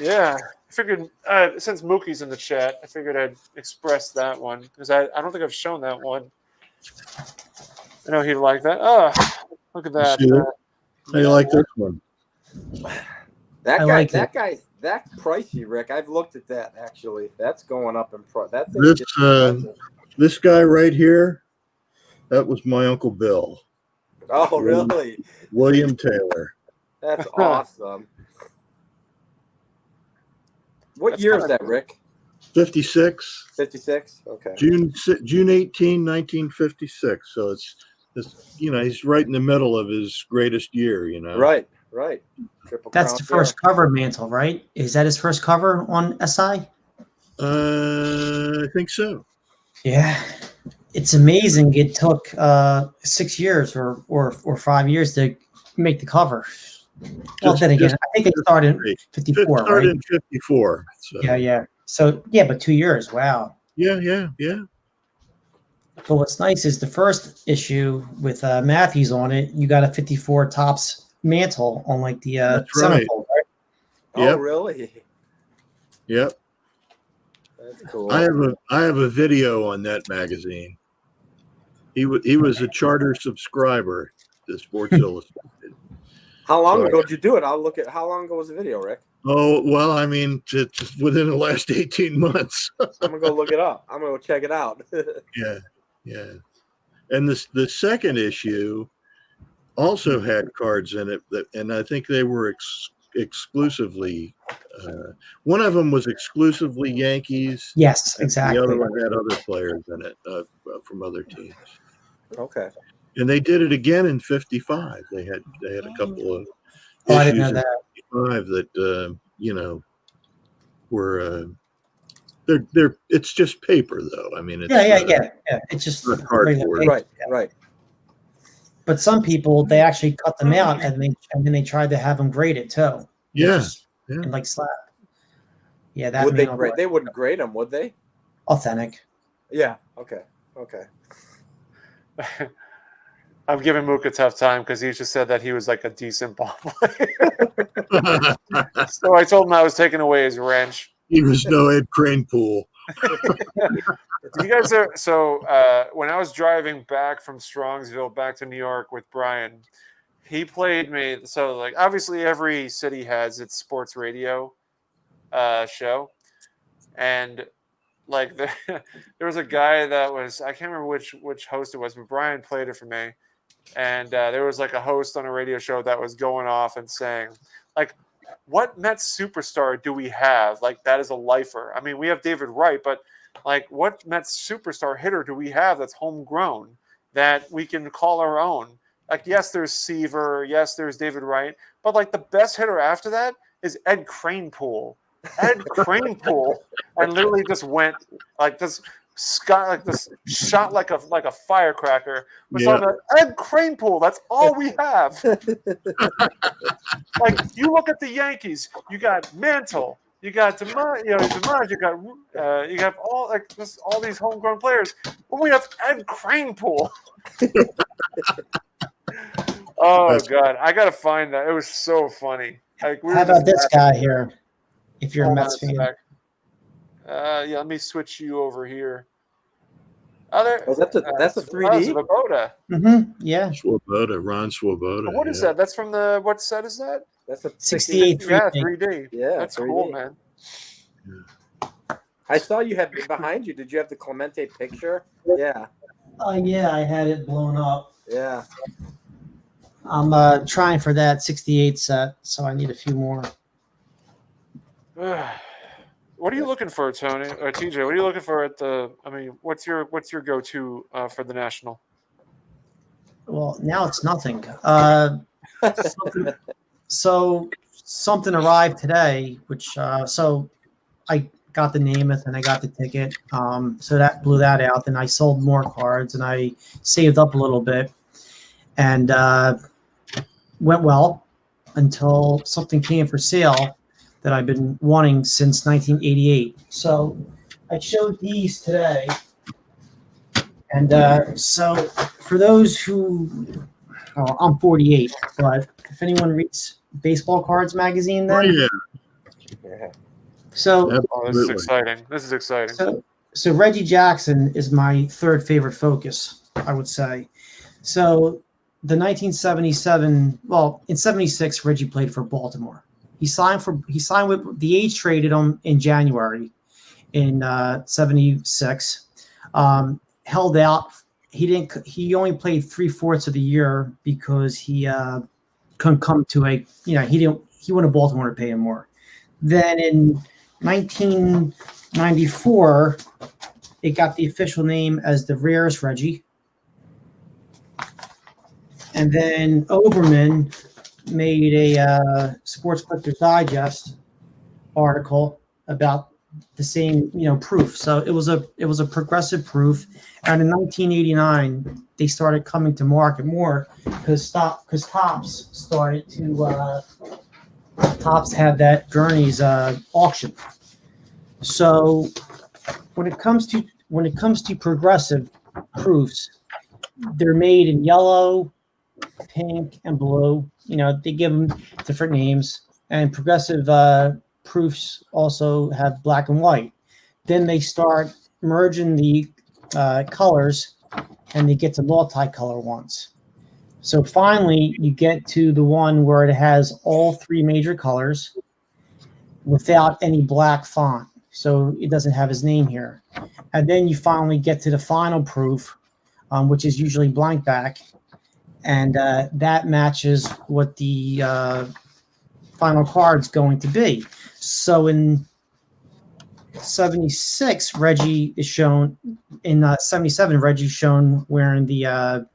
Yeah, I figured since Mookie's in the chat, I figured I'd express that one because I don't think I've shown that one. I know he'd like that. Oh, look at that. See that? How do you like this one? That I guy, like that guy, that pricey, Rick. I've looked at that actually. That's going up in price. That's This guy right here, that was my Uncle Bill, oh, really? William Taylor. That's awesome. What That's year is kinda that, Rick? 56, 56. Okay. June 18, 1956. So it's he's right in the middle of his greatest year. Right. Triple That's Crown the first Bear. cover mantle, right? Is that his first cover on SI? I think so. Yeah. it's amazing. It took 6 years or 5 years to make the cover. Well, then again, I think they started in 54, Started right? in 54. So. Yeah. So yeah, but 2 years. Wow. Yeah. But what's nice is the first issue with Matthews on it. You got a 54 tops mantle on like the That's right. centerfold, right? Oh, Yep. really? Yep. That's cool. I have a video on that magazine. He was a charter subscriber to Sports Illustrated. How long So- ago did you do it? I'll look at how long ago was the video, Rick? Oh, well, I mean, just within the last 18 months. I'm gonna go look it up. I'm gonna go check it out. Yeah. And the second issue also had cards in it and I think they were exclusively one of them was exclusively Yankees. Yes, exactly. The other one had other players in it from other teams. Okay. And they did it again in 55. They had a couple of Oh, I didn't issues know in that. 55 that were they're it's just paper though. I mean, it's Yeah. It's just not cardboard. Right. Right. But some people they actually cut them out and then they tried to have them graded too. Yeah. Just in, like slab. Yeah, that Would they may not grade? work. They wouldn't grade them, would they? Authentic. Yeah. Okay. Okay. I'm giving Mook a tough time because he just said that he was like a decent ball player. So I told him I was taking away his wrench. He was no Ed Kranepool. You guys are when I was driving back from Strongsville back to New York with Brian, he played me. So like obviously every city has its sports radio show, and like there was a guy that was, I can't remember which host it was, but Brian played it for me, and there was like a host on a radio show that was going off and saying like, what Mets superstar do we have like that is a lifer? I mean, we have David Wright, but like what Mets superstar hitter do we have that's homegrown that we can call our own? Like, yes, there's Seaver, yes, there's David Wright, but like the best hitter after that is Ed Kranepool. Ed Kranepool, and literally just went like this. Scott, like this, shot like a firecracker. We're talking about Ed Kranepool. That's all we have. Like you look at the Yankees, you got Mantle, you got DeMond, you got all like this, all these homegrown players. But we have Ed Kranepool. Oh God, I gotta find that. It was so funny. Like, How about this guy here? If you're a Mets fan. Yeah, let me switch you over here. Oh, there. Oh, that's a 3D. Swoboda. Mm-hmm. Yeah. Swoboda, Ron Swoboda. What is that? That's from the what set is that? That's a 68 Yeah, 3D. 3D. Yeah, That's 3D. cool, man. I saw you had behind you. Did you have the Clemente picture? Yeah. Yeah, I had it blown up. Yeah. I'm trying for that 68 set, so I need a few more. What are you looking for, Tony or TJ? What are you looking for at the? I mean, what's your go-to for the national? Well, now it's nothing. Something arrived today, which so I got the Namath and I got the ticket. So that blew that out. Then I sold more cards and I saved up a little bit, and went well until something came for sale that I've been wanting since 1988. So I showed these today. And so for those who, I'm 48, but if anyone reads Baseball Cards magazine, then So, this is exciting. This is exciting. So Reggie Jackson is my third favorite focus, I would say. So the 1977, well, in 76, Reggie played for Baltimore. He signed with the A's, traded him in January in 76. Held out. He only played 3/4 of the year because he couldn't come to he wanted Baltimore to pay him more. Then in 1994, it got the official name as the rarest Reggie. And then Oberman made a Sports Collectors Digest article about the same proof. So it was a progressive proof, and in 1989 they started coming to market more because Topps started to Topps had that Gurney's auction. So when it comes to progressive proofs, they're made in yellow, pink, and blue. They give them different names, and progressive proofs also have black and white. Then they start merging the colors, and they get to multicolor ones. So finally, you get to the one where it has all three major colors without any black font. So it doesn't have his name here. And then you finally get to the final proof, which is usually blank back. And that matches what the final card's going to be. So in 76, Reggie is shown. In 77, Reggie's shown wearing the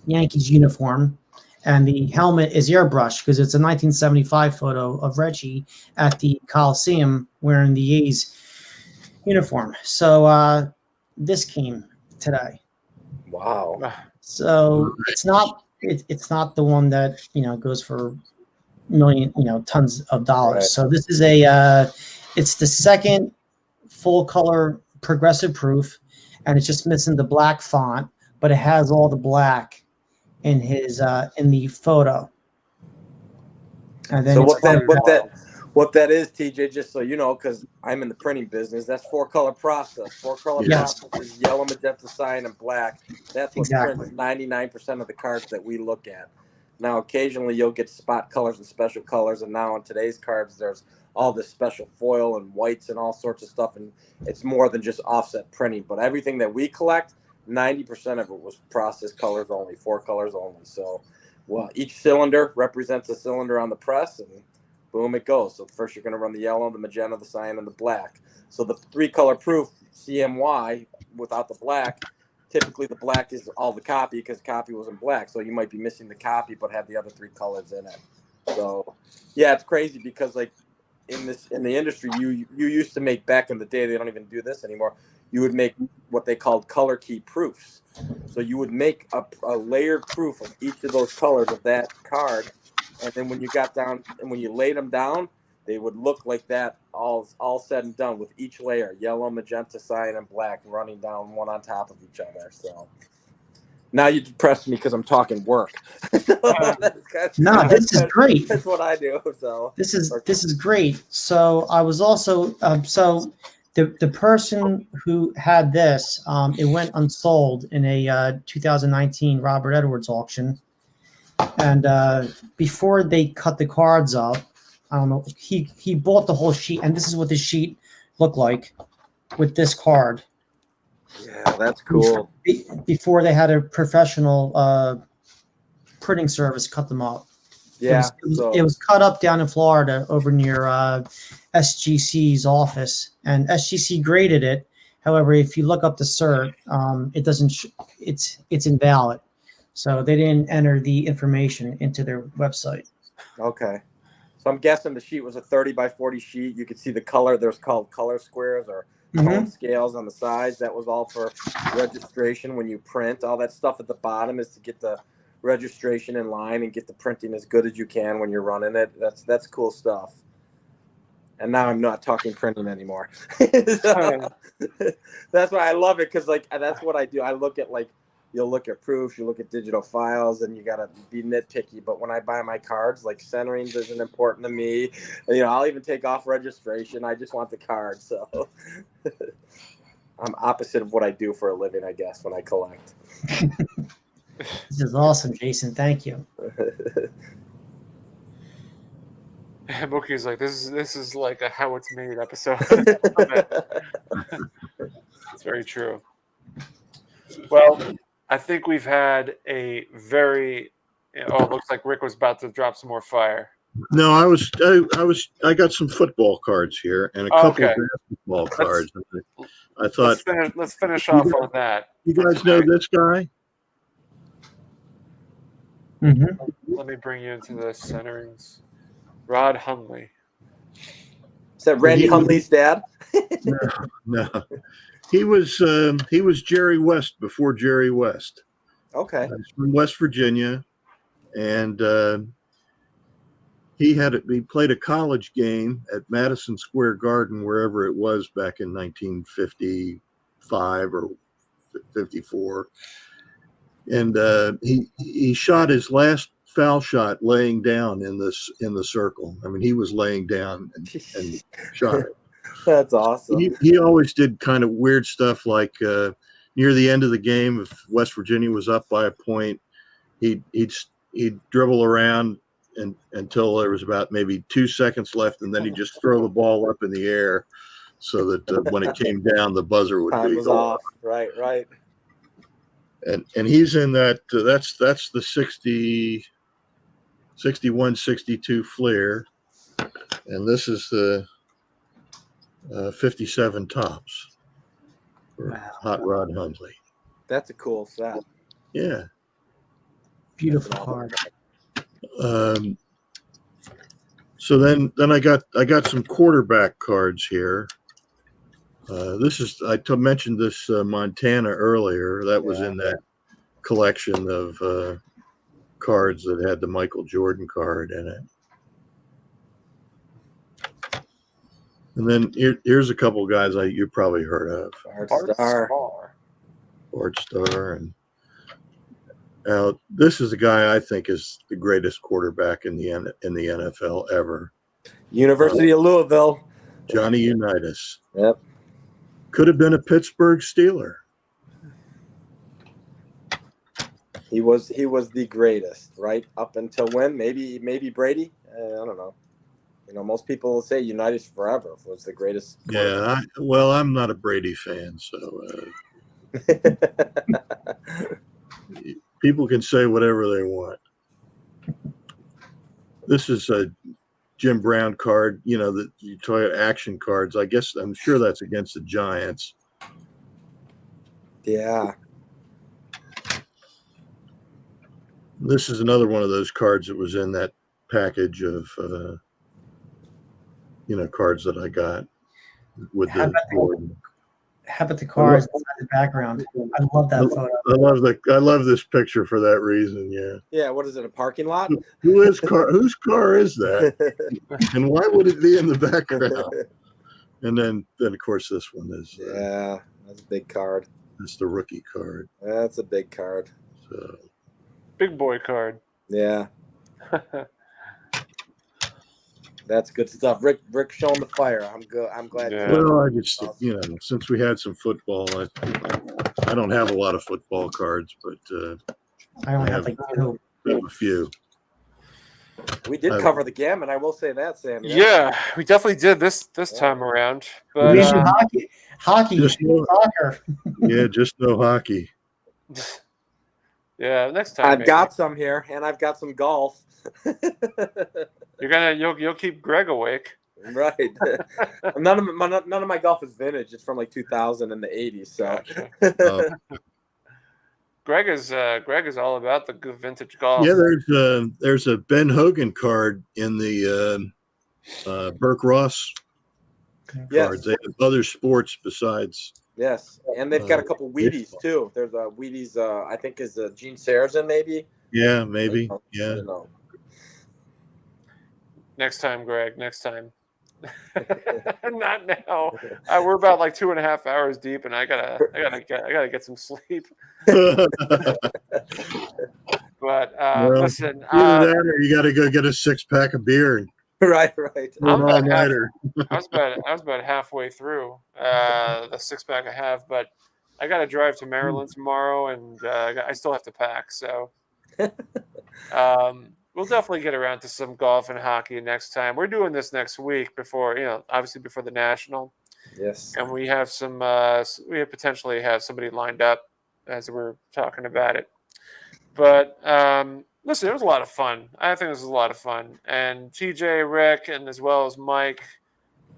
Yankees uniform, and the helmet is airbrushed because it's a 1975 photo of Reggie at the Coliseum wearing the A's uniform. So this came today. Wow. So it's not the one that goes for million tons of dollars. Right. So this is it's the second full color progressive proof, and it's just missing the black font, but it has all the black in his in the photo. And then So what that is, TJ, just so you know, because I'm in the printing business, that's 4-color process. 4-color Yes. process is yellow, magenta, cyan, and black. That's what Exactly. prints 99% of the cards that we look at. Now, occasionally you'll get spot colors and special colors, and now on today's cards, there's all this special foil and whites and all sorts of stuff, and it's more than just offset printing. But everything that we collect, 90% of it was process colors only, 4 colors only. So, well, each cylinder represents a cylinder on the press, and boom, it goes. So first you're going to run the yellow, the magenta, the cyan, and the black. So the 3-color proof CMY without the black, typically the black is all the copy because copy was in black. So you might be missing the copy but have the other 3 colors in it. So yeah, it's crazy because like in the industry, you used to make, back in the day, they don't even do this anymore, you would make what they called color key proofs. So you would make a layered proof of each of those colors of that card, and then when you got down and when you laid them down, they would look like that all said and done with each layer, yellow, magenta, cyan, and black, running down one on top of each other. So now you depressed me because I'm talking work. No, this is great. That's what I do. So this is great. So I was also so the person who had this, it went unsold in a 2019 Robert Edwards auction, and before they cut the cards up, I don't know, he bought the whole sheet, and this is what the sheet looked like with this card. Yeah, that's cool. Before they had a professional printing service cut them up. Yeah, it was cut up down in Florida over near SGC's office, and SGC graded it. However, if you look up the cert, it doesn't. It's invalid, so they didn't enter the information into their website. Okay, so I'm guessing the sheet was a 30 by 40 sheet. You could see the color. There's called color squares or tone scales on the sides. That was all for registration when you print. All that stuff at the bottom is to get the registration in line and get the printing as good as you can when you're running it. That's cool stuff. And now I'm not talking printing anymore. So, that's why I love it, because like that's what I do. I look at, like, you'll look at proofs, you look at digital files, and you gotta be nitpicky. But when I buy my cards, like, centering isn't important to me. I'll even take off registration. I just want the card. So I'm opposite of what I do for a living, I guess, when I collect. This is awesome, Jason. Thank you. Mookie's like, this is like a how it's made episode. It's very true. Well, I think we've had a very. Oh, it looks like Rick was about to drop some more fire. No, I got some football cards here and a couple of basketball cards. I thought let's finish off on that. You guys know this guy? Mm-hmm. Let me bring you into the centerings. Rod Hundley. Is that Randy Hundley's dad? No. He was Jerry West before Jerry West. Okay. He's from West Virginia, and he played a college game at Madison Square Garden, wherever it was back in 1955 or 54, and he shot his last foul shot laying down in the circle. I mean, he was laying down and shot it. That's awesome. He always did kind of weird stuff, like near the end of the game, if West Virginia was up by a point, he'd dribble around until there was about maybe 2 seconds left, and then he'd just throw the ball up in the air so that when it came down, the buzzer would Time be was off. Right. And he's in that. That's the 61, 62 Fleer, and this is the 57 Tops for Hot Rod Hundley. That's a cool set. Yeah. Beautiful card. So then I got some quarterback cards here. This is I mentioned this Montana earlier. That was in that collection of cards that had the Michael Jordan card in it. And then here's a couple guys you probably heard of. Art Starr, and now this is a guy I think is the greatest quarterback in the NFL ever. University of Louisville. Johnny Unitas. Yep. Could have been a Pittsburgh Steeler. He was the greatest, right? Up until when? Maybe Brady? I don't know. You know, most people say Unitas forever was the greatest. Yeah, I'm not a Brady fan, so people can say whatever they want. This is a Jim Brown card, the Toyota action cards. I'm sure that's against the Giants. Yeah. This is another one of those cards that was in that package of, cards that I got with the Jordan. How about the cards inside the background? I love that photo. I love this picture for that reason. Yeah. Yeah. What is it? A parking lot? Whose car is that? And why would it be in the background? And then of course this one is. Yeah, that's a big card. That's the rookie card. That's a big card. So. Big boy card. Yeah. That's good stuff. Rick showing the fire. I'm good. I'm glad. Yeah. Well, I just since we had some football, I don't have a lot of football cards, but I only have like two. I have a few. We did cover the gamut. I will say that, Sam. Yeah, we definitely did this time around. But We should hockey. Just Soccer. Yeah, just no hockey. Yeah, next time. I've got some here, and I've got some golf. You'll keep Greg awake. Right. None of my golf is vintage. It's from like 2000 and the 80s. So. Gotcha. Greg is all about the good vintage golf. Yeah, there's a Ben Hogan card in the Burke Ross cards. They have other sports besides. Yes, and they've got a couple Wheaties too. There's a Wheaties. I think is Gene Sarazen maybe. Yeah, maybe. Yeah. I don't know. Next time, Greg. Next time. Not now. We're about like 2.5 hours deep, and I gotta get some sleep. But listen, either that or you gotta go get a 6-pack of beer. Right. I was about halfway through the 6-pack I have, but I got to drive to Maryland tomorrow, and I still have to pack. So we'll definitely get around to some golf and hockey next time. We're doing this next week before the National. Yes. And we have potentially have somebody lined up as we're talking about it. But listen, it was a lot of fun. I think this was a lot of fun. And TJ, Rick, and as well as Mike,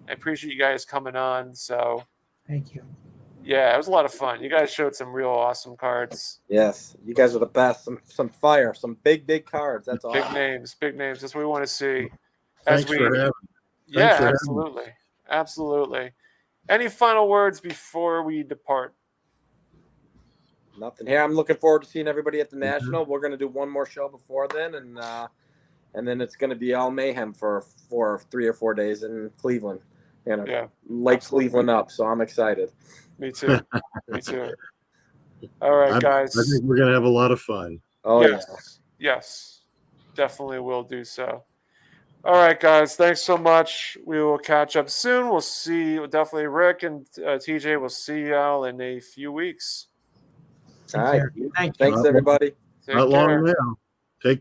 I appreciate you guys coming on. So Thank you. yeah, it was a lot of fun. You guys showed some real awesome cards. Yes, you guys are the best. Some fire, some big cards. That's all. Big names. That's what we want to see. Thanks for having. Yeah, absolutely. Absolutely. Any final words before we depart? Nothing here. I'm looking forward to seeing everybody at the National. We're going to do one more show before then, and then it's going to be all mayhem for 3 or 4 days in Cleveland. Yeah, light absolutely. Cleveland up. So I'm excited. Me too. Me too. All right, guys. I think we're going to have a lot of fun. Oh yes. Yes. Definitely will do so. All right, guys. Thanks so much. We will catch up soon. We'll see. Definitely Rick and TJ will see y'all in a few weeks. yeah. All right. Thank you. Thanks, everybody. Take Not care. long now.